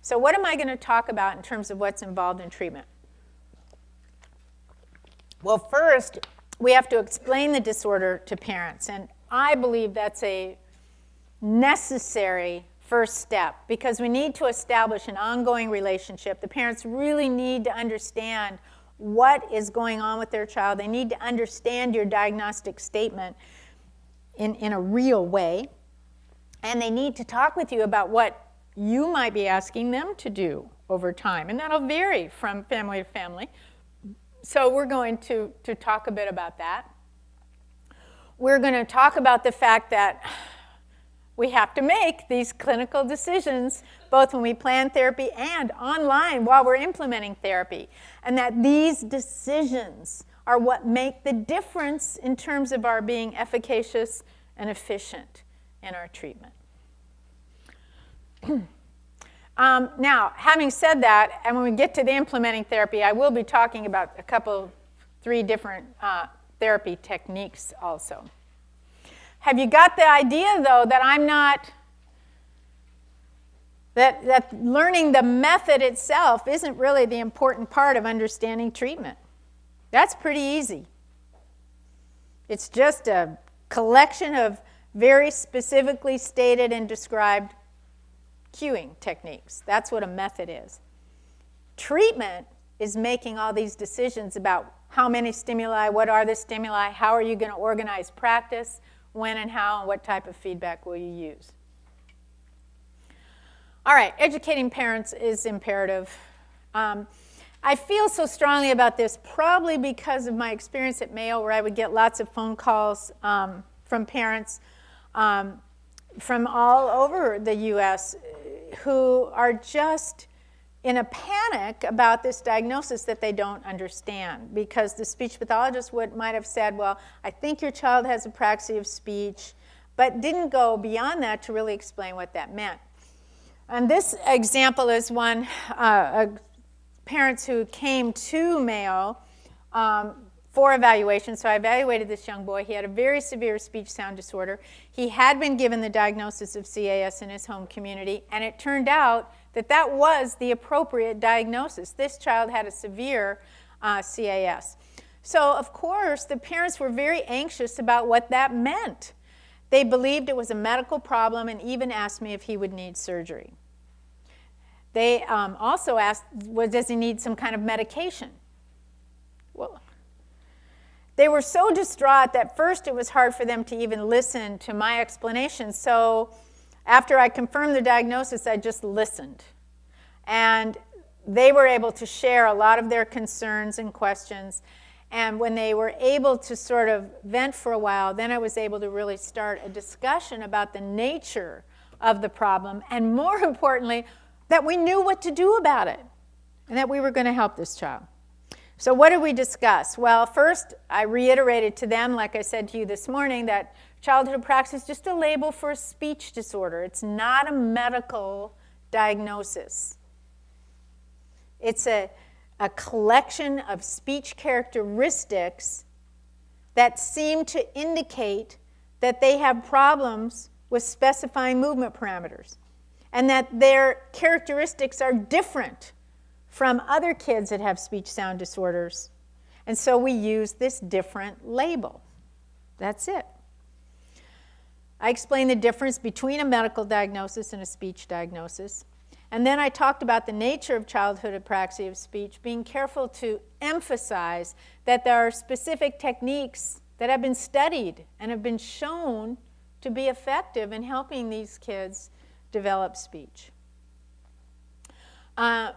So what am I going to talk about in terms of what's involved in treatment? Well, first, we have to explain the disorder to parents, and I believe that's a necessary first step because we need to establish an ongoing relationship. The parents really need to understand what is going on with their child. They need to understand your diagnostic statement in a real way, and they need to talk with you about what you might be asking them to do over time, and that'll vary from family to family. So we're going to talk a bit about that. We're going to talk about the fact that we have to make these clinical decisions both when we plan therapy and online while we're implementing therapy, and that these decisions are what make the difference in terms of our being efficacious and efficient in our treatment. Now, having said that, and when we get to the implementing therapy, I will be talking about three different therapy techniques also. Have you got the idea, though, that I'm not, that learning the method itself isn't really the important part of understanding treatment? That's pretty easy. It's just a collection of very specifically stated and described cueing techniques. That's what a method is. Treatment is making all these decisions about how many stimuli, what are the stimuli, how are you going to organize practice, when and how, and what type of feedback will you use. All right, educating parents is imperative. I feel so strongly about this probably because of my experience at Mayo, where I would get lots of phone calls from parents from all over the U.S. who are just in a panic about this diagnosis that they don't understand, because the speech pathologist might have said, well, I think your child has apraxia of speech, but didn't go beyond that to really explain what that meant. And this example is one, parents who came to Mayo for evaluation. So I evaluated this young boy. He had a very severe speech sound disorder. He had been given the diagnosis of CAS in his home community, and it turned out that that was the appropriate diagnosis. This child had a severe CAS. So of course, the parents were very anxious about what that meant. They believed it was a medical problem and even asked me if he would need surgery. They also asked, does he need some kind of medication? Well, they were so distraught that first it was hard for them to even listen to my explanation. So after I confirmed the diagnosis, I just listened. And they were able to share a lot of their concerns and questions. And when they were able to sort of vent for a while, then I was able to really start a discussion about the nature of the problem, and more importantly, that we knew what to do about it, and that we were going to help this child. So what did we discuss? Well, first, I reiterated to them, like I said to you this morning, that childhood apraxia is just a label for a speech disorder. It's not a medical diagnosis. It's a collection of speech characteristics that seem to indicate that they have problems with specifying movement parameters, and that their characteristics are different from other kids that have speech sound disorders. And so we use this different label. That's it. I explained the difference between a medical diagnosis and a speech diagnosis. And then I talked about the nature of childhood apraxia of speech, being careful to emphasize that there are specific techniques that have been studied and have been shown to be effective in helping these kids develop speech.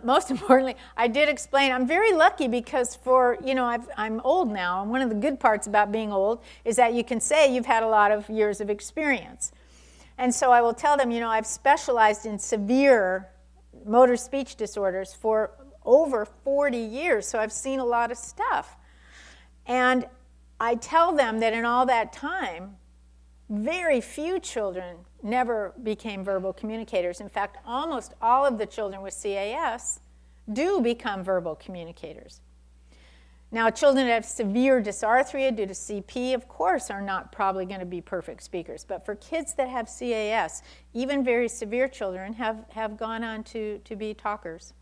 Most importantly, I did explain, I'm very lucky because I'm old now, and one of the good parts about being old is that you can say you've had a lot of years of experience. And so I will tell them, I've specialized in severe motor speech disorders for over 40 years, so I've seen a lot of stuff. And I tell them that in all that time, very few children never became verbal communicators. In fact, almost all of the children with CAS do become verbal communicators. Now, children that have severe dysarthria due to CP, of course, are not probably going to be perfect speakers. But for kids that have CAS, even very severe children have gone on to be talkers.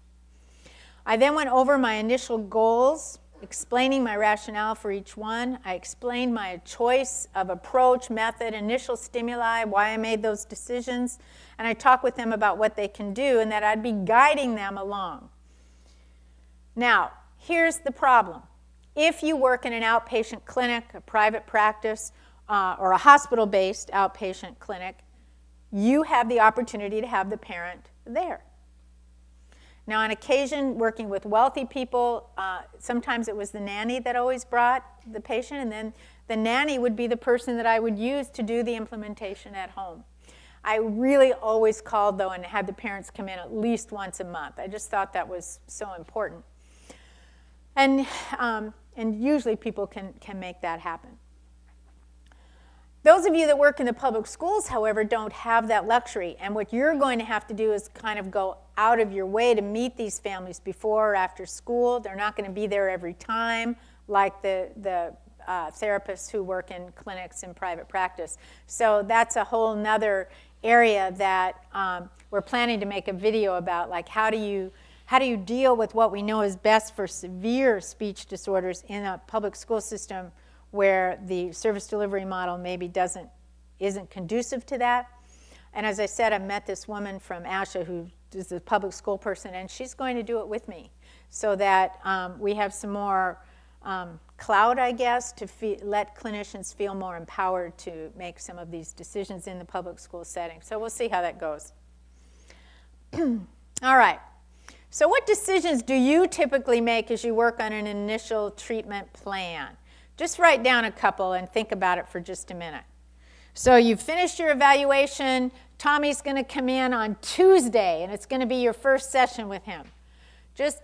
I then went over my initial goals, explaining my rationale for each one. I explained my choice of approach, method, initial stimuli, why I made those decisions, and I talked with them about what they can do and that I'd be guiding them along. Now, here's the problem. If you work in an outpatient clinic, a private practice, or a hospital-based outpatient clinic, you have the opportunity to have the parent there. Now, on occasion, working with wealthy people, sometimes it was the nanny that always brought the patient, and then the nanny would be the person that I would use to do the implementation at home. I really always called, though, and had the parents come in at least once a month. I just thought that was so important. And usually people can make that happen. Those of you that work in the public schools, however, don't have that luxury. And what you're going to have to do is kind of go out of your way to meet these families before or after school. They're not going to be there every time like the therapists who work in clinics in private practice. So that's a whole nother area that we're planning to make a video about, like how do you deal with what we know is best for severe speech disorders in a public school system where the service delivery model maybe isn't conducive to that. And as I said, I met this woman from ASHA who is a public school person, and she's going to do it with me so that we have some more clout, I guess, to let clinicians feel more empowered to make some of these decisions in the public school setting. So we'll see how that goes. All right. So what decisions do you typically make as you work on an initial treatment plan? Just write down a couple and think about it for just a minute. So you've finished your evaluation, Tommy's going to come in on Tuesday, and it's going to be your first session with him. Just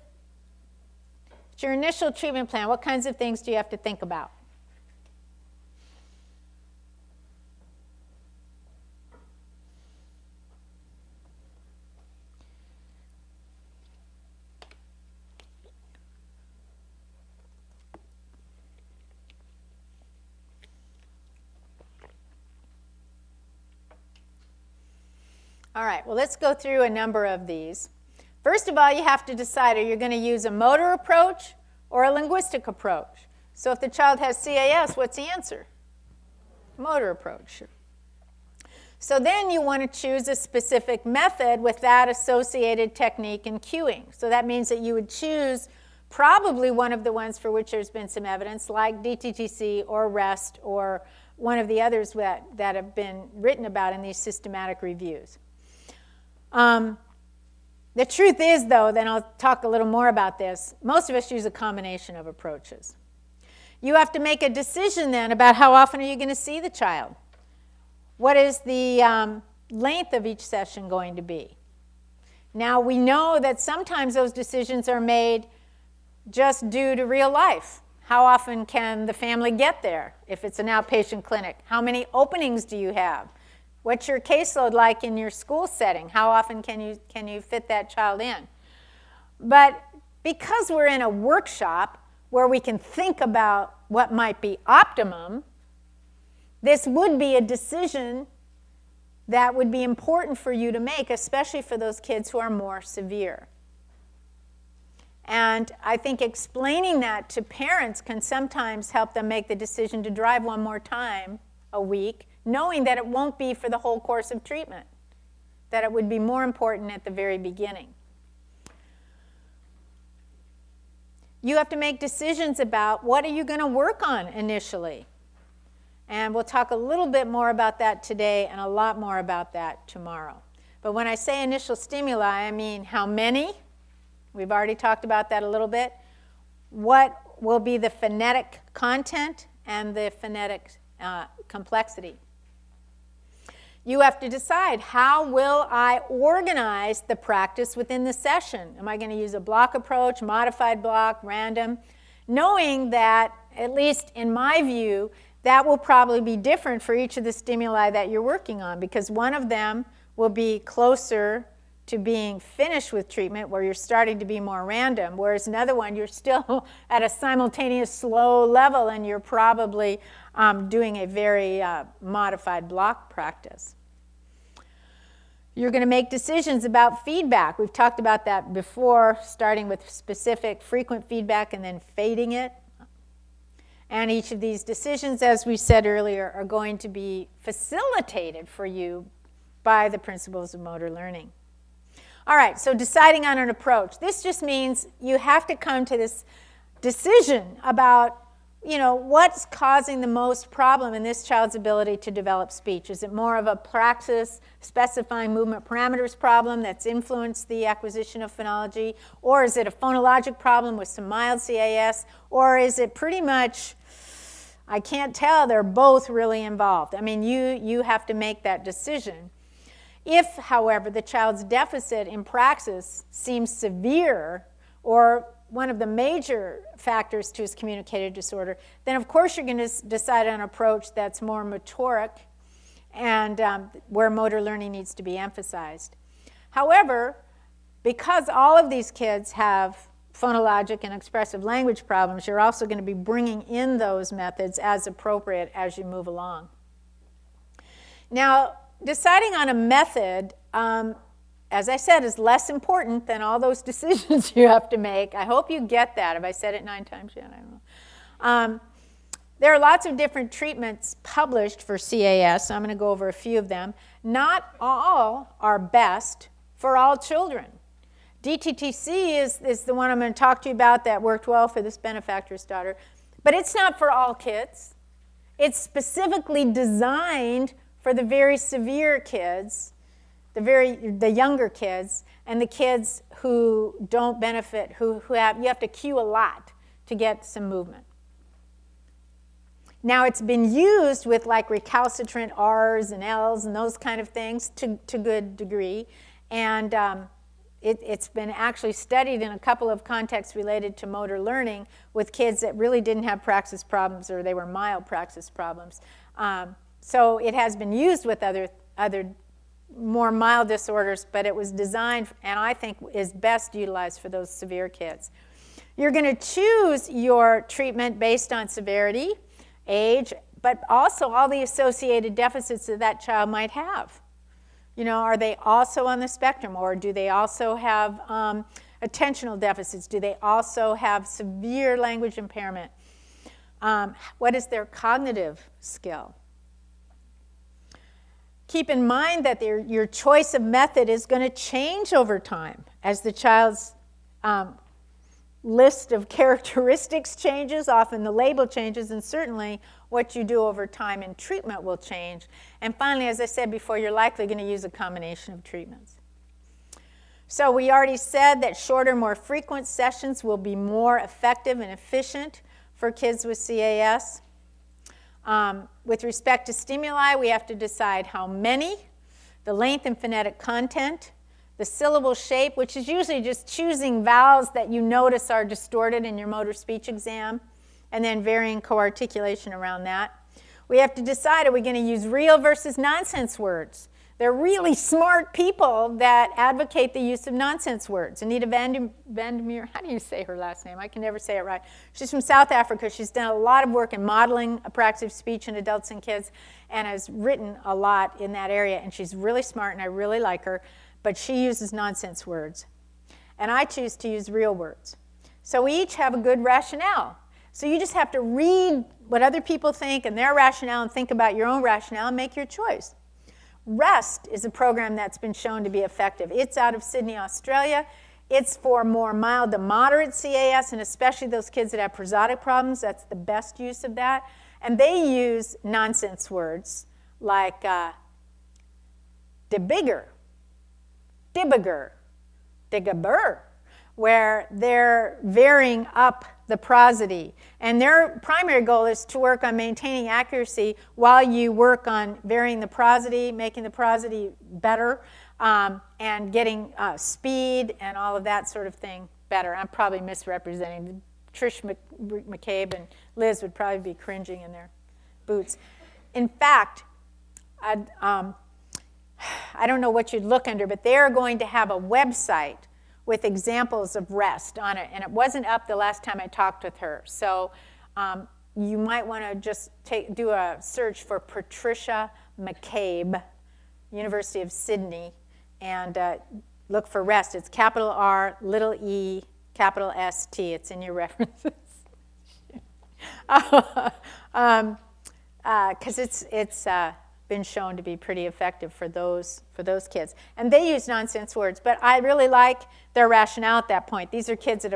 your initial treatment plan. What kinds of things do you have to think about? All right, well, let's go through a number of these. First of all, you have to decide, are you going to use a motor approach or a linguistic approach? So if the child has CAS, what's the answer? Motor approach. So then you want to choose a specific method with that associated technique and cueing. So that means that you would choose probably one of the ones for which there's been some evidence, like DTTC or REST or one of the others that have been written about in these systematic reviews. The truth is, though, then I'll talk a little more about this, most of us use a combination of approaches. You have to make a decision then about how often are you going to see the child. What is the length of each session going to be? Now, we know that sometimes those decisions are made just due to real life. How often can the family get there if it's an outpatient clinic? How many openings do you have? What's your caseload like in your school setting? How often can you fit that child in? But because we're in a workshop where we can think about what might be optimum, this would be a decision that would be important for you to make, especially for those kids who are more severe. And I think explaining that to parents can sometimes help them make the decision to drive one more time a week, knowing that it won't be for the whole course of treatment, that it would be more important at the very beginning. You have to make decisions about what are you going to work on initially. And we'll talk a little bit more about that today and a lot more about that tomorrow. But when I say initial stimuli, I mean how many? We've already talked about that a little bit. What will be the phonetic content and the phonetic complexity? You have to decide, how will I organize the practice within the session? Am I going to use a block approach, modified block, random? Knowing that, at least in my view, that will probably be different for each of the stimuli that you're working on, because one of them will be closer to being finished with treatment, where you're starting to be more random, whereas another one, you're still at a simultaneous slow level and you're probably doing a very modified block practice. You're going to make decisions about feedback. We've talked about that before, starting with specific frequent feedback and then fading it. And each of these decisions, as we said earlier, are going to be facilitated for you by the principles of motor learning. All right, so deciding on an approach. This just means you have to come to this decision about, what's causing the most problem in this child's ability to develop speech. Is it more of a praxis specifying movement parameters problem that's influenced the acquisition of phonology? Or is it a phonologic problem with some mild CAS? Or is it pretty much, I can't tell, they're both really involved? I mean, you have to make that decision. If, however, the child's deficit in praxis seems severe or one of the major factors to his communicative disorder, then of course you're going to decide on an approach that's more motoric and where motor learning needs to be emphasized. However, because all of these kids have phonologic and expressive language problems, you're also going to be bringing in those methods as appropriate as you move along. Now, deciding on a method, as I said, is less important than all those decisions you have to make. I hope you get that. Have I said it 9 times yet? I don't know. There are lots of different treatments published for CAS, so I'm going to go over a few of them. Not all are best for all children. DTTC is the one I'm going to talk to you about that worked well for this benefactor's daughter, but it's not for all kids. It's specifically designed for the very severe kids, the younger kids, and the kids who don't benefit, you have to cue a lot to get some movement. Now, it's been used with like recalcitrant R's and L's and those kind of things to good degree. And it's been actually studied in a couple of contexts related to motor learning with kids that really didn't have praxis problems or they were mild praxis problems. So it has been used with other more mild disorders, but it was designed, and I think is best utilized for those severe kids. You're going to choose your treatment based on severity, age, but also all the associated deficits that that child might have. You know, are they also on the spectrum, or do they also have attentional deficits? Do they also have severe language impairment? What is their cognitive skill? Keep in mind that your choice of method is going to change over time as the child's list of characteristics changes, often the label changes, and certainly what you do over time in treatment will change. And finally, as I said before, you're likely going to use a combination of treatments. So we already said that shorter, more frequent sessions will be more effective and efficient for kids with CAS. With respect to stimuli, we have to decide how many, the length and phonetic content, the syllable shape, which is usually just choosing vowels that you notice are distorted in your motor speech exam, and then varying co-articulation around that. We have to decide, are we going to use real versus nonsense words? There are really smart people that advocate the use of nonsense words. Anita Vandermeer, how do you say her last name? I can never say it right. She's from South Africa. She's done a lot of work in modeling apraxic speech in adults and kids and has written a lot in that area. And she's really smart, and I really like her. But she uses nonsense words. And I choose to use real words. So we each have a good rationale. So you just have to read what other people think and their rationale and think about your own rationale and make your choice. REST is a program that's been shown to be effective. It's out of Sydney, Australia. It's for more mild to moderate CAS, and especially those kids that have prosodic problems. That's the best use of that. And they use nonsense words like debigger, dibigger, digabur, where they're varying up the prosody. And their primary goal is to work on maintaining accuracy while you work on varying the prosody, making the prosody better, and getting speed and all of that sort of thing better. I'm probably misrepresenting. Trish McCabe and Liz would probably be cringing in their boots. In fact, I don't know what you'd look under, but they're going to have a website with examples of REST on it, and it wasn't up the last time I talked with her. So you might want to just do a search for Patricia McCabe, University of Sydney, and look for REST. It's capital R, little e, capital ST. It's in your references. Because it's been shown to be pretty effective for those kids. And they use nonsense words, but I really like their rationale at that point. These are kids that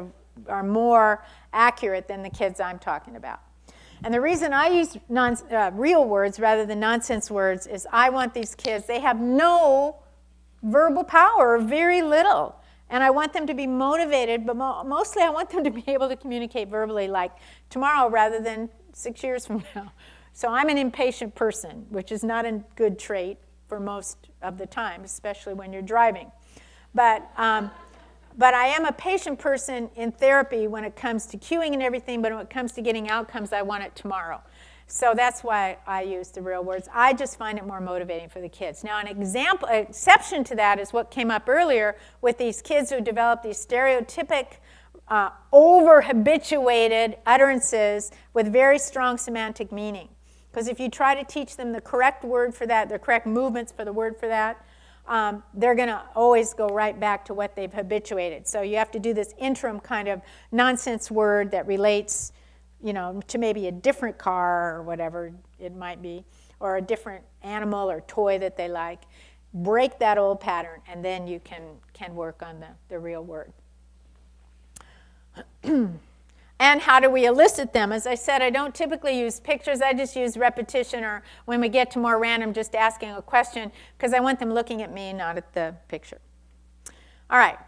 are more accurate than the kids I'm talking about. And the reason I use real words rather than nonsense words is I want these kids, they have no verbal power, or very little. And I want them to be motivated, but mostly I want them to be able to communicate verbally like tomorrow rather than 6 years from now. So I'm an impatient person, which is not a good trait for most of the time, especially when you're driving. But I am a patient person in therapy when it comes to cueing and everything, but when it comes to getting outcomes, I want it tomorrow. So that's why I use the real words. I just find it more motivating for the kids. Now, an exception to that is what came up earlier with these kids who develop these stereotypic over-habituated utterances with very strong semantic meaning. Because if you try to teach them the correct word for that, the correct movements for the word for that, they're going to always go right back to what they've habituated. So you have to do this interim kind of nonsense word that relates, to maybe a different car or whatever it might be, or a different animal or toy that they like. Break that old pattern, and then you can work on the real word. And how do we elicit them? As I said, I don't typically use pictures. I just use repetition, or when we get to more random, just asking a question, because I want them looking at me, not at the picture. All right,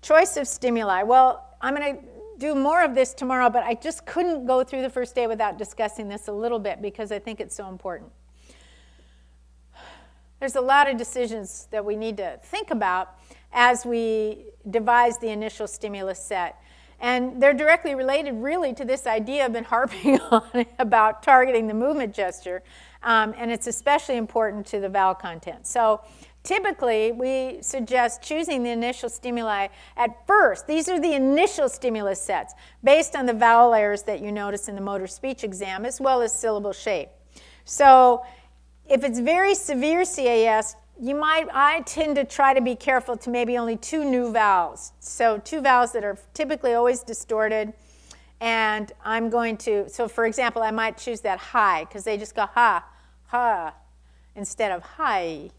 choice of stimuli. Well, I'm going to do more of this tomorrow, but I just couldn't go through the first day without discussing this a little bit because I think it's so important. There's a lot of decisions that we need to think about as we devise the initial stimulus set. And they're directly related really to this idea I've been harping on about targeting the movement gesture. And it's especially important to the vowel content. So typically, we suggest choosing the initial stimuli at first. These are the initial stimulus sets based on the vowel layers that you notice in the motor speech exam, as well as syllable shape. So if it's very severe CAS, I tend to try to be careful to maybe only 2 new vowels. So 2 vowels that are typically always distorted. And I'm going to, so for example, I might choose that high, because they just go ha, ha, instead of hi.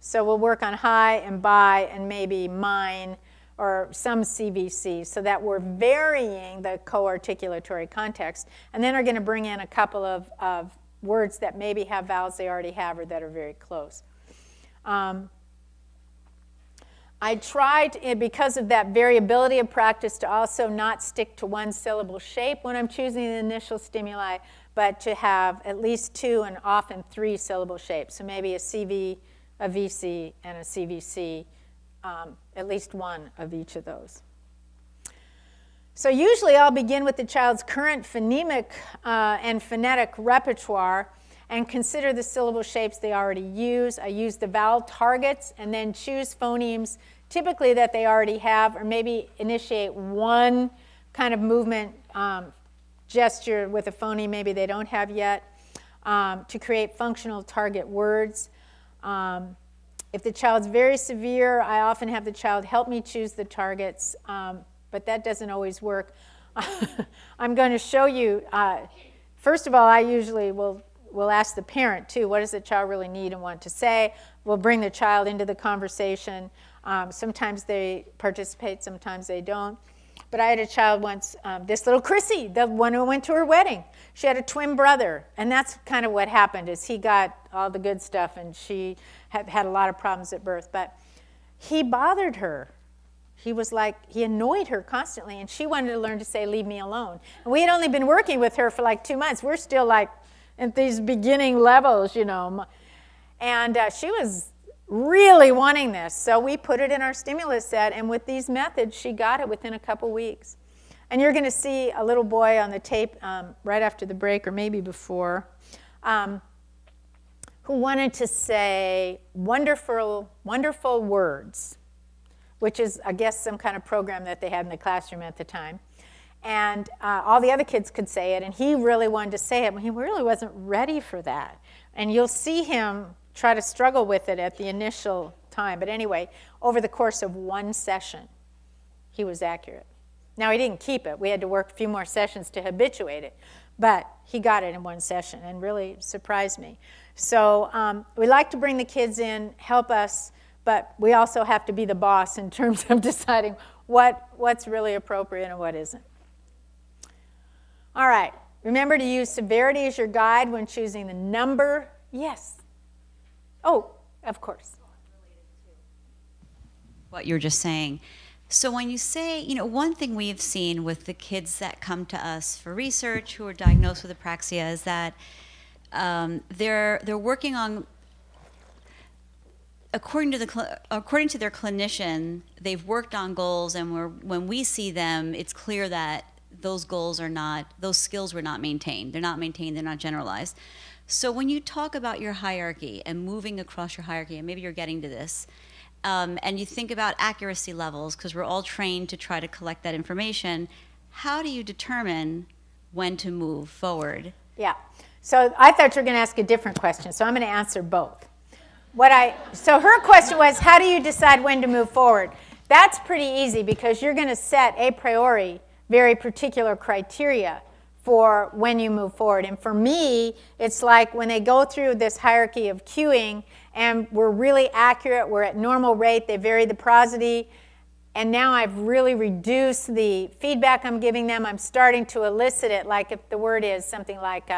So we'll work on high and by and maybe mine or some CVC, so that we're varying the co-articulatory context. And then we're going to bring in a couple of words that maybe have vowels they already have or that are very close. I tried, because of that variability of practice, to also not stick to 1 syllable shape when I'm choosing the initial stimuli, but to have at least 2 and often 3 syllable shapes. So maybe a CV, a VC, and a CVC, at least 1 of each of those. So usually I'll begin with the child's current phonemic and phonetic repertoire and consider the syllable shapes they already use. I use the vowel targets and then choose phonemes typically that they already have, or maybe initiate 1 kind of movement gesture with a phoneme maybe they don't have yet to create functional target words. If the child's very severe, I often have the child help me choose the targets, but that doesn't always work. I'm going to show you, first of all, I usually will ask the parent too, what does the child really need and want to say? We'll bring the child into the conversation. Sometimes they participate, sometimes they don't. But I had a child once, this little Chrissy, the one who went to her wedding. She had a twin brother, and that's kind of what happened, is he got all the good stuff and she had a lot of problems at birth. But he bothered her. He was like, he annoyed her constantly, and she wanted to learn to say, leave me alone. And we had only been working with her for like 2 months. We're still like at these beginning levels, you know. And she was really wanting this. So we put it in our stimulus set, and with these methods, she got it within a couple weeks. And you're going to see a little boy on the tape right after the break, or maybe before, who wanted to say wonderful, wonderful words, which is, I guess, some kind of program that they had in the classroom at the time. And all the other kids could say it, and he really wanted to say it, but he really wasn't ready for that. And you'll see him try to struggle with it at the initial time. But anyway, over the course of 1 session, he was accurate. Now, he didn't keep it. We had to work a few more sessions to habituate it. But he got it in 1 session and really surprised me. So we like to bring the kids in, help us, but we also have to be the boss in terms of deciding what's really appropriate and what isn't. All right. Remember to use severity as your guide when choosing the number. Yes. Oh, of course. What you were just saying. So when you say, you know, one thing we've seen with the kids that come to us for research who are diagnosed with apraxia is that they're working on, according to their clinician, they've worked on goals, and when we see them, it's clear that those skills were not maintained. They're not maintained, they're not generalized. So when you talk about your hierarchy and moving across your hierarchy, and maybe you're getting to this, and you think about accuracy levels, because we're all trained to try to collect that information, how do you determine when to move forward? Yeah. So I thought you were going to ask a different question, so I'm going to answer both. So her question was, how do you decide when to move forward? That's pretty easy, because you're going to set a priori very particular criteria for when you move forward. And for me, it's like when they go through this hierarchy of cueing and we're really accurate, we're at normal rate, they vary the prosody, and now I've really reduced the feedback I'm giving them. I'm starting to elicit it, like if the word is something like,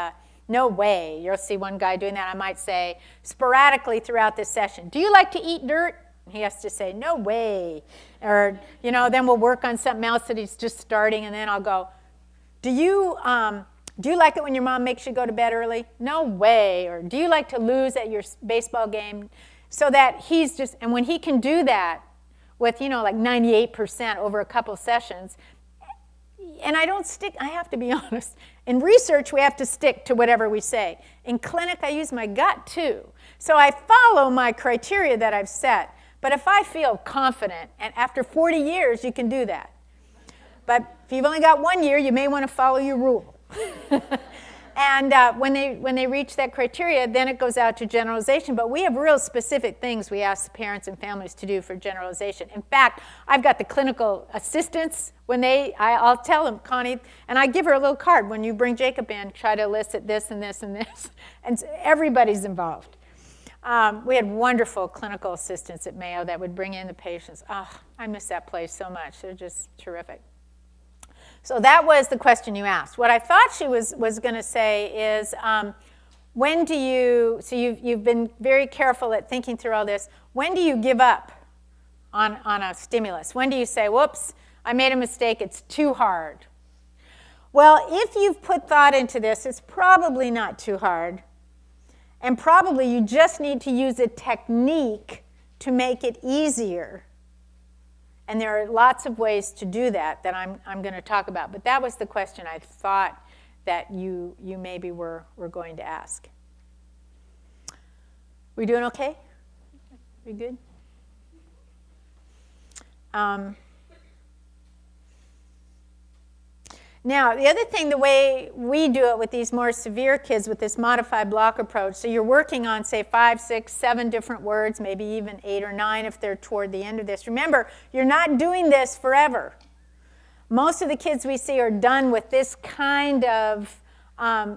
no way. You'll see one guy doing that. I might say sporadically throughout this session, do you like to eat dirt? He has to say, no way. Or, then we'll work on something else that he's just starting, and then I'll go, do you like it when your mom makes you go to bed early? No way. Or do you like to lose at your baseball game? So that he's just, and when he can do that with, like 98% over a couple sessions, and I have to be honest. In research, we have to stick to whatever we say. In clinic, I use my gut too. So I follow my criteria that I've set. But if I feel confident, and after 40 years, you can do that. But if you've only got 1 year, you may want to follow your rule. And when they reach that criteria, then it goes out to generalization. But we have real specific things we ask the parents and families to do for generalization. In fact, I've got the clinical assistants. I'll tell them, Connie, and I give her a little card. When you bring Jacob in, try to elicit this and this and this. And everybody's involved. We had wonderful clinical assistants at Mayo that would bring in the patients. Oh, I miss that place so much. They're just terrific. So that was the question you asked. What I thought she was going to say is, when do you, so you've been very careful at thinking through all this, when do you give up on a stimulus? When do you say, whoops, I made a mistake, it's too hard? Well, if you've put thought into this, it's probably not too hard. And probably you just need to use a technique to make it easier. And there are lots of ways to do that I'm going to talk about. But that was the question I thought that you maybe were going to ask. We doing okay? We good? Now, the other thing, the way we do it with these more severe kids with this modified block approach, so you're working on, say, 5, 6, 7 different words, maybe even 8 or 9 if they're toward the end of this. Remember, you're not doing this forever. Most of the kids we see are done with this kind of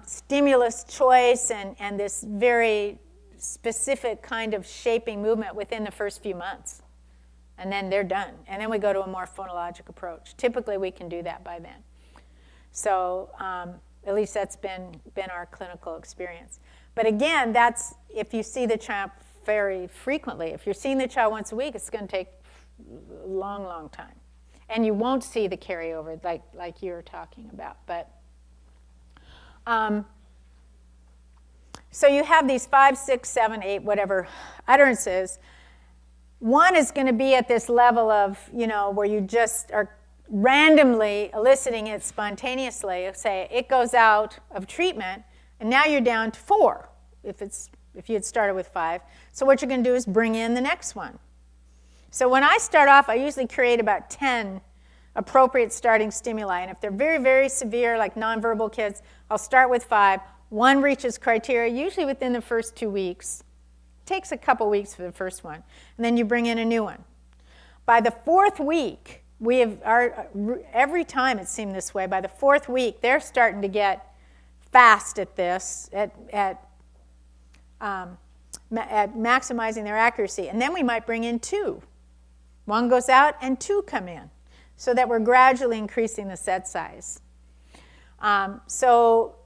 stimulus choice and this very specific kind of shaping movement within the first few months. And then they're done. And then we go to a more phonologic approach. Typically, we can do that by then. So at least that's been our clinical experience. But again, that's if you see the child very frequently. If you're seeing the child once a week, it's going to take a long, long time. And you won't see the carryover like you were talking about. But so you have these 5, 6, 7, 8, whatever utterances. One is going to be at this level of, where you just are randomly eliciting it spontaneously. Say it goes out of treatment, and now you're down to 4 if you had started with 5. So what you're going to do is bring in the next one. So when I start off, I usually create about 10 appropriate starting stimuli. And if they're very, very severe, like nonverbal kids, I'll start with 5. 1 reaches criteria, usually within the first 2 weeks. It takes a couple weeks for the first one. And then you bring in a new one. By the 4th week, every time it seemed this way, by the 4th week, they're starting to get fast at this, at maximizing their accuracy. And then we might bring in 2. 1 goes out and 2 come in, so that we're gradually increasing the set size. So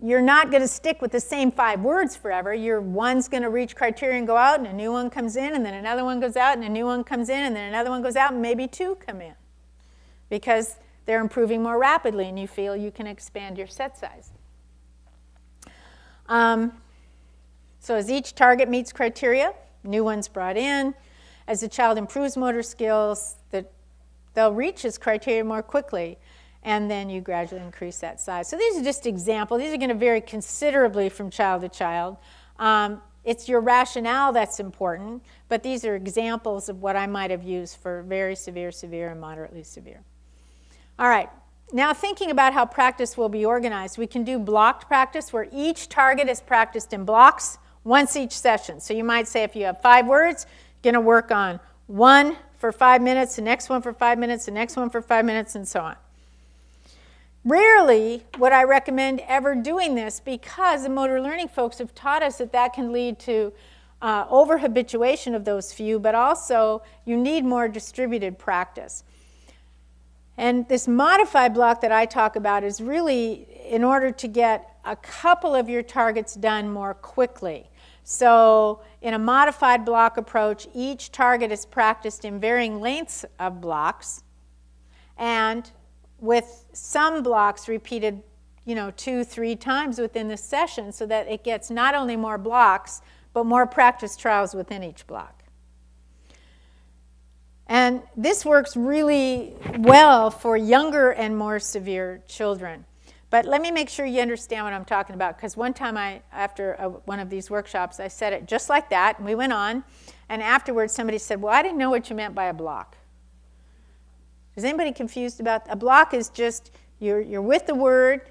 you're not going to stick with the same 5 words forever. Your 1's going to reach criteria and go out, and a new one comes in, and then another one goes out, and a new one comes in, and then another one goes out, and maybe 2 come in. Because they're improving more rapidly, and you feel you can expand your set size. So as each target meets criteria, new one's brought in. As the child improves motor skills, they'll reach its criteria more quickly. And then you gradually increase that size. So these are just examples. These are going to vary considerably from child to child. It's your rationale that's important, but these are examples of what I might have used for very severe, severe, and moderately severe. All right, now thinking about how practice will be organized, we can do blocked practice where each target is practiced in blocks once each session. So you might say if you have 5 words, you're going to work on 1 for 5 minutes, the next one for 5 minutes, the next one for 5 minutes, and so on. Rarely would I recommend ever doing this because the motor learning folks have taught us that can lead to over-habituation of those few, but also you need more distributed practice. And this modified block that I talk about is really in order to get a couple of your targets done more quickly. So in a modified block approach, each target is practiced in varying lengths of blocks, and with some blocks repeated 2-3 times within the session, so that it gets not only more blocks, but more practice trials within each block. And this works really well for younger and more severe children. But let me make sure you understand what I'm talking about, because one time after one of these workshops, I said it just like that, and we went on, and afterwards somebody said, well, I didn't know what you meant by a block. Is anybody confused about a block? Is just you're with the word,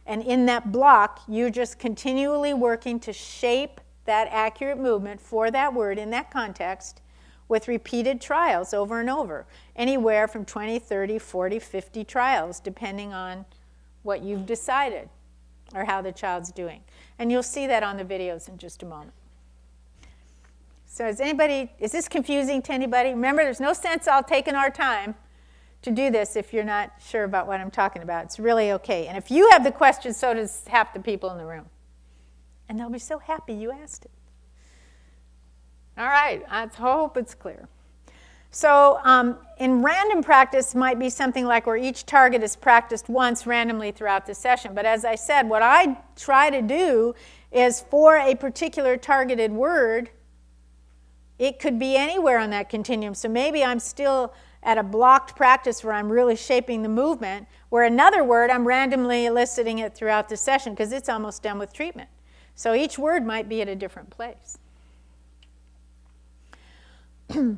and in that block, you're just continually working to shape that accurate movement for that word in that context with repeated trials over and over, anywhere from 20, 30, 40, 50 trials, depending on what you've decided or how the child's doing. And you'll see that on the videos in just a moment. So is this confusing to anybody? Remember, there's no sense all taking our time to do this if you're not sure about what I'm talking about. It's really okay. And if you have the question, so does half the people in the room. And they'll be so happy you asked it. All right, I hope it's clear. So in random practice might be something like where each target is practiced once randomly throughout the session. But as I said, what I try to do is for a particular targeted word, it could be anywhere on that continuum. So maybe I'm still at a blocked practice where I'm really shaping the movement, where another word, I'm randomly eliciting it throughout the session because it's almost done with treatment. So each word might be at a different place.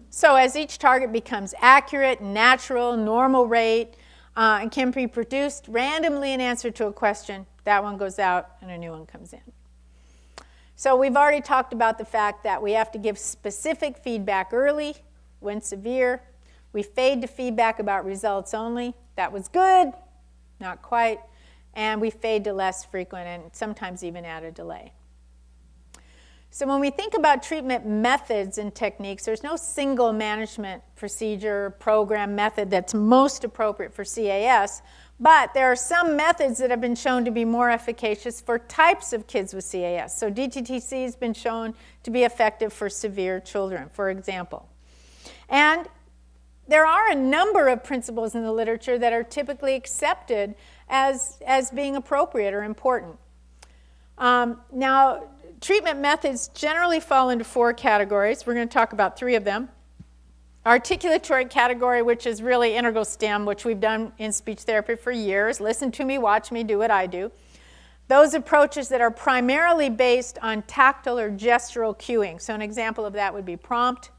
So as each target becomes accurate, natural, normal rate, and can be produced randomly in answer to a question, that one goes out and a new one comes in. So we've already talked about the fact that we have to give specific feedback early when severe. We fade to feedback about results only. That was good, not quite. And we fade to less frequent and sometimes even add a delay. So when we think about treatment methods and techniques, there's no single management procedure, program, method that's most appropriate for CAS, but there are some methods that have been shown to be more efficacious for types of kids with CAS. So DTTC has been shown to be effective for severe children, for example. And there are a number of principles in the literature that are typically accepted as being appropriate or important. Now, treatment methods generally fall into 4 categories. We're going to talk about 3 of them. Articulatory category, which is really integral stem, which we've done in speech therapy for years. Listen to me, watch me, do what I do. Those approaches that are primarily based on tactile or gestural cueing. So an example of that would be prompt.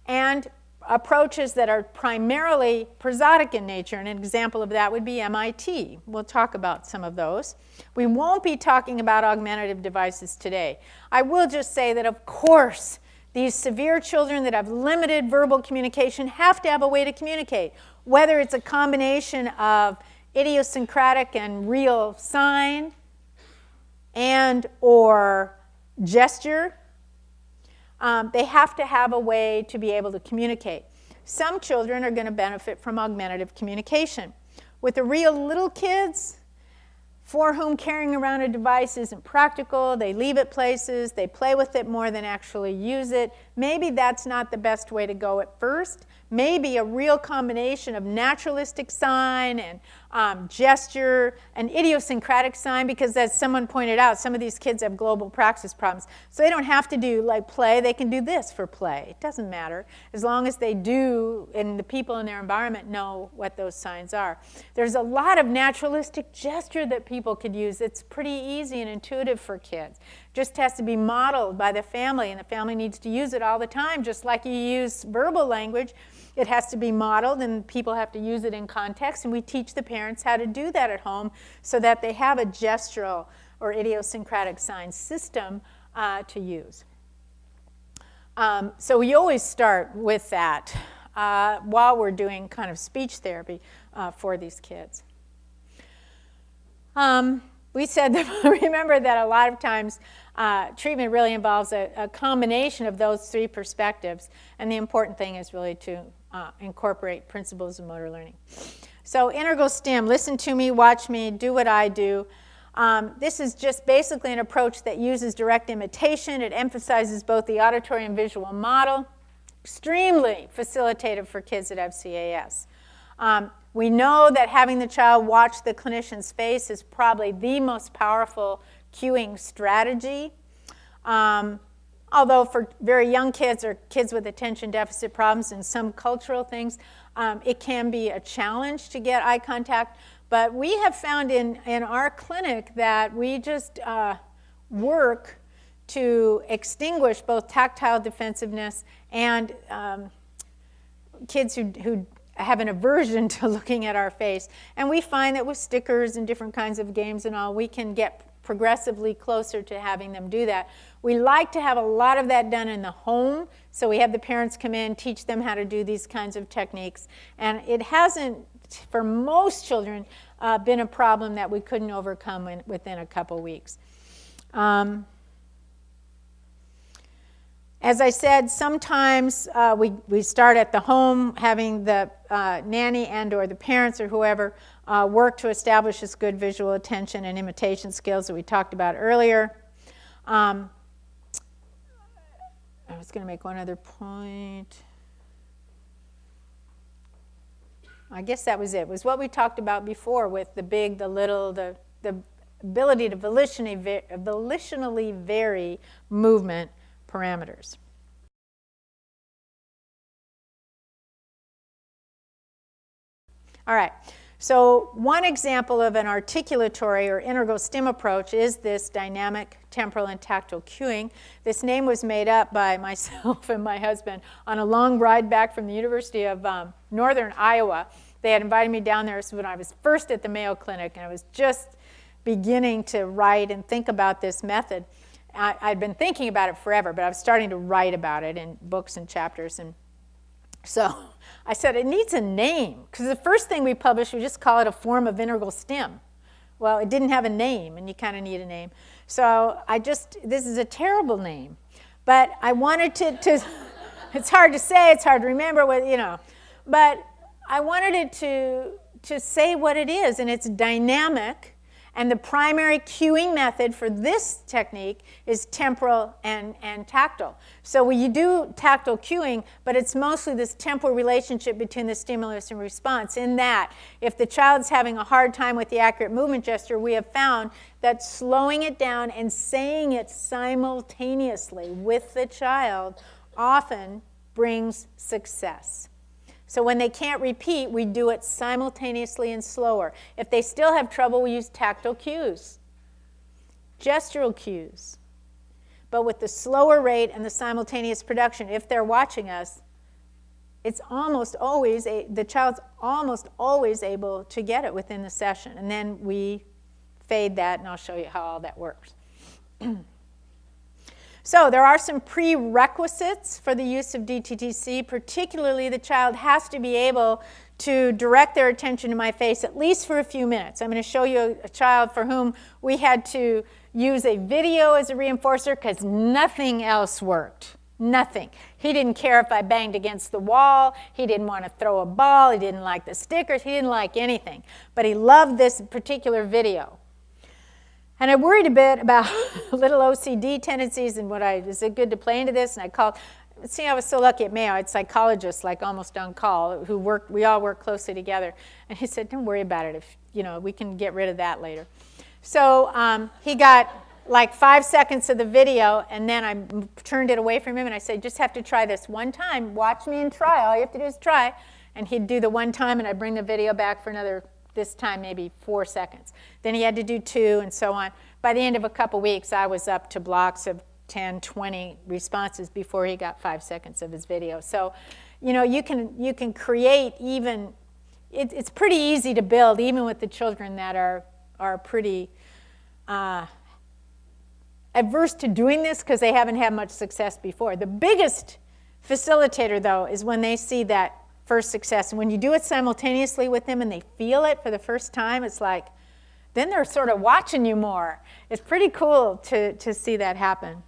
And approaches that are primarily prosodic in nature. And an example of that would be MIT. We'll talk about some of those. We won't be talking about augmentative devices today. I will just say that, of course, these severe children that have limited verbal communication have to have a way to communicate, whether it's a combination of idiosyncratic and real sign and or gesture. They have to have a way to be able to communicate. Some children are going to benefit from augmentative communication. With the real little kids, for whom carrying around a device isn't practical, they leave it places, they play with it more than actually use it, maybe that's not the best way to go at first. Maybe a real combination of naturalistic sign and gesture and idiosyncratic sign, because as someone pointed out, some of these kids have global praxis problems. So they don't have to do like play, they can do this for play. It doesn't matter, as long as they do and the people in their environment know what those signs are. There's a lot of naturalistic gesture that people could use. It's pretty easy and intuitive for kids. Just has to be modeled by the family, and the family needs to use it all the time, just like you use verbal language. It has to be modeled, and people have to use it in context, and we teach the parents how to do that at home so that they have a gestural or idiosyncratic sign system to use. So we always start with that while we're doing kind of speech therapy for these kids. We said that, remember that a lot of times treatment really involves a combination of those 3 perspectives, and the important thing is really to incorporate principles of motor learning. So integral stem, listen to me, watch me, do what I do. This is just basically an approach that uses direct imitation. It emphasizes both the auditory and visual model. Extremely facilitative for kids that have CAS. We know that having the child watch the clinician's face is probably the most powerful cueing strategy. Although for very young kids or kids with attention deficit problems and some cultural things, it can be a challenge to get eye contact. But we have found in our clinic that we just work to extinguish both tactile defensiveness and kids who have an aversion to looking at our face. And we find that with stickers and different kinds of games and all, we can get progressively closer to having them do that. We like to have a lot of that done in the home, so we have the parents come in, teach them how to do these kinds of techniques. And it hasn't, for most children, been a problem that we couldn't overcome within a couple weeks. As I said, sometimes we start at the home, having the nanny and or the parents or whoever work to establish this good visual attention and imitation skills that we talked about earlier. I was going to make one other point. I guess that was it. It was what we talked about before with the big, the little, the ability to volitionally vary movement parameters. All right, so one example of an articulatory or integral stim approach is this dynamic temporal and tactile cueing. This name was made up by myself and my husband on a long ride back from the University of Northern Iowa. They had invited me down there when I was first at the Mayo Clinic, and I was just beginning to write and think about this method. I'd been thinking about it forever, but I was starting to write about it in books and chapters. And so I said, it needs a name, because the first thing we published, we just call it a form of integral stim. Well, it didn't have a name, and you kind of need a name. So this is a terrible name. But I wanted to it's hard to say, it's hard to remember, but I wanted it to say what it is, and it's dynamic. And the primary cueing method for this technique is temporal and tactile. So you do tactile cueing, but it's mostly this temporal relationship between the stimulus and response, in that if the child's having a hard time with the accurate movement gesture, we have found that slowing it down and saying it simultaneously with the child often brings success. So when they can't repeat, we do it simultaneously and slower. If they still have trouble, we use tactile cues, gestural cues. But with the slower rate and the simultaneous production, if they're watching us, it's almost always, the child's almost always able to get it within the session. And then we fade that, and I'll show you how all that works. So there are some prerequisites for the use of DTTC. Particularly, the child has to be able to direct their attention to my face at least for a few minutes. I'm going to show you a child for whom we had to use a video as a reinforcer because nothing else worked. Nothing. He didn't care if I banged against the wall. He didn't want to throw a ball. He didn't like the stickers. He didn't like anything. But he loved this particular video. And I worried a bit about little OCD tendencies and is it good to play into this? And I called, see, I was so lucky at Mayo. I had psychologists like almost on call who we all work closely together. And he said, don't worry about it. We can get rid of that later. So he got like 5 seconds of the video, and then I turned it away from him, and I said, just have to try this one time. Watch me and try. All you have to do is try. And he'd do the one time, and I'd bring the video back for another, this time maybe 4 seconds. Then he had to do 2 and so on. By the end of a couple weeks, I was up to blocks of 10, 20 responses before he got 5 seconds of his video. So, you can create even, it's pretty easy to build even with the children that are pretty adverse to doing this because they haven't had much success before. The biggest facilitator, though, is when they see that first success. And when you do it simultaneously with them and they feel it for the first time, it's like, then they're sort of watching you more. It's pretty cool to see that happen.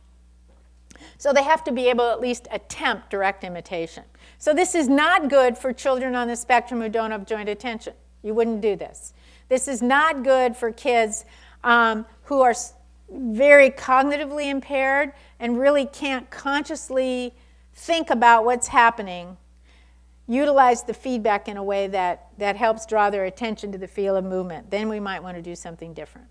So they have to be able to at least attempt direct imitation. So this is not good for children on the spectrum who don't have joint attention. You wouldn't do this. This is not good for kids who are very cognitively impaired and really can't consciously think about what's happening, utilize the feedback in a way that helps draw their attention to the field of movement. Then we might want to do something different.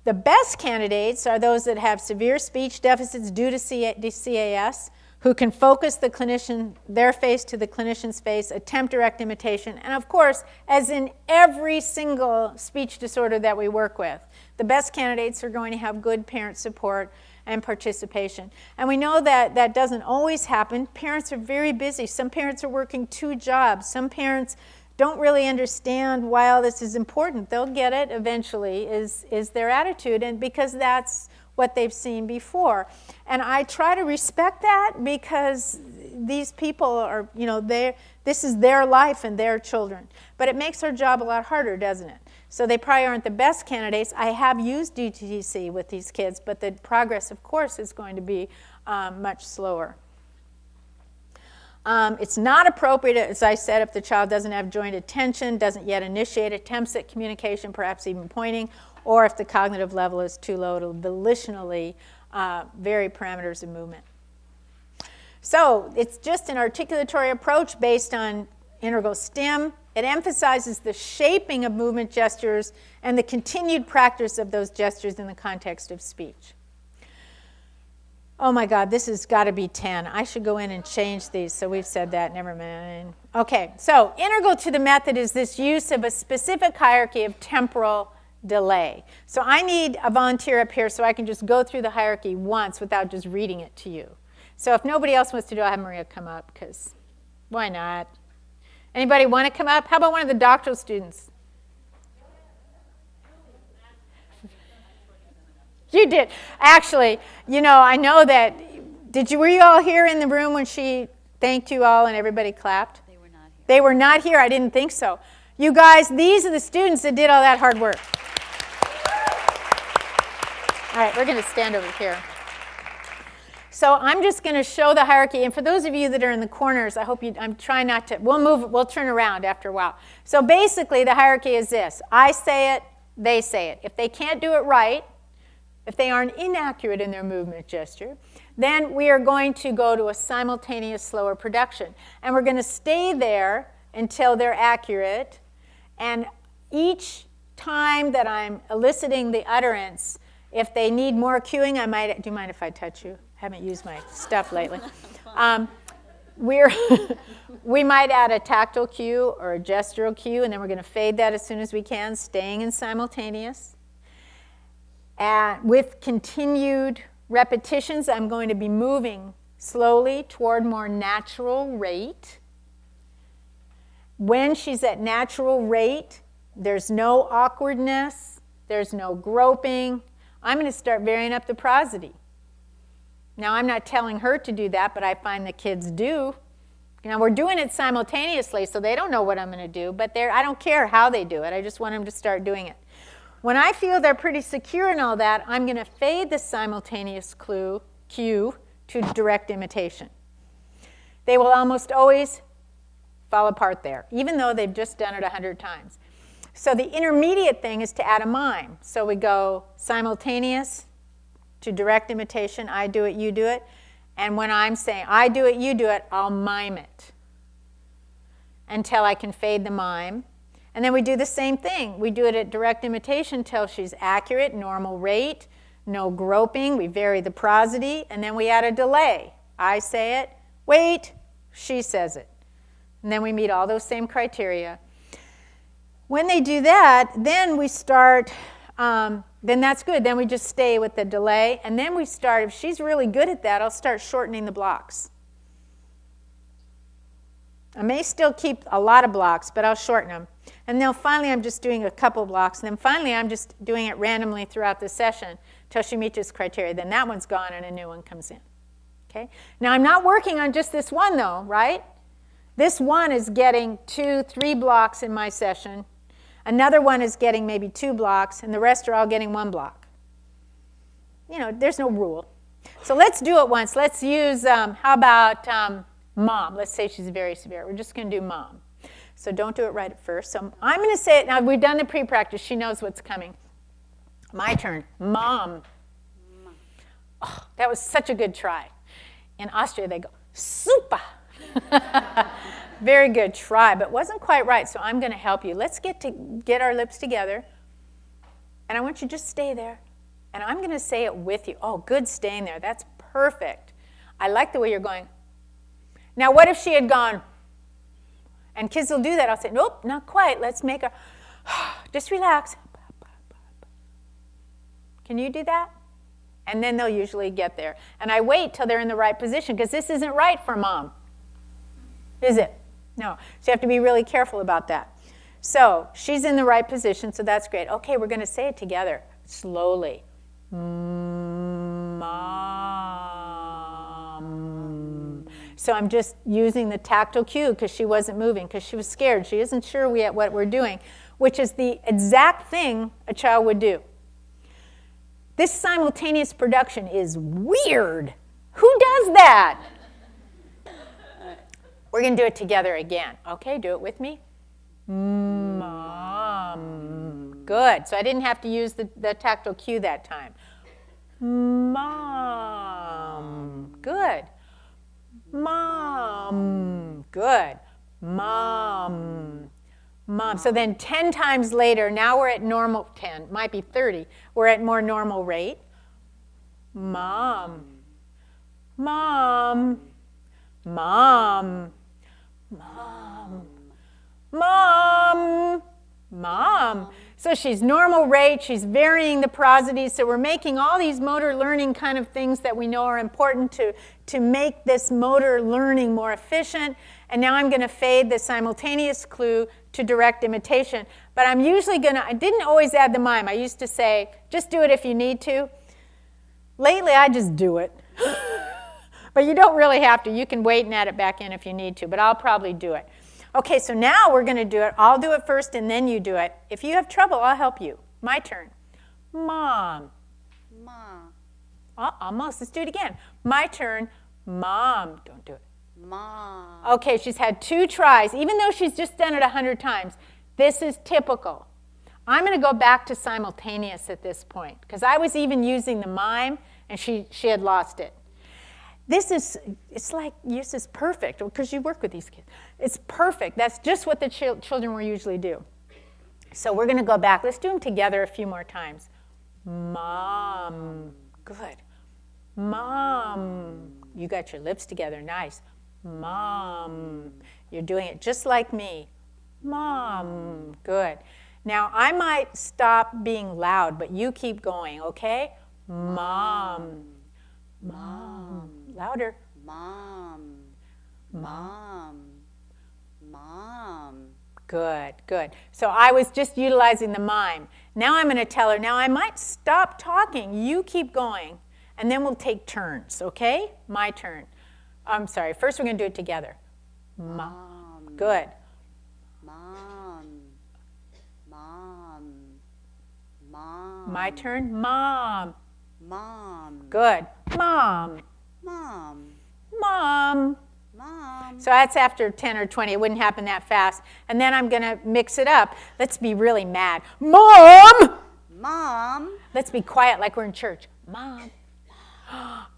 The best candidates are those that have severe speech deficits due to CAS, who can focus their face to the clinician's face, attempt direct imitation, and of course, as in every single speech disorder that we work with, the best candidates are going to have good parent support and participation. And we know that that doesn't always happen. Parents are very busy. Some parents are working 2 jobs. Some parents don't really understand why all this is important. They'll get it eventually, is their attitude, and because that's what they've seen before. And I try to respect that because these people are, this is their life and their children. But it makes our job a lot harder, doesn't it? So they probably aren't the best candidates. I have used DTTC with these kids, but the progress, of course, is going to be much slower. It's not appropriate, as I said, if the child doesn't have joint attention, doesn't yet initiate attempts at communication, perhaps even pointing, or if the cognitive level is too low to volitionally vary parameters of movement. So it's just an articulatory approach based on integral stim. It emphasizes the shaping of movement gestures and the continued practice of those gestures in the context of speech. Oh my God, this has got to be 10. I should go in and change these, so we've said that, never mind. Okay, so integral to the method is this use of a specific hierarchy of temporal delay. So I need a volunteer up here so I can just go through the hierarchy once without just reading it to you. So if nobody else wants to do it, I'll have Maria come up, because why not? Anybody want to come up? How about one of the doctoral students? You did. Actually, I know that, were you all here in the room when she thanked you all and everybody clapped? They were not here. They were not here? I didn't think so. You guys, these are the students that did all that hard work. All right, we're going to stand over here. So I'm just going to show the hierarchy. And for those of you that are in the corners, I'm trying not to, we'll turn around after a while. So basically the hierarchy is this. I say it, they say it. If they can't do it right, if they aren't inaccurate in their movement gesture, then we are going to go to a simultaneous slower production. And we're going to stay there until they're accurate. And each time that I'm eliciting the utterance, if they need more cueing, do you mind if I touch you? I haven't used my stuff lately. We might add a tactile cue or a gestural cue, and then we're going to fade that as soon as we can, staying in simultaneous. With continued repetitions, I'm going to be moving slowly toward more natural rate. When she's at natural rate, there's no awkwardness, there's no groping. I'm going to start varying up the prosody. Now, I'm not telling her to do that, but I find the kids do. Now, we're doing it simultaneously, so they don't know what I'm going to do, but I don't care how they do it. I just want them to start doing it. When I feel they're pretty secure in all that, I'm going to fade the simultaneous cue to direct imitation. They will almost always fall apart there, even though they've just done it 100 times. So the intermediate thing is to add a mime. So we go simultaneous to direct imitation, I do it, you do it. And when I'm saying I do it, you do it, I'll mime it until I can fade the mime. And then we do the same thing. We do it at direct imitation until she's accurate, normal rate, no groping. We vary the prosody, and then we add a delay. I say it, wait, she says it. And then we meet all those same criteria. When they do that, then we start, then that's good. Then we just stay with the delay. And then we start, if she's really good at that, I'll start shortening the blocks. I may still keep a lot of blocks, but I'll shorten them. And then finally, I'm just doing a couple blocks. And then finally, I'm just doing it randomly throughout the session until she meets this criteria. Then that one's gone and a new one comes in. Okay? Now, I'm not working on just this one, though, right? This one is getting 2, 3 blocks in my session. Another one is getting maybe 2 blocks, and the rest are all getting 1 block. There's no rule. So let's do it once. Let's use, how about mom? Let's say she's very severe. We're just going to do mom. So don't do it right at first. So I'm going to say it. Now, we've done the pre-practice. She knows what's coming. My turn. Mom. Oh, that was such a good try. In Austria, they go, super. Very good try, but wasn't quite right, so I'm going to help you. Let's get our lips together, and I want you to just stay there, and I'm going to say it with you. Oh, good staying there. That's perfect. I like the way you're going. Now, what if she had gone, and kids will do that. I'll say, nope, not quite. Let's make her, just relax. Can you do that? And then they'll usually get there. And I wait till they're in the right position, because this isn't right for mom. Is it? No. So you have to be really careful about that. So she's in the right position, so that's great. Okay, we're going to say it together, slowly. Mom. So I'm just using the tactile cue because she wasn't moving, because she was scared. She isn't sure what we're doing, which is the exact thing a child would do. This simultaneous production is weird. Who does that? We're going to do it together again. Okay, do it with me. Mom. Good. So I didn't have to use the tactile cue that time. Mom. Good. Mom. Good. Mom. Mom. So then 10 times later, now we're at normal, 10, might be 30. We're at more normal rate. Mom. Mom. Mom. Mom. Mom. Mom. So she's normal rate, she's varying the prosody, so we're making all these motor learning kind of things that we know are important to make this motor learning more efficient. And now I'm going to fade the simultaneous clue to direct imitation. But I'm usually going to, I didn't always add the mime. I used to say, just do it if you need to. Lately, I just do it. But you don't really have to. You can wait and add it back in if you need to, but I'll probably do it. Okay, so now we're going to do it. I'll do it first, and then you do it. If you have trouble, I'll help you. My turn. Mom. Ma. Almost. Let's do it again. My turn. Mom. Don't do it. Mom. Okay, she's had 2 tries. Even though she's just done it 100 times, this is typical. I'm going to go back to simultaneous at this point, because I was even using the mime, and she had lost it. It's like, this is perfect, because you work with these kids. It's perfect. That's just what the children will usually do. So we're going to go back. Let's do them together a few more times. Mom. Good. Mom. You got your lips together. Nice. Mom. You're doing it just like me. Mom. Good. Now, I might stop being loud, but you keep going, okay? Mom. Mom. Louder. Mom. Mom. Mom. Good, good. So I was just utilizing the mime. Now I'm going to tell her, now I might stop talking. You keep going. And then we'll take turns, okay? My turn. I'm sorry. First we're going to do it together. Mom. Good. Mom. Mom. Mom. My turn. Mom. Mom. Good. Mom. Mom. Mom. Mom. So that's after 10 or 20. It wouldn't happen that fast. And then I'm going to mix it up. Let's be really mad. Mom! Mom. Let's be quiet like we're in church. Mom.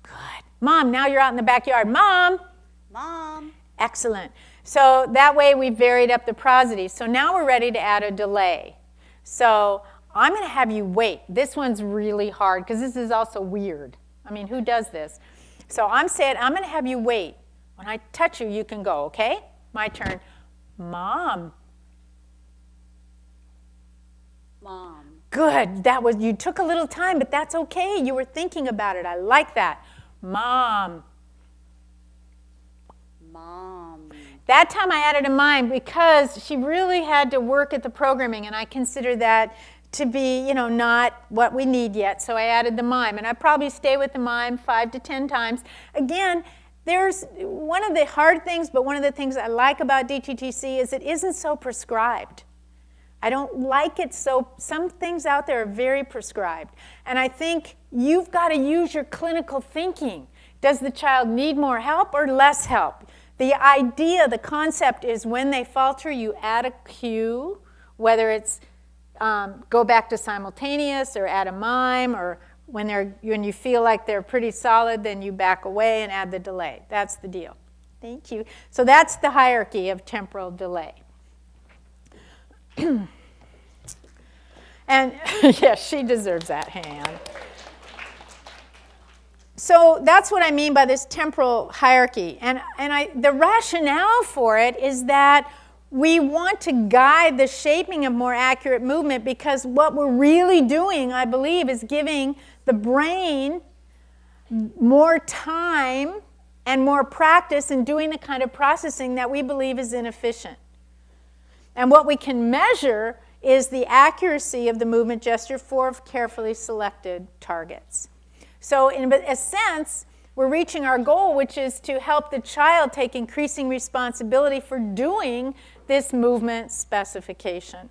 Good. Mom, now you're out in the backyard. Mom. Mom. Excellent. So that way we varied up the prosody. So now we're ready to add a delay. So I'm going to have you wait. This one's really hard because this is also weird. I mean, who does this? So I'm saying I'm going to have you wait. When I touch you, you can go, okay? My turn. Mom. Mom. Good. You took a little time, but that's okay. You were thinking about it. I like that. Mom. Mom. That time I added a mime because she really had to work at the programming, and I consider that to be, not what we need yet. So I added the mime, and I probably stay with the mime 5 to 10 times. Again, there's one of the hard things, but one of the things I like about DTTC is it isn't so prescribed. I don't like it so, some things out there are very prescribed. And I think you've got to use your clinical thinking. Does the child need more help or less help? The idea, the concept is when they falter, you add a cue, whether it's go back to simultaneous or add a mime, or when you feel like they're pretty solid, then you back away and add the delay. That's the deal. Thank you. So that's the hierarchy of temporal delay. And yes, she deserves that hand. So that's what I mean by this temporal hierarchy. And the rationale for it is that we want to guide the shaping of more accurate movement, because what we're really doing, I believe, is giving the brain more time and more practice in doing the kind of processing that we believe is inefficient. And what we can measure is the accuracy of the movement gesture for carefully selected targets. So in a sense, we're reaching our goal, which is to help the child take increasing responsibility for doing this movement specification.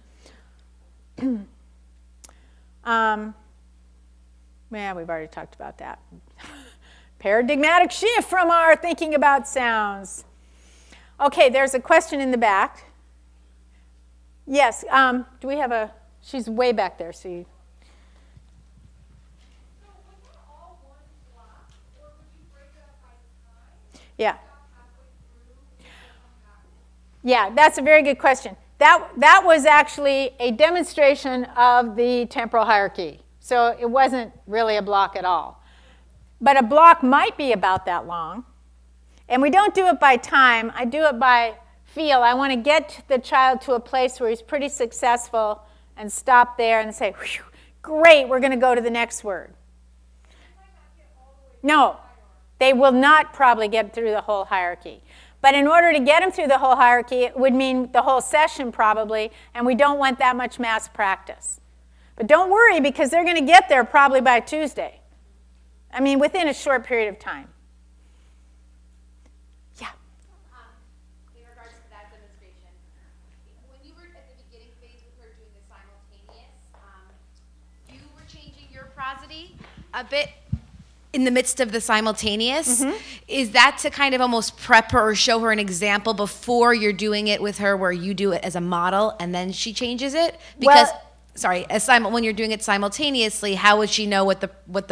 Yeah, we've already talked about that. Paradigmatic shift from our thinking about sounds. Okay, there's a question in the back. Yes, do we have a, she's way back there, so you. Yeah. Yeah, that's a very good question. That was actually a demonstration of the temporal hierarchy. So it wasn't really a block at all. But a block might be about that long. And we don't do it by time. I do it by feel. I want to get the child to a place where he's pretty successful and stop there and say, whew, great, we're going to go to the next word. No, they will not probably get through the whole hierarchy. But in order to get them through the whole hierarchy, it would mean the whole session probably, and we don't want that much mass practice. But don't worry, because they're going to get there probably by Tuesday. I mean, within a short period of time. Yeah. In regards to that demonstration, when you were at the beginning phase with her doing the simultaneous, you were changing your prosody a bit in the midst of the simultaneous. Mm-hmm. Is that to kind of almost prep her or show her an example before you're doing it with her, where you do it as a model and then she changes it? Because when you're doing it simultaneously, how would she know what the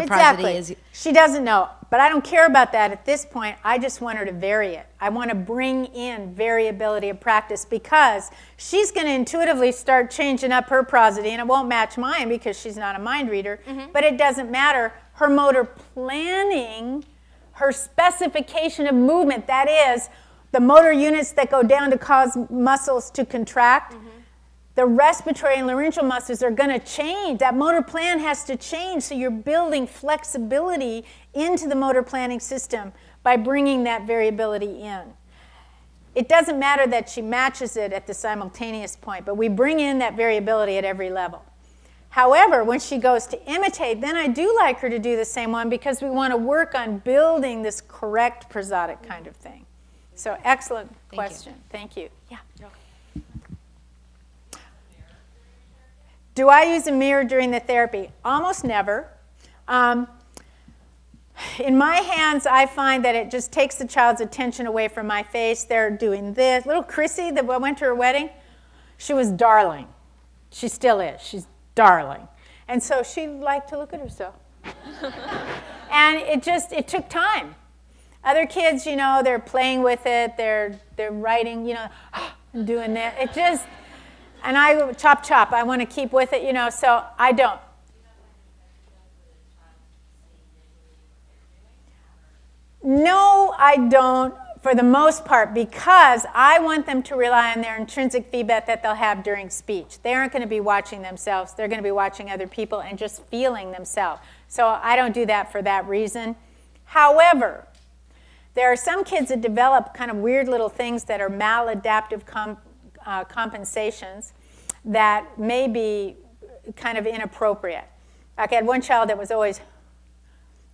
prosody is? She doesn't know, but I don't care about that at this point. I just want her to vary it. I want to bring in variability of practice, because she's going to intuitively start changing up her prosody, and it won't match mine because she's not a mind reader, mm-hmm. But it doesn't matter. Her motor planning, her specification of movement, that is, the motor units that go down to cause muscles to contract, mm-hmm. The respiratory and laryngeal muscles are going to change. That motor plan has to change, so you're building flexibility into the motor planning system by bringing that variability in. It doesn't matter that she matches it at the simultaneous point, but we bring in that variability at every level. However, when she goes to imitate, then I do like her to do the same one, because we want to work on building this correct prosodic kind of thing. So excellent question. Thank you. Yeah. Do I use a mirror during the therapy? Almost never. In my hands, I find that it just takes the child's attention away from my face. They're doing this. Little Chrissy that went to her wedding, she was darling. She still is. She's darling. And so she liked to look at herself. And it took time. Other kids, they're playing with it. They're writing, and doing that. It just... And I chop, I want to keep with it, so I don't. No, I don't, for the most part, because I want them to rely on their intrinsic feedback that they'll have during speech. They aren't going to be watching themselves. They're going to be watching other people and just feeling themselves. So I don't do that for that reason. However, there are some kids that develop kind of weird little things that are maladaptive compensations that may be kind of inappropriate. Like I had one child that was always,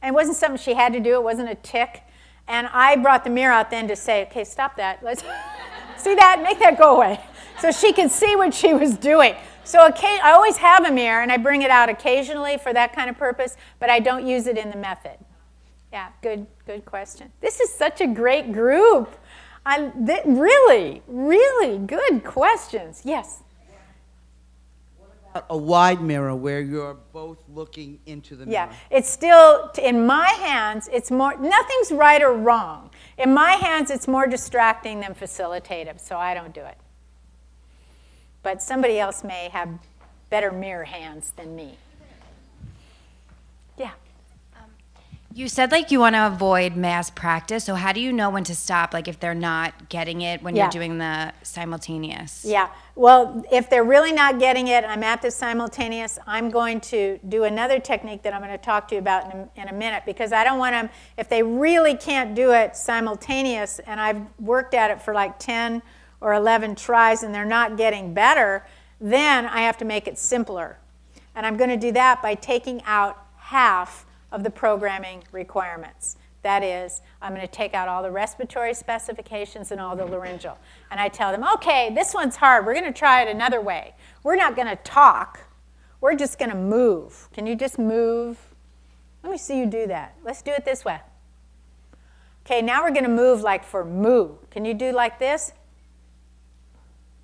and it wasn't something she had to do, it wasn't a tick, and I brought the mirror out then to say, okay, stop that, let's see that, make that go away, so she could see what she was doing. So I always have a mirror, and I bring it out occasionally for that kind of purpose, but I don't use it in the method. Yeah, good question. This is such a great group. Really, really good questions. Yes? What about A wide mirror where you're both looking into the mirror. Yeah, it's still, in my hands, it's more, nothing's right or wrong. In my hands, it's more distracting than facilitative, so I don't do it. But somebody else may have better mirror hands than me. Yeah. You said like you want to avoid mass practice, so how do you know when to stop, like if they're not getting it when Yeah. you're doing the simultaneous? Yeah, well, if they're really not getting it, I'm at the simultaneous, I'm going to do another technique that I'm going to talk to you about in a minute, because I don't want them, if they really can't do it simultaneous, and I've worked at it for like 10 or 11 tries and they're not getting better, then I have to make it simpler. And I'm going to do that by taking out half of the programming requirements. That is, I'm going to take out all the respiratory specifications and all the laryngeal. And I tell them, okay, this one's hard. We're going to try it another way. We're not going to talk. We're just going to move. Can you just move? Let me see you do that. Let's do it this way. Okay, now we're going to move like for moo. Can you do like this?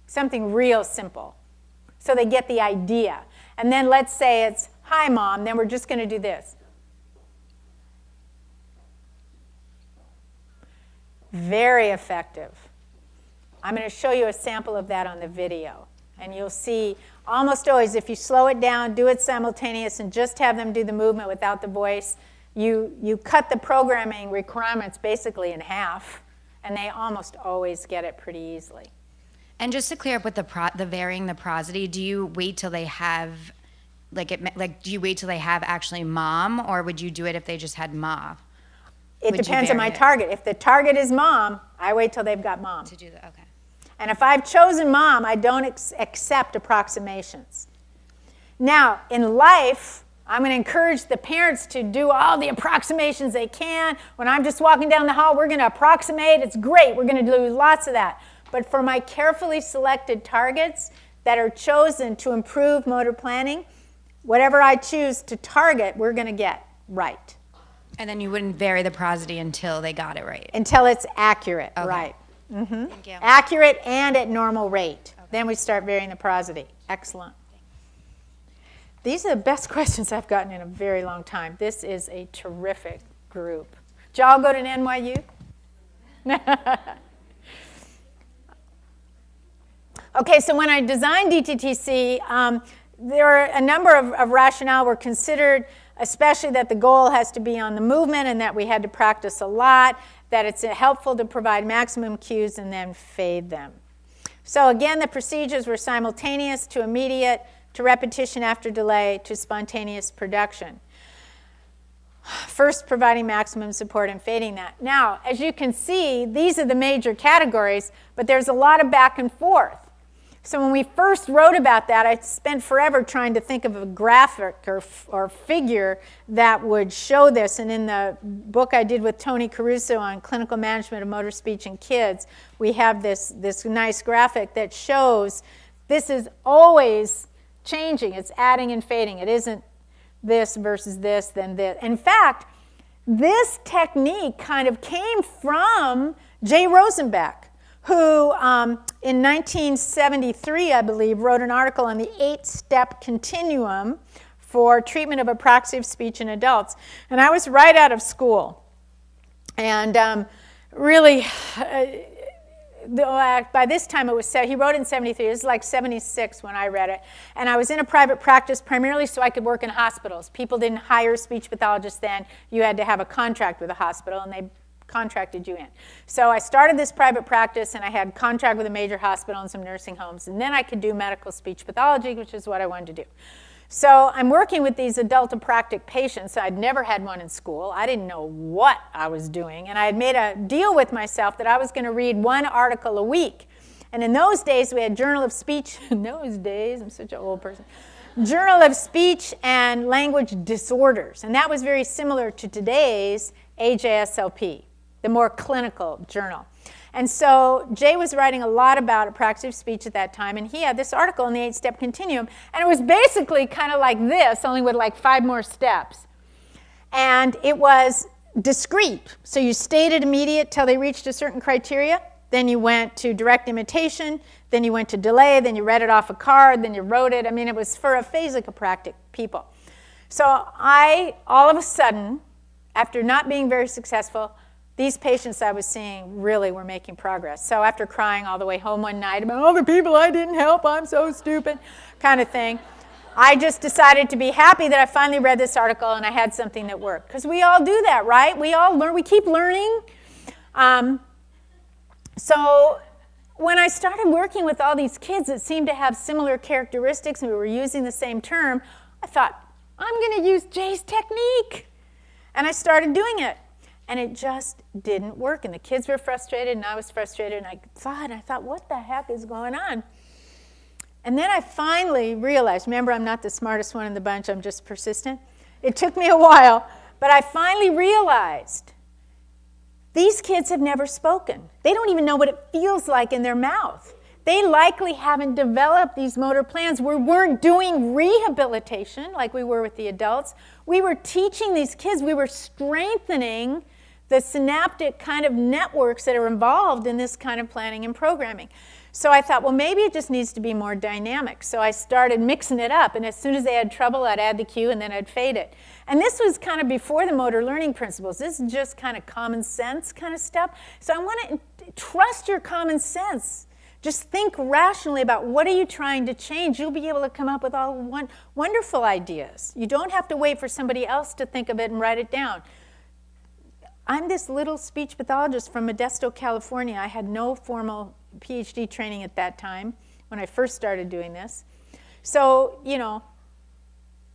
Something real simple. So they get the idea. And then let's say it's, hi, Mom. Then we're just going to do this. Very effective. I'm going to show you a sample of that on the video. And you'll see almost always, if you slow it down, do it simultaneous, and just have them do the movement without the voice, you cut the programming requirements basically in half, and they almost always get it pretty easily. And just to clear up with the varying the prosody, do you wait till they have, do you wait till they have actually mom, or would you do it if they just had ma? It Would you depends on my vary it? target. If the target is mom, I wait till they've got mom. To do that, okay. And if I've chosen mom, I don't accept approximations. Now, in life, I'm going to encourage the parents to do all the approximations they can. When I'm just walking down the hall, we're going to approximate. It's great. We're going to do lots of that. But for my carefully selected targets that are chosen to improve motor planning, whatever I choose to target, we're going to get right. And then you wouldn't vary the prosody until they got it right. Until it's accurate, Okay. right. Thank you. Accurate and at normal rate. Okay. Then we start varying the prosody. Excellent. These are the best questions I've gotten in a very long time. This is a terrific group. Did y'all go to NYU? Okay, so when I designed DTTC, there are a number of rationale were considered, especially that the goal has to be on the movement and that we had to practice a lot, that it's helpful to provide maximum cues and then fade them. So again, the procedures were simultaneous to immediate, to repetition after delay, to spontaneous production. First, providing maximum support and fading that. Now, as you can see, these are the major categories, but there's a lot of back and forth. So when we first wrote about that, I spent forever trying to think of a graphic or figure that would show this. And in the book I did with Tony Caruso on clinical management of motor speech in kids, we have this nice graphic that shows this is always changing. It's adding and fading. It isn't this versus this, then this. In fact, this technique kind of came from Jay Rosenbeck, who in 1973, I believe, wrote an article on the 8-step continuum for treatment of apraxia of speech in adults. And I was right out of school. And really, by this time it was, he wrote in 73, it was like 76 when I read it. And I was in a private practice primarily so I could work in hospitals. People didn't hire speech pathologists then. You had to have a contract with a hospital, and they contracted you in. So I started this private practice, and I had contract with a major hospital and some nursing homes, and then I could do medical speech pathology, which is what I wanted to do. So I'm working with these adult apraxic patients. I'd never had one in school. I didn't know what I was doing, and I had made a deal with myself that I was going to read one article a week. And in those days, we had Journal of Speech. In those days, I'm such an old person. Journal of Speech and Language Disorders, and that was very similar to today's AJSLP, the more clinical journal. And so Jay was writing a lot about apraxia of speech at that time, and he had this article in the 8-step continuum, and it was basically kind of like this, only with like 5 more steps. And it was discrete. So you stayed at immediate till they reached a certain criteria, then you went to direct imitation, then you went to delay, then you read it off a card, then you wrote it. I mean, it was for aphasic apraxic people. So all of a sudden, after not being very successful, these patients I was seeing really were making progress. So after crying all the way home one night about all the people I didn't help, I'm so stupid, kind of thing, I just decided to be happy that I finally read this article and I had something that worked. Because we all do that, right? We all learn, we keep learning. So when I started working with all these kids that seemed to have similar characteristics and we were using the same term, I thought, I'm going to use Jay's technique. And I started doing it. And it just didn't work. And the kids were frustrated and I was frustrated. And I thought, what the heck is going on? And then I finally realized, remember, I'm not the smartest one in the bunch. I'm just persistent. It took me a while. But I finally realized these kids have never spoken. They don't even know what it feels like in their mouth. They likely haven't developed these motor plans. We weren't doing rehabilitation like we were with the adults. We were teaching these kids. We were strengthening the synaptic kind of networks that are involved in this kind of planning and programming. So I thought, well, maybe it just needs to be more dynamic. So I started mixing it up. And as soon as they had trouble, I'd add the cue and then I'd fade it. And this was kind of before the motor learning principles. This is just kind of common sense kind of stuff. So I want to trust your common sense. Just think rationally about what are you trying to change. You'll be able to come up with all wonderful ideas. You don't have to wait for somebody else to think of it and write it down. I'm this little speech pathologist from Modesto, California. I had no formal PhD training at that time when I first started doing this. So, you know,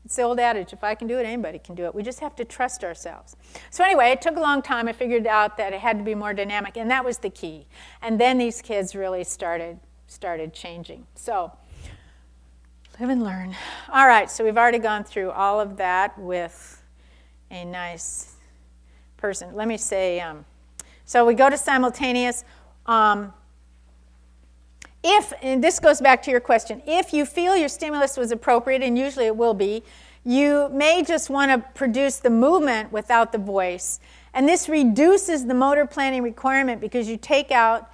it's the old adage, if I can do it, anybody can do it. We just have to trust ourselves. So anyway, it took a long time. I figured out that it had to be more dynamic, and that was the key. And then these kids really started changing. So live and learn. All right, so we've already gone through all of that with a nice person. Let me say, so we go to simultaneous. And this goes back to your question, if you feel your stimulus was appropriate, and usually it will be, you may just want to produce the movement without the voice. And this reduces the motor planning requirement because you take out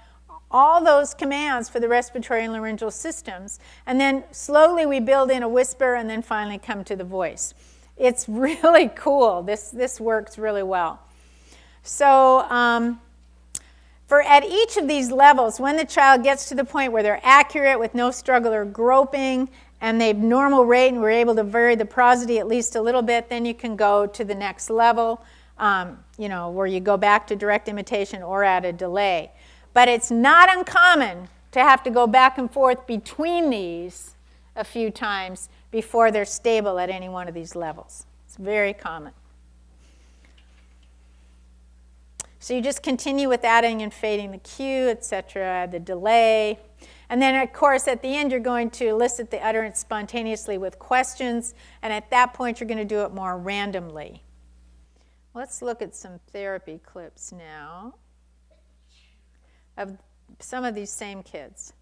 all those commands for the respiratory and laryngeal systems. And then slowly we build in a whisper and then finally come to the voice. It's really cool. This works really well. So, at each of these levels, when the child gets to the point where they're accurate with no struggle or groping, and they've normal rate and we're able to vary the prosody at least a little bit, then you can go to the next level, where you go back to direct imitation or at a delay. But it's not uncommon to have to go back and forth between these a few times before they're stable at any one of these levels. It's very common. So you just continue with adding and fading the cue, etc., the delay. And then, of course, at the end, you're going to elicit the utterance spontaneously with questions. And at that point, you're going to do it more randomly. Let's look at some therapy clips now of some of these same kids.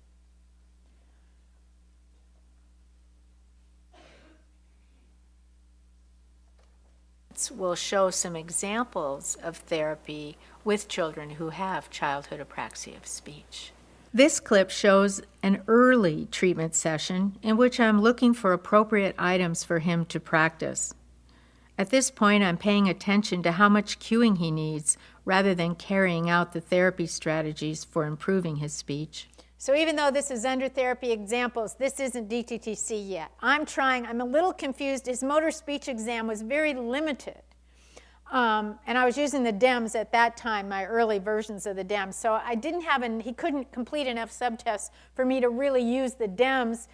We'll show some examples of therapy with children who have childhood apraxia of speech. This clip shows an early treatment session in which I'm looking for appropriate items for him to practice. At this point, I'm paying attention to how much cueing he needs rather than carrying out the therapy strategies for improving his speech. So even though this is under therapy examples, this isn't DTTC yet. I'm a little confused. His motor speech exam was very limited. And I was using the DEMS at that time, my early versions of the DEMS. So I didn't have, he couldn't complete enough subtests for me to really use the DEMS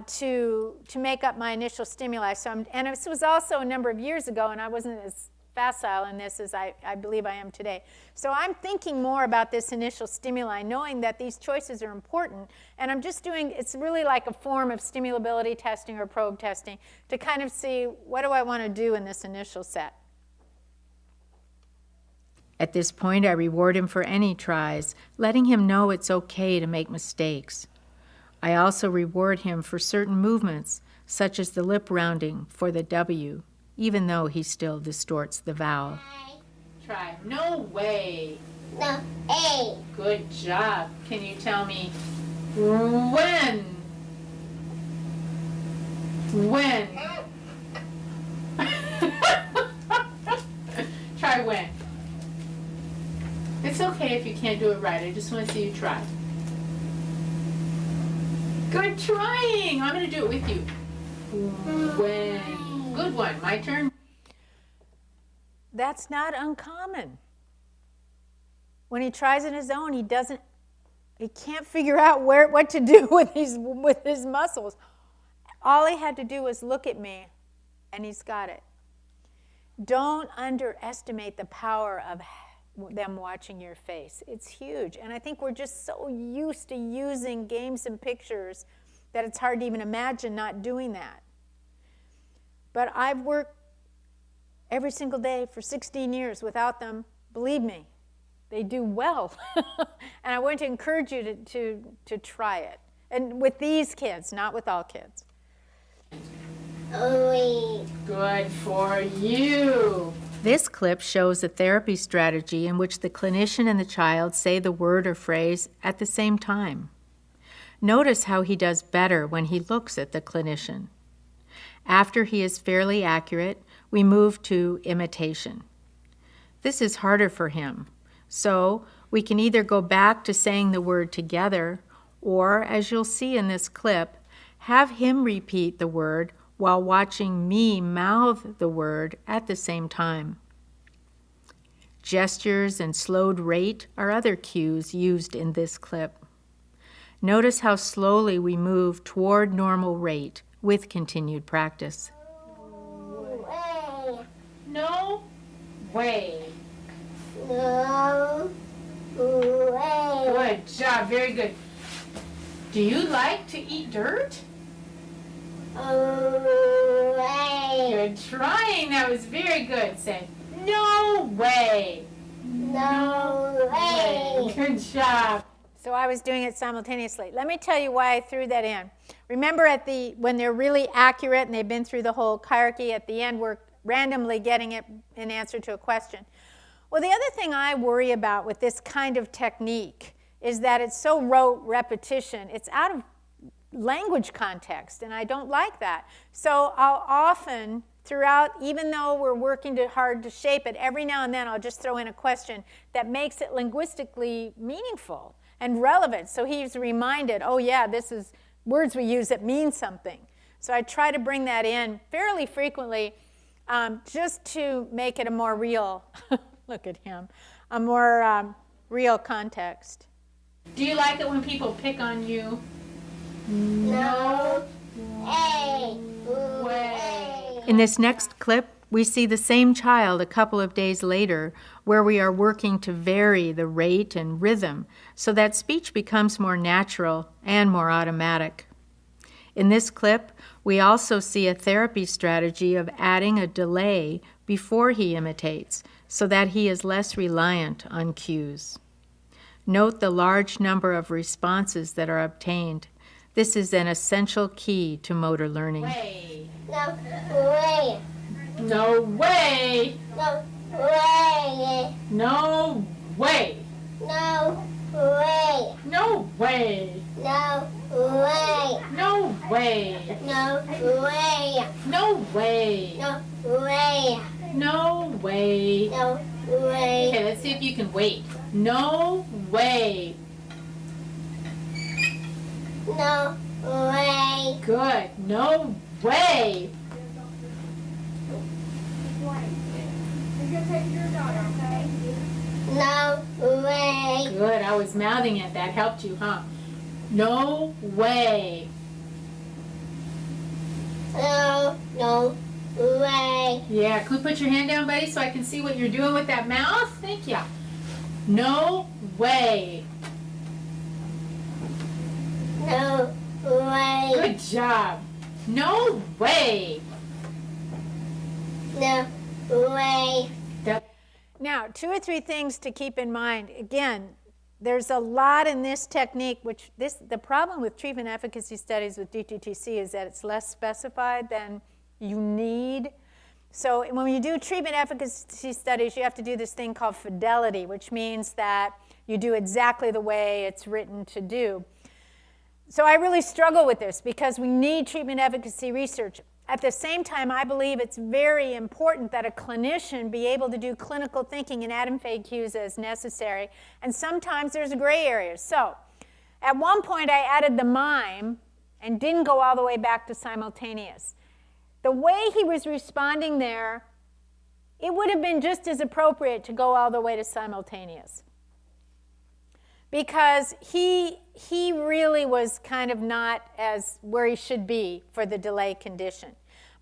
to make up my initial stimuli. And this was also a number of years ago, and I wasn't as facile in this as I believe I am today. So I'm thinking more about this initial stimuli, knowing that these choices are important, and I'm just doing, it's really like a form of stimulability testing or probe testing to kind of see what do I want to do in this initial set. At this point, I reward him for any tries, letting him know it's okay to make mistakes. I also reward him for certain movements, such as the lip rounding for the W, even though he still distorts the vowel. Try. No way. No, A. Good job. Can you tell me when? When? Try when. It's okay if you can't do it right. I just want to see you try. Good trying. I'm going to do it with you. When. Good one. My turn. That's not uncommon. When he tries on his own, he can't figure out what to do with his muscles. All he had to do was look at me, and he's got it. Don't underestimate the power of them watching your face. It's huge. And I think we're just so used to using games and pictures that it's hard to even imagine not doing that. But I've worked every single day for 16 years without them. Believe me, they do well. And I want to encourage you to try it. And with these kids, not with all kids. Good for you. This clip shows a therapy strategy in which the clinician and the child say the word or phrase at the same time. Notice how he does better when he looks at the clinician. After he is fairly accurate, we move to imitation. This is harder for him, so we can either go back to saying the word together, or, as you'll see in this clip, have him repeat the word while watching me mouth the word at the same time. Gestures and slowed rate are other cues used in this clip. Notice how slowly we move toward normal rate with continued practice. No way. No way. Good job, very good. Do you like to eat dirt? Good trying, that was very good. Say, no way. No way. Good job. So I was doing it simultaneously. Let me tell you why I threw that in. Remember when they're really accurate and they've been through the whole hierarchy, at the end we're randomly getting it in answer to a question. Well, the other thing I worry about with this kind of technique is that it's so rote repetition. It's out of language context, and I don't like that. So I'll often, throughout, even though we're working hard to shape it, every now and then I'll just throw in a question that makes it linguistically meaningful and relevant. So he's reminded, oh yeah, this is words we use that mean something. So I try to bring that in fairly frequently, just to make it a more real, look at him, a more real context. Do you like it when people pick on you? No way. In this next clip, we see the same child a couple of days later, where we are working to vary the rate and rhythm so that speech becomes more natural and more automatic. In this clip, we also see a therapy strategy of adding a delay before he imitates so that he is less reliant on cues. Note the large number of responses that are obtained. This is an essential key to motor learning. way. No way. No way. No way. No way. No way. No way. No way. No way. No way. No way. No way. No way. No way. Okay, let's see if you can wait. No way. No way. Good. No way. No way. Good. I was mouthing it. That helped you, huh? No way. No way. Yeah. Can we put your hand down, buddy, so I can see what you're doing with that mouth? Thank you. No way. No way. Good job. No way. No way. Now, 2 or 3 things to keep in mind. Again, there's a lot in this technique, the problem with treatment efficacy studies with DTTC is that it's less specified than you need. So when you do treatment efficacy studies, you have to do this thing called fidelity, which means that you do exactly the way it's written to do. So I really struggle with this because we need treatment efficacy research. At the same time, I believe it's very important that a clinician be able to do clinical thinking in Adam Fay cues as necessary, and sometimes there's gray areas. So at one point, I added the mime and didn't go all the way back to simultaneous. The way he was responding there, it would have been just as appropriate to go all the way to simultaneous, because he really was kind of not as where he should be for the delay condition.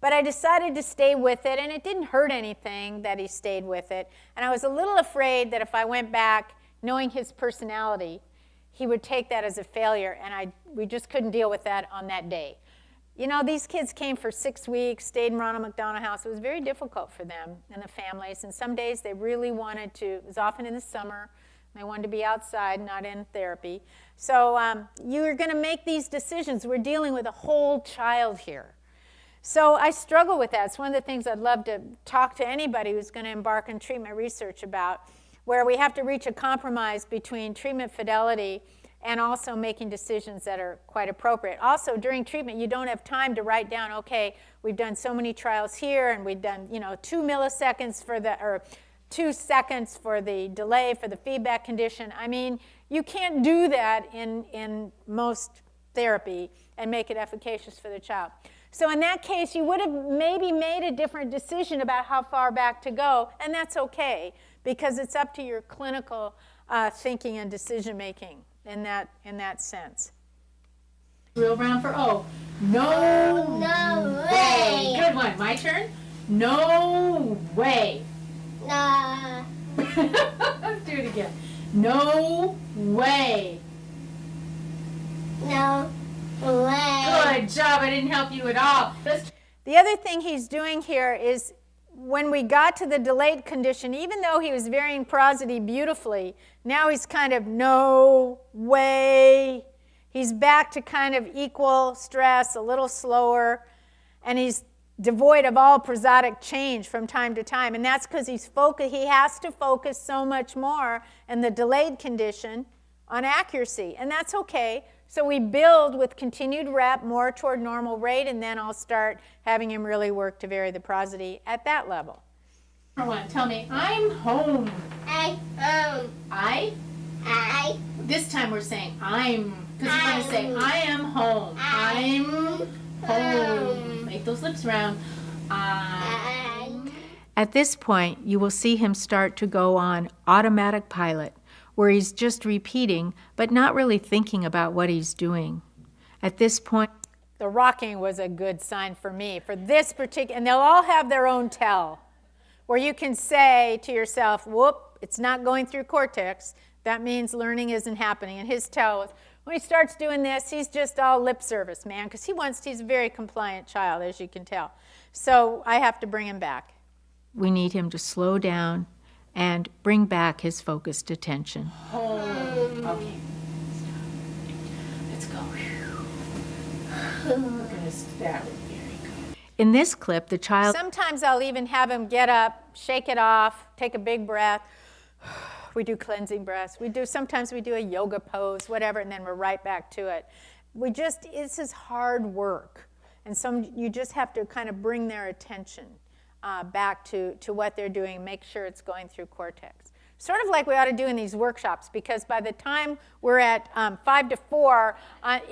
But I decided to stay with it, and it didn't hurt anything that he stayed with it. And I was a little afraid that if I went back, knowing his personality, he would take that as a failure, and we just couldn't deal with that on that day. You know, these kids came for 6 weeks, stayed in Ronald McDonald House. It was very difficult for them and the families, and some days they really wanted to, it was often in the summer, they wanted to be outside, not in therapy. So you're going to make these decisions. We're dealing with a whole child here. So I struggle with that. It's one of the things I'd love to talk to anybody who's going to embark on treatment research about, where we have to reach a compromise between treatment fidelity and also making decisions that are quite appropriate. Also, during treatment, you don't have time to write down, okay, we've done so many trials here, and we've done, 2 milliseconds for the, or 2 seconds for the delay for the feedback condition. I mean, you can't do that in most therapy and make it efficacious for the child. So in that case, you would have maybe made a different decision about how far back to go, and that's okay, because it's up to your clinical thinking and decision making in that sense. Real round for O. No, No way. Good one. My turn. No way. No. Let's do it again. No way. No way. Good job. I didn't help you at all. The other thing he's doing here is when we got to the delayed condition, even though he was varying prosody beautifully, now he's kind of no way. He's back to kind of equal stress, a little slower, and he's devoid of all prosodic change from time to time. And that's because he has to focus so much more in the delayed condition on accuracy. And that's okay. So we build with continued rep more toward normal rate, and then I'll start having him really work to vary the prosody at that level. Number one, tell me, I'm home. I? This time we're saying I'm, because we're going to say I am home. I'm home. Make those lips round. At this point, you will see him start to go on automatic pilot, where he's just repeating, but not really thinking about what he's doing. At this point, the rocking was a good sign for me, for this particular, and they'll all have their own tell, where you can say to yourself, whoop, it's not going through cortex. That means learning isn't happening. And his tell was, when he starts doing this, he's just all lip service, man, because he's a very compliant child, as you can tell. So I have to bring him back. We need him to slow down and bring back his focused attention. Okay. Let's go. We're going to start with very good. In this clip, the child... Sometimes I'll even have him get up, shake it off, take a big breath. We do cleansing breaths. Sometimes we do a yoga pose, whatever, and then we're right back to it. This is hard work. And you just have to kind of bring their attention back to what they're doing, make sure it's going through cortex. Sort of like we ought to do in these workshops, because by the time we're at 5 to 4,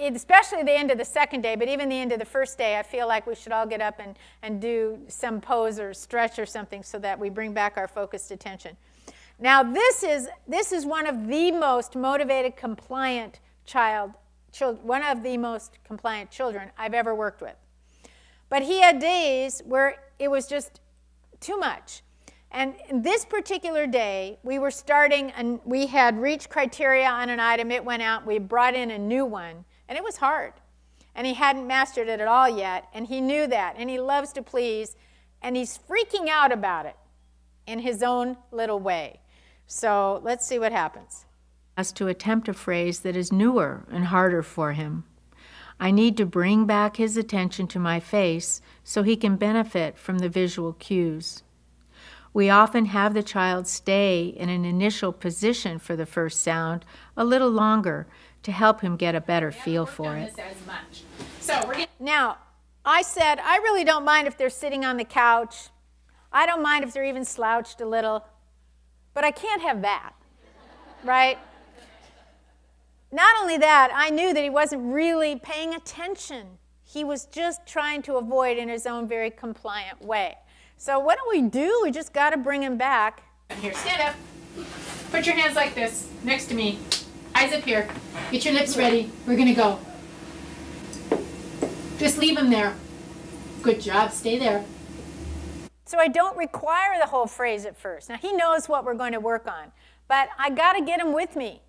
especially the end of the second day, but even the end of the first day, I feel like we should all get up and do some pose or stretch or something so that we bring back our focused attention. Now, this is one of the most motivated, compliant one of the most compliant children I've ever worked with. But he had days where it was just too much. And this particular day, we were starting, and we had reached criteria on an item. It went out. We brought in a new one, and it was hard. And he hadn't mastered it at all yet, and he knew that. And he loves to please, and he's freaking out about it in his own little way. So let's see what happens. Has to attempt a phrase that is newer and harder for him. I need to bring back his attention to my face so he can benefit from the visual cues. We often have the child stay in an initial position for the first sound a little longer to help him get a better feel for it. Now, I said, I really don't mind if they're sitting on the couch. I don't mind if they're even slouched a little. But I can't have that, right? Not only that, I knew that he wasn't really paying attention. He was just trying to avoid in his own very compliant way. So what do? We just got to bring him back. Here, stand up. Put your hands like this, next to me. Eyes up here. Get your lips ready. We're going to go. Just leave him there. Good job. Stay there. So I don't require the whole phrase at first. Now, he knows what we're going to work on, but I got to get him with me.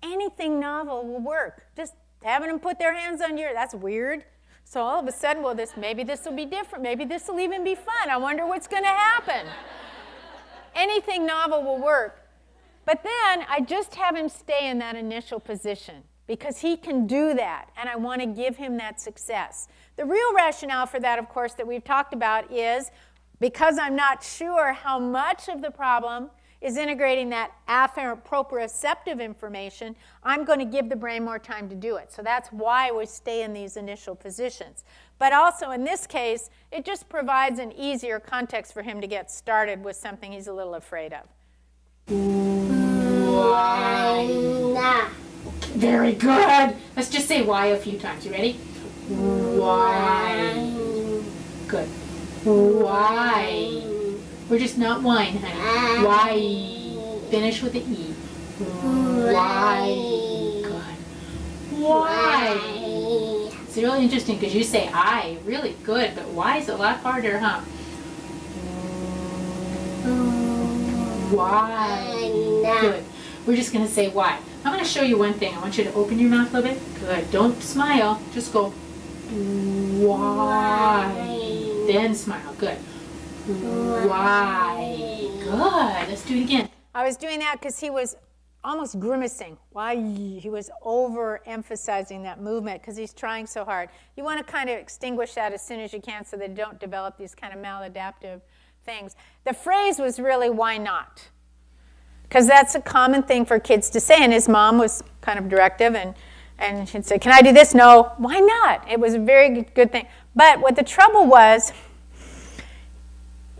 Anything novel will work. Just having them put their hands on your, that's weird. So all of a sudden, well, maybe this will be different. Maybe this will even be fun. I wonder what's going to happen. Anything novel will work. But then I just have him stay in that initial position because he can do that, and I want to give him that success. The real rationale for that, of course, that we've talked about is because I'm not sure how much of the problem is integrating that afferent proprioceptive information, I'm going to give the brain more time to do it. So that's why we stay in these initial positions. But also in this case, it just provides an easier context for him to get started with something he's a little afraid of. Why? Very good. Let's just say why a few times. You ready? Why? Good. Why? We're just not whine, honey. Why? Finish with the E. Why? Good. Why? It's really interesting because you say I, really good, but why is a lot harder, huh? Why? Good. We're just going to say why. I'm going to show you one thing. I want you to open your mouth a little bit. Good. Don't smile. Just go, why? Then smile. Good. Why? Good. Let's do it again. I was doing that because he was almost grimacing. Why? He was overemphasizing that movement because he's trying so hard. You want to kind of extinguish that as soon as you can so they don't develop these kind of maladaptive things. The phrase was really, why not? Because that's a common thing for kids to say, and his mom was kind of directive, and she'd say, can I do this? No. Why not? It was a very good thing. But what the trouble was,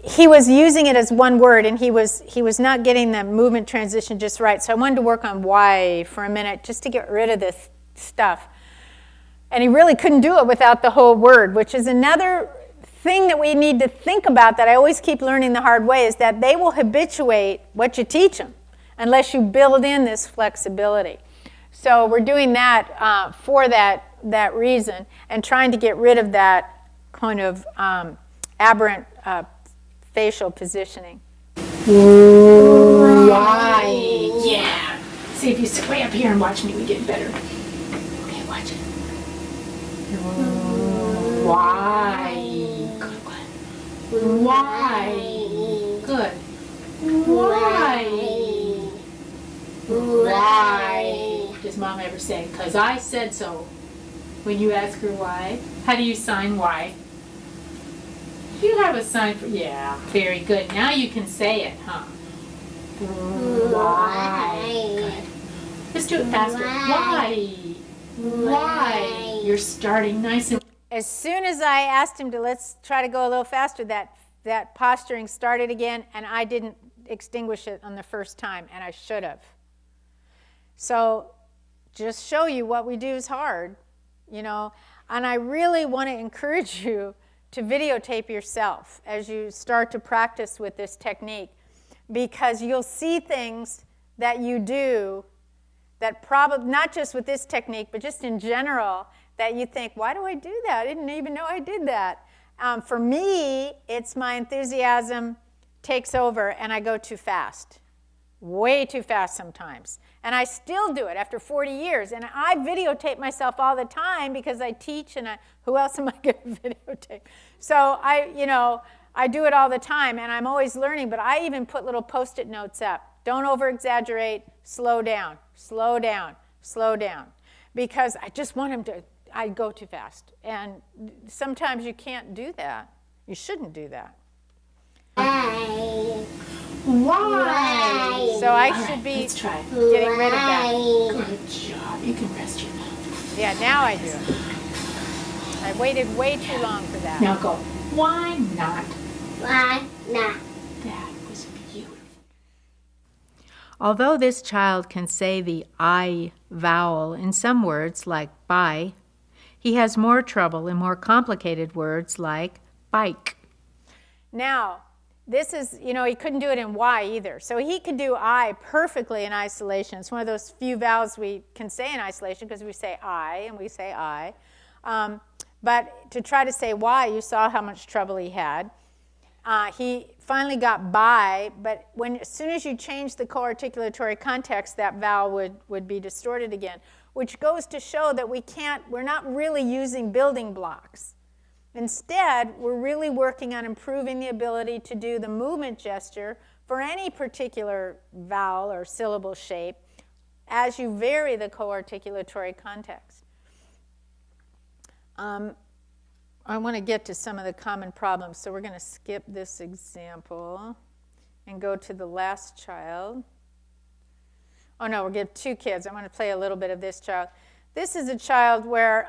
he was using it as one word, and he was not getting the movement transition just right. So I wanted to work on why for a minute just to get rid of this stuff. And he really couldn't do it without the whole word, which is another thing that we need to think about that I always keep learning the hard way, is that they will habituate what you teach them unless you build in this flexibility. So we're doing that for that reason and trying to get rid of that kind of aberrant facial positioning. Why? Yeah. See, if you sit way up here and watch me, we get better. Okay, watch it. Why? Good one. Why? Good. Why? Why? Does Mom ever say, 'cause I said so? When you ask her why? How do you sign why? You have a sign for, yeah, very good. Now you can say it, huh? Why? Good. Let's do it faster. Why? Why? You're starting nice and... As soon as I asked him to, let's try to go a little faster, that posturing started again, and I didn't extinguish it on the first time, and I should have. So just show you what we do is hard, you know, and I really want to encourage you to videotape yourself as you start to practice with this technique, because you'll see things that you do that probably, not just with this technique, but just in general, that you think, why do I do that? I didn't even know I did that. For me, it's my enthusiasm takes over and I go too fast. Way too fast sometimes. And I still do it after 40 years. And I videotape myself all the time because I teach, and who else am I going to videotape? So I do it all the time, and I'm always learning, but I even put little Post-it notes up. Don't over-exaggerate, slow down, slow down, slow down. Because I just want him to I go too fast. And sometimes you can't do that. You shouldn't do that. Why? So I should be getting rid of that. Good job. You can rest your mouth. Yeah, now I do it. I waited way too long for that. Now go. Why not? Why not? That was beautiful. Although this child can say the I vowel in some words like buy, he has more trouble in more complicated words like bike. Now, this is, he couldn't do it in Y either. So he could do I perfectly in isolation. It's one of those few vowels we can say in isolation because we say I and we say I. But to try to say Y, you saw how much trouble he had. He finally got by, but as soon as you change the co-articulatory context, that vowel would be distorted again, which goes to show that we're not really using building blocks. Instead, we're really working on improving the ability to do the movement gesture for any particular vowel or syllable shape as you vary the co-articulatory context. I want to get to some of the common problems, so we're going to skip this example and go to the last child. Oh no, we'll give 2 kids. I want to play a little bit of this child. This is a child where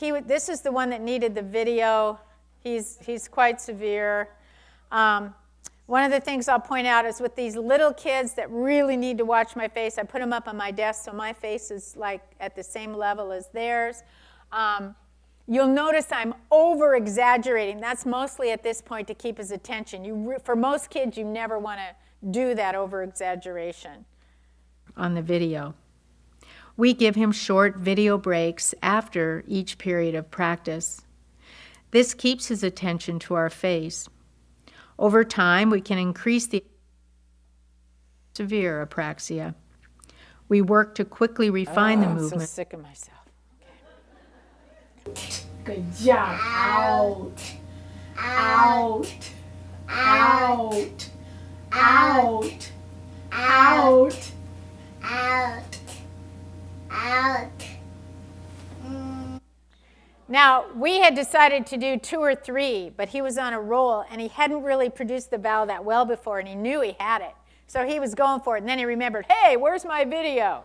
this is the one that needed the video. He's quite severe. One of the things I'll point out is with these little kids that really need to watch my face, I put them up on my desk so my face is like at the same level as theirs. You'll notice I'm over-exaggerating. That's mostly at this point to keep his attention. For most kids, you never want to do that over-exaggeration on the video. We give him short video breaks after each period of practice. This keeps his attention to our face. Over time, we can increase the severe apraxia. We work to quickly refine the movement. I'm so sick of myself. Good job. Out. Out. Out. Out. Out. Out. Now, we had decided to do 2 or 3, but he was on a roll, and he hadn't really produced the vowel that well before, and he knew he had it. So he was going for it, and then he remembered, hey, where's my video?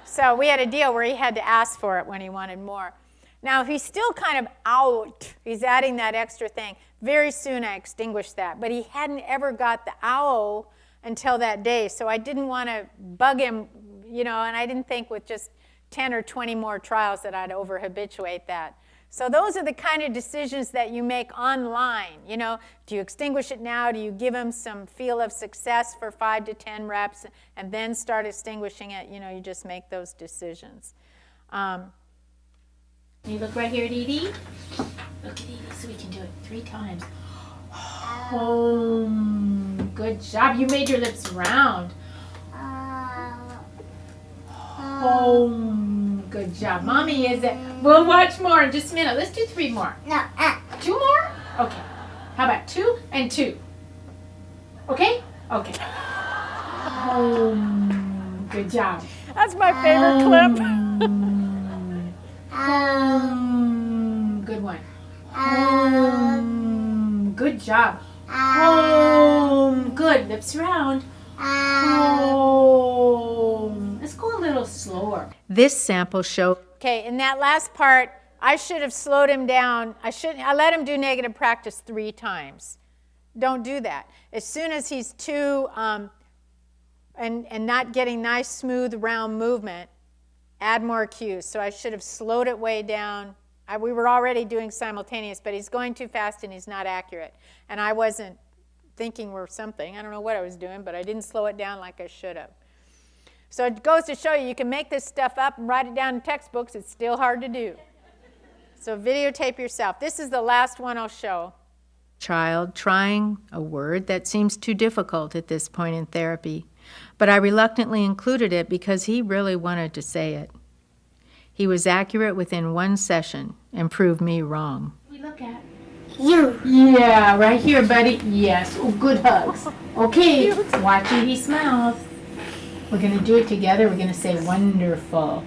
So we had a deal where he had to ask for it when he wanted more. Now, he's still kind of out. He's adding that extra thing. Very soon I extinguished that, but he hadn't ever got the ow until that day, so I didn't want to bug him, and I didn't think with just 10 or 20 more trials that I'd over-habituate that. So those are the kind of decisions that you make online. Do you extinguish it now? Do you give him some feel of success for 5 to 10 reps and then start extinguishing it? You just make those decisions. You look right here at Edythe. Look at Edythe so we can do it 3 times. Home. Good job. You made your lips round. Home. Good job. Mommy is it. We'll watch more in just a minute. Let's do 3 more. No. 2 more? Okay. How about 2 and 2? Okay? Okay. Home. Good job. That's my favorite clip. Good one. Home. Good job. Home. Good. Lips round. Home. Let's go a little slower. This sample show. Okay, in that last part, I should have slowed him down. I let him do negative practice 3 times. Don't do that. As soon as he's too and not getting nice, smooth, round movement, add more cues. So I should have slowed it way down. We were already doing simultaneous, but he's going too fast and he's not accurate. And I wasn't thinking or something. I don't know what I was doing, but I didn't slow it down like I should have. So it goes to show you can make this stuff up and write it down in textbooks. It's still hard to do. So videotape yourself. This is the last one I'll show. Child trying a word that seems too difficult at this point in therapy, but I reluctantly included it because he really wanted to say it. He was accurate within 1 session and proved me wrong. We look at You. Yeah, right here, buddy. Yes. Oh, good hugs. Okay. Watch Edythe's mouth. We're going to do it together. We're going to say wonderful.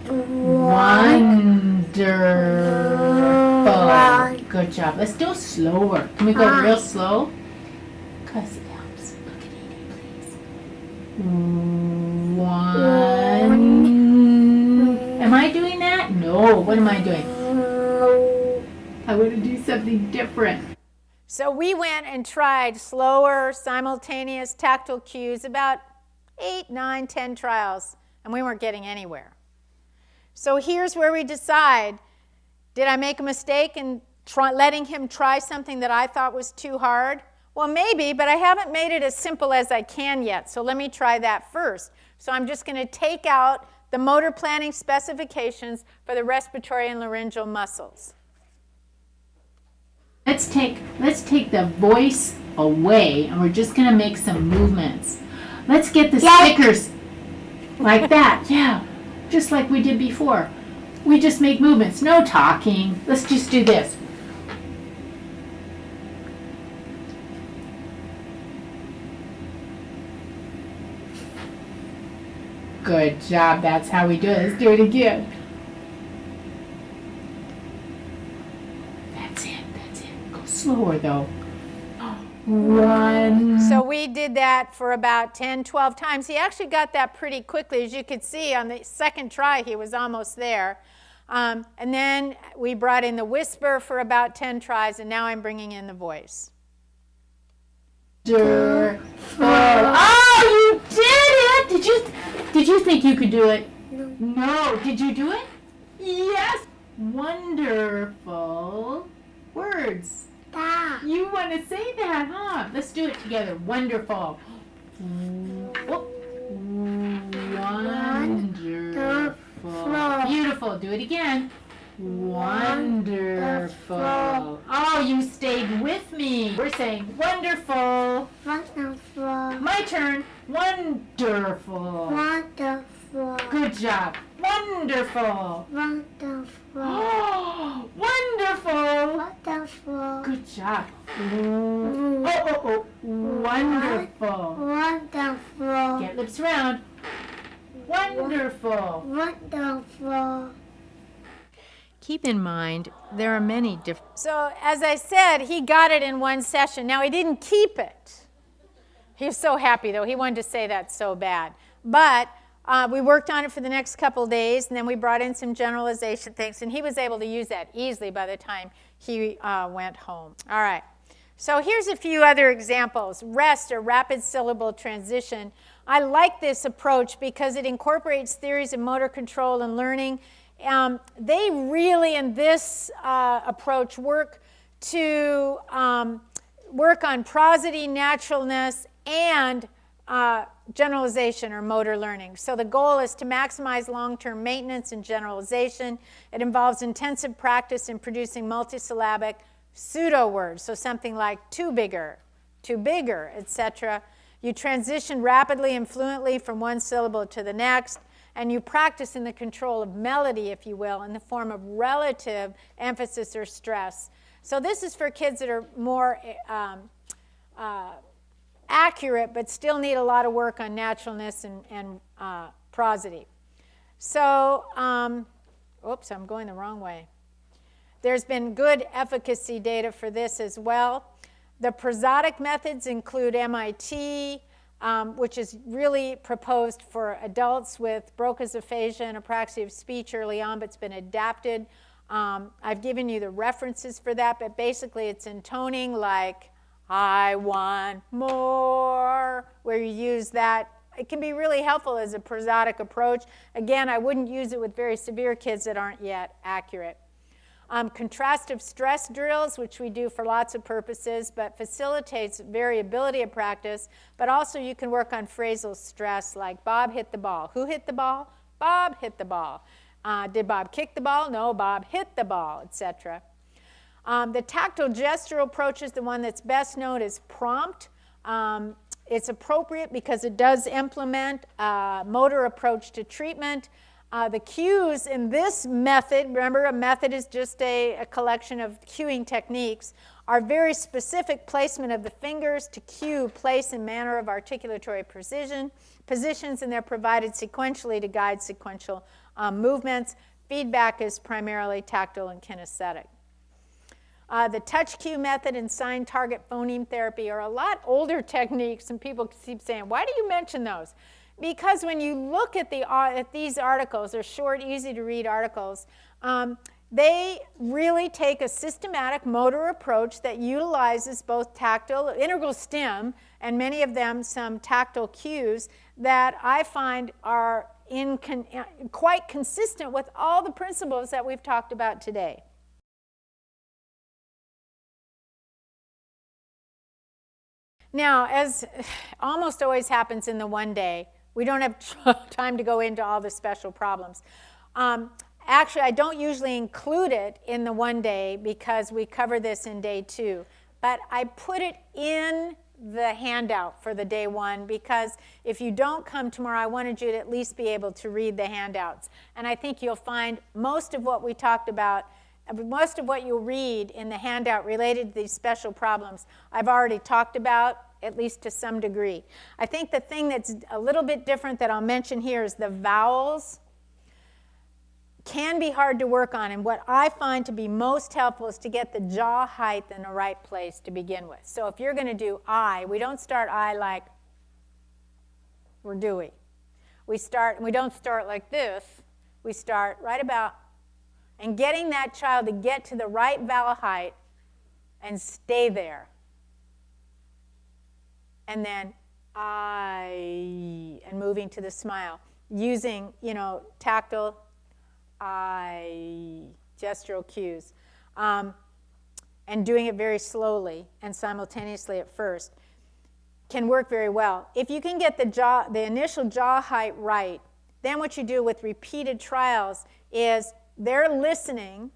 Wonderful. Good job. Let's do it slower. Can we go real slow? Because it helps. Look at Edie, please. 1. Am I doing that? No. What am I doing? I want to do something different. So we went and tried slower, simultaneous tactile cues, about 8, 9, 10 trials, and we weren't getting anywhere. So here's where we decide, did I make a mistake in letting him try something that I thought was too hard? Well, maybe, but I haven't made it as simple as I can yet, so let me try that first. So I'm just going to take out the motor planning specifications for the respiratory and laryngeal muscles. Let's take the voice away, and we're just going to make some movements. Let's get the stickers like that. Yeah, just like we did before. We just make movements, no talking. Let's just do this. Good job. That's how we do it. Let's do it again. That's it. Go slower, though. 1. So we did that for about 10, 12 times. He actually got that pretty quickly. As you could see, on the second try, he was almost there. And then we brought in the whisper for about 10 tries, and now I'm bringing in the voice. Oh, you did it! Did you think you could do it? No. Did you do it? Yes. Wonderful words. You want to say that, huh? Let's do it together. Wonderful. Wonderful. Beautiful. Do it again. Wonderful. Oh, you stayed with me. We're saying wonderful. My turn. Wonderful. Good job. Wonderful. Oh, wonderful. Good job. Wonderful. Get lips round. Wonderful. Keep in mind, there are many different... So as I said, he got it in one session. Now, he didn't keep it. He was so happy, though. He wanted to say that so bad. But we worked on it for the next couple days, and then we brought in some generalization things, and he was able to use that easily by the time he went home. All right. So here's a few other examples. REST, or rapid syllable transition. I like this approach because it incorporates theories of motor control and learning. They really, in this approach, work on prosody, naturalness, and generalization or motor learning. So the goal is to maximize long-term maintenance and generalization. It involves intensive practice in producing multisyllabic pseudo words, so something like too bigger, etc. You transition rapidly and fluently from one syllable to the next, and you practice in the control of melody, if you will, in the form of relative emphasis or stress. So this is for kids that are more accurate, but still need a lot of work on naturalness and prosody. So, oops, I'm going the wrong way. There's been good efficacy data for this as well. The prosodic methods include MIT, which is really proposed for adults with Broca's aphasia and apraxia of speech early on, but it's been adapted. I've given you the references for that, but basically it's intoning like, I want more, where you use that. It can be really helpful as a prosodic approach. Again, I wouldn't use it with very severe kids that aren't yet accurate. Contrastive stress drills, which we do for lots of purposes, but facilitates variability of practice, but also you can work on phrasal stress like Bob hit the ball. Who hit the ball? Bob hit the ball. Did Bob kick the ball? No, Bob hit the ball, etc. The tactile gestural approach is the one that's best known as prompt. It's appropriate because it does implement a motor approach to treatment. The cues in this method, remember a method is just a collection of cueing techniques, are very specific placement of the fingers to cue place and manner of articulatory positions, and they're provided sequentially to guide sequential movements. feedback is primarily tactile and kinesthetic. The touch cue method and sign target phoneme therapy are a lot older techniques, and people keep saying, why do you mention those? Because when you look at these articles, they're short, easy to read articles, they really take a systematic motor approach that utilizes both tactile, integral stim, and many of them some tactile cues that I find are quite consistent with all the principles that we've talked about today. Now, as almost always happens in the one day, we don't have time to go into all the special problems. Actually, I don't usually include it in the one day because we cover this in day 2. But I put it in the handout for the day 1 because if you don't come tomorrow, I wanted you to at least be able to read the handouts. And I think you'll find most of what we talked about, most of what you'll read in the handout related to these special problems, I've already talked about, at least to some degree. I think the thing that's a little bit different that I'll mention here is the vowels can be hard to work on, and what I find to be most helpful is to get the jaw height in the right place to begin with. So if you're going to do I, we don't start I like we're doing. We don't start like this. We start right about, and getting that child to get to the right vowel height and stay there. And then I, and moving to the smile, using, tactile, I, gestural cues, and doing it very slowly and simultaneously at first can work very well. If you can get the initial jaw height right, then what you do with repeated trials is they're listening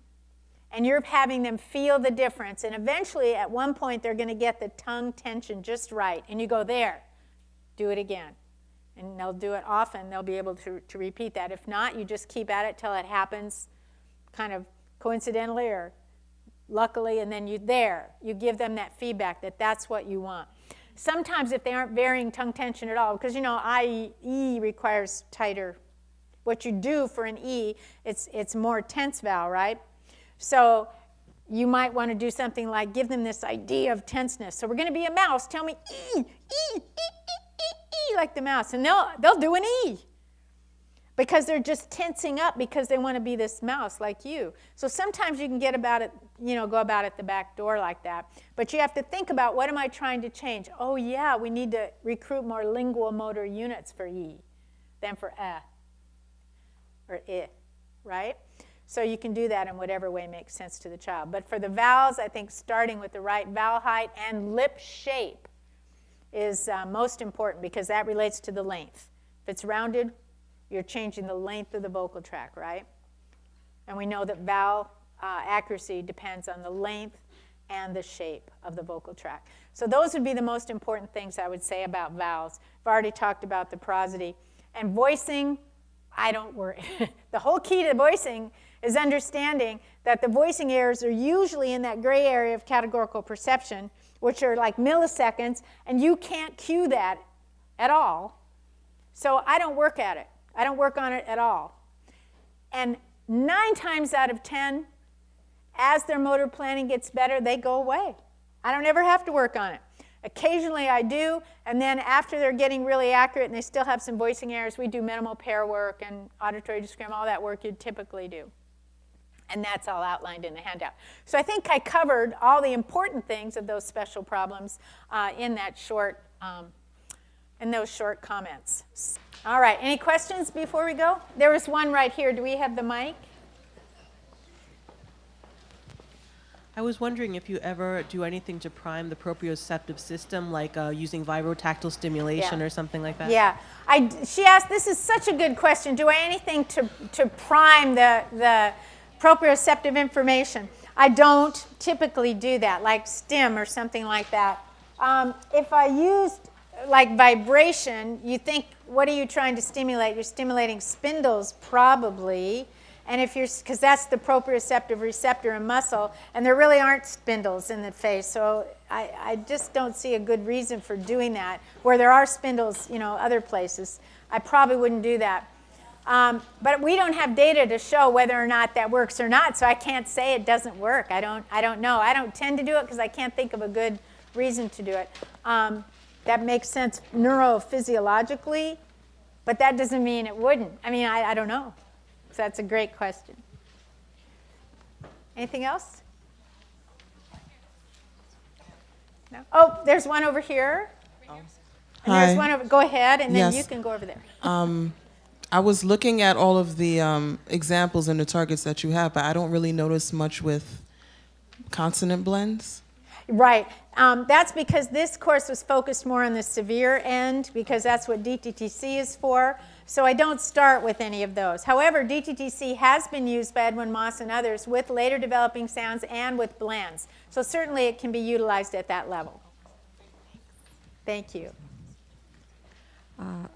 and you're having them feel the difference, and eventually at one point they're going to get the tongue tension just right, and you go, there, do it again. And they'll do it often. They'll be able to repeat that. If not, you just keep at it till it happens kind of coincidentally or luckily, and then you give them that feedback that that's what you want. Sometimes if they aren't varying tongue tension at all, because I, E requires tighter. What you do for an E, it's more tense vowel, right? So you might want to do something like give them this idea of tenseness. So we're going to be a mouse. Tell me E, E, E, E, E, like the mouse. And they'll do an E because they're just tensing up because they want to be this mouse like you. So sometimes you can get about it, go about it the back door like that. But you have to think about, what am I trying to change? Oh, yeah, we need to recruit more lingual motor units for E than for or I, right? So you can do that in whatever way makes sense to the child. But for the vowels, I think starting with the right vowel height and lip shape is most important because that relates to the length. If it's rounded, you're changing the length of the vocal tract, right? And we know that vowel accuracy depends on the length and the shape of the vocal tract. So those would be the most important things I would say about vowels. I've already talked about the prosody. And voicing, I don't worry. The whole key to voicing is understanding that the voicing errors are usually in that gray area of categorical perception, which are like milliseconds, and you can't cue that at all. So I don't work at it. I don't work on it at all. And 9 times out of 10, as their motor planning gets better, they go away. I don't ever have to work on it. Occasionally I do, and then after they're getting really accurate and they still have some voicing errors, we do minimal pair work and auditory discrim, all that work you'd typically do. And that's all outlined in the handout. So I think I covered all the important things of those special problems in those short comments. All right, any questions before we go? There was one right here. Do we have the mic? I was wondering if you ever do anything to prime the proprioceptive system, like using vibrotactile stimulation or something like that. Yeah. She asked, this is such a good question. Do I anything to prime the proprioceptive information? I don't typically do that, like stim or something like that. If I used like vibration, you think, what are you trying to stimulate? You're stimulating spindles probably. And because that's the proprioceptive receptor in muscle, and there really aren't spindles in the face, so I just don't see a good reason for doing that. Where there are spindles, other places, I probably wouldn't do that. But we don't have data to show whether or not that works or not, so I can't say it doesn't work. I don't know. I don't tend to do it because I can't think of a good reason to do it. That makes sense neurophysiologically, but that doesn't mean it wouldn't. I mean, I don't know. So that's a great question. Anything else? No? Oh, there's one over here. And there's one over, go ahead, and then you can go over there. I was looking at all of the examples and the targets that you have, but I don't really notice much with consonant blends. Right. That's because this course was focused more on the severe end, because that's what DTTC is for. So I don't start with any of those. However, DTTC has been used by Edwin Moss and others with later developing sounds and with blends. So certainly it can be utilized at that level. Thank you.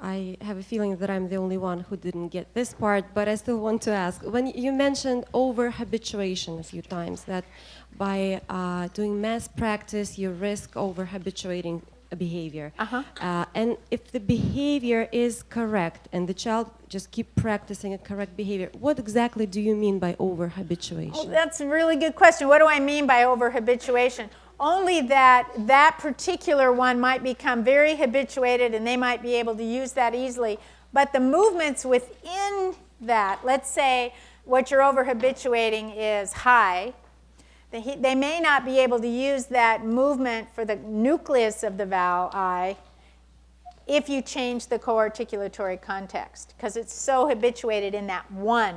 I have a feeling that I'm the only one who didn't get this part, but I still want to ask. When you mentioned over-habituation a few times, that by doing mass practice, you risk over-habituating a behavior. And if the behavior is correct and the child just keep practicing a correct behavior, what exactly do you mean by over-habituation? Well, that's a really good question. What do I mean by over-habituation? Only that that particular one might become very habituated and they might be able to use that easily. But the movements within that, let's say what you're over-habituating is high, they may not be able to use that movement for the nucleus of the vowel I if you change the co-articulatory context, because it's so habituated in that one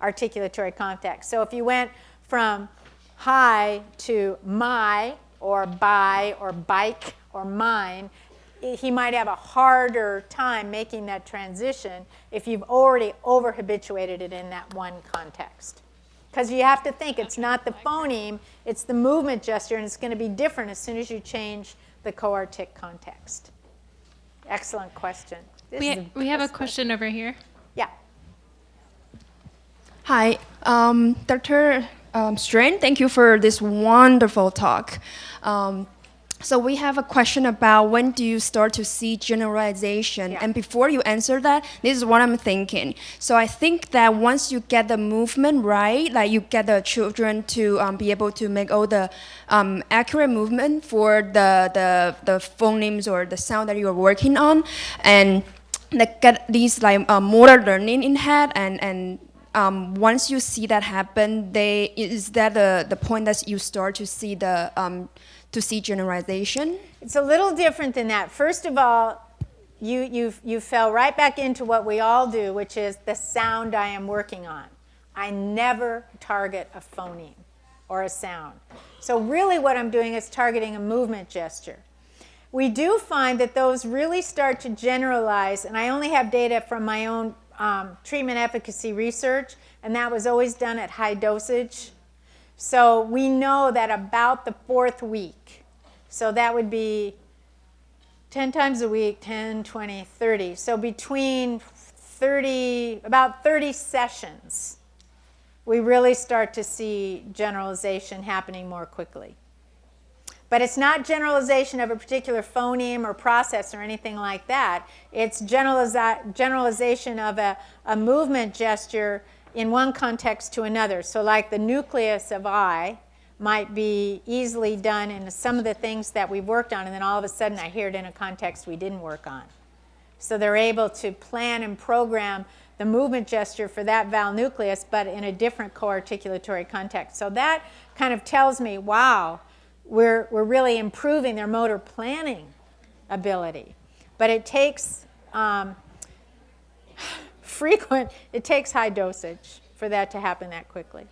articulatory context. So if you went from high to my, or by, or bike, or mine, he might have a harder time making that transition if you've already over-habituated it in that one context. Because you have to think it's not the phoneme, it's the movement gesture, and it's going to be different as soon as you change the co-artic context. Excellent question. We have a question over here. Yeah. Hi, Dr. Strand, thank you for this wonderful talk. So we have a question about when do you start to see generalization? And before you answer that, this is what I'm thinking. So I think that once you get the movement right, like you get the children to be able to make all the accurate movement for the phonemes or the sound that you are working on, and they get these like motor learning in head, and once you see that happen, is that the point that you start to see to see generalization? It's a little different than that. First of all, you fell right back into what we all do, which is the sound I am working on. I never target a phoneme or a sound. So really what I'm doing is targeting a movement gesture. We do find that those really start to generalize, and I only have data from my own treatment efficacy research, and that was always done at high dosage. So we know that about the 4th week, so that would be 10 times a week, 10, 20, 30. So between about 30 sessions, we really start to see generalization happening more quickly. But it's not generalization of a particular phoneme or process or anything like that. It's generalization of a movement gesture in one context to another. So like the nucleus of I might be easily done in some of the things that we've worked on, and then all of a sudden I hear it in a context we didn't work on. So they're able to plan and program the movement gesture for that vowel nucleus, but in a different co-articulatory context. So that kind of tells me, wow, we're really improving their motor planning ability. But it takes it takes high dosage for that to happen that quickly.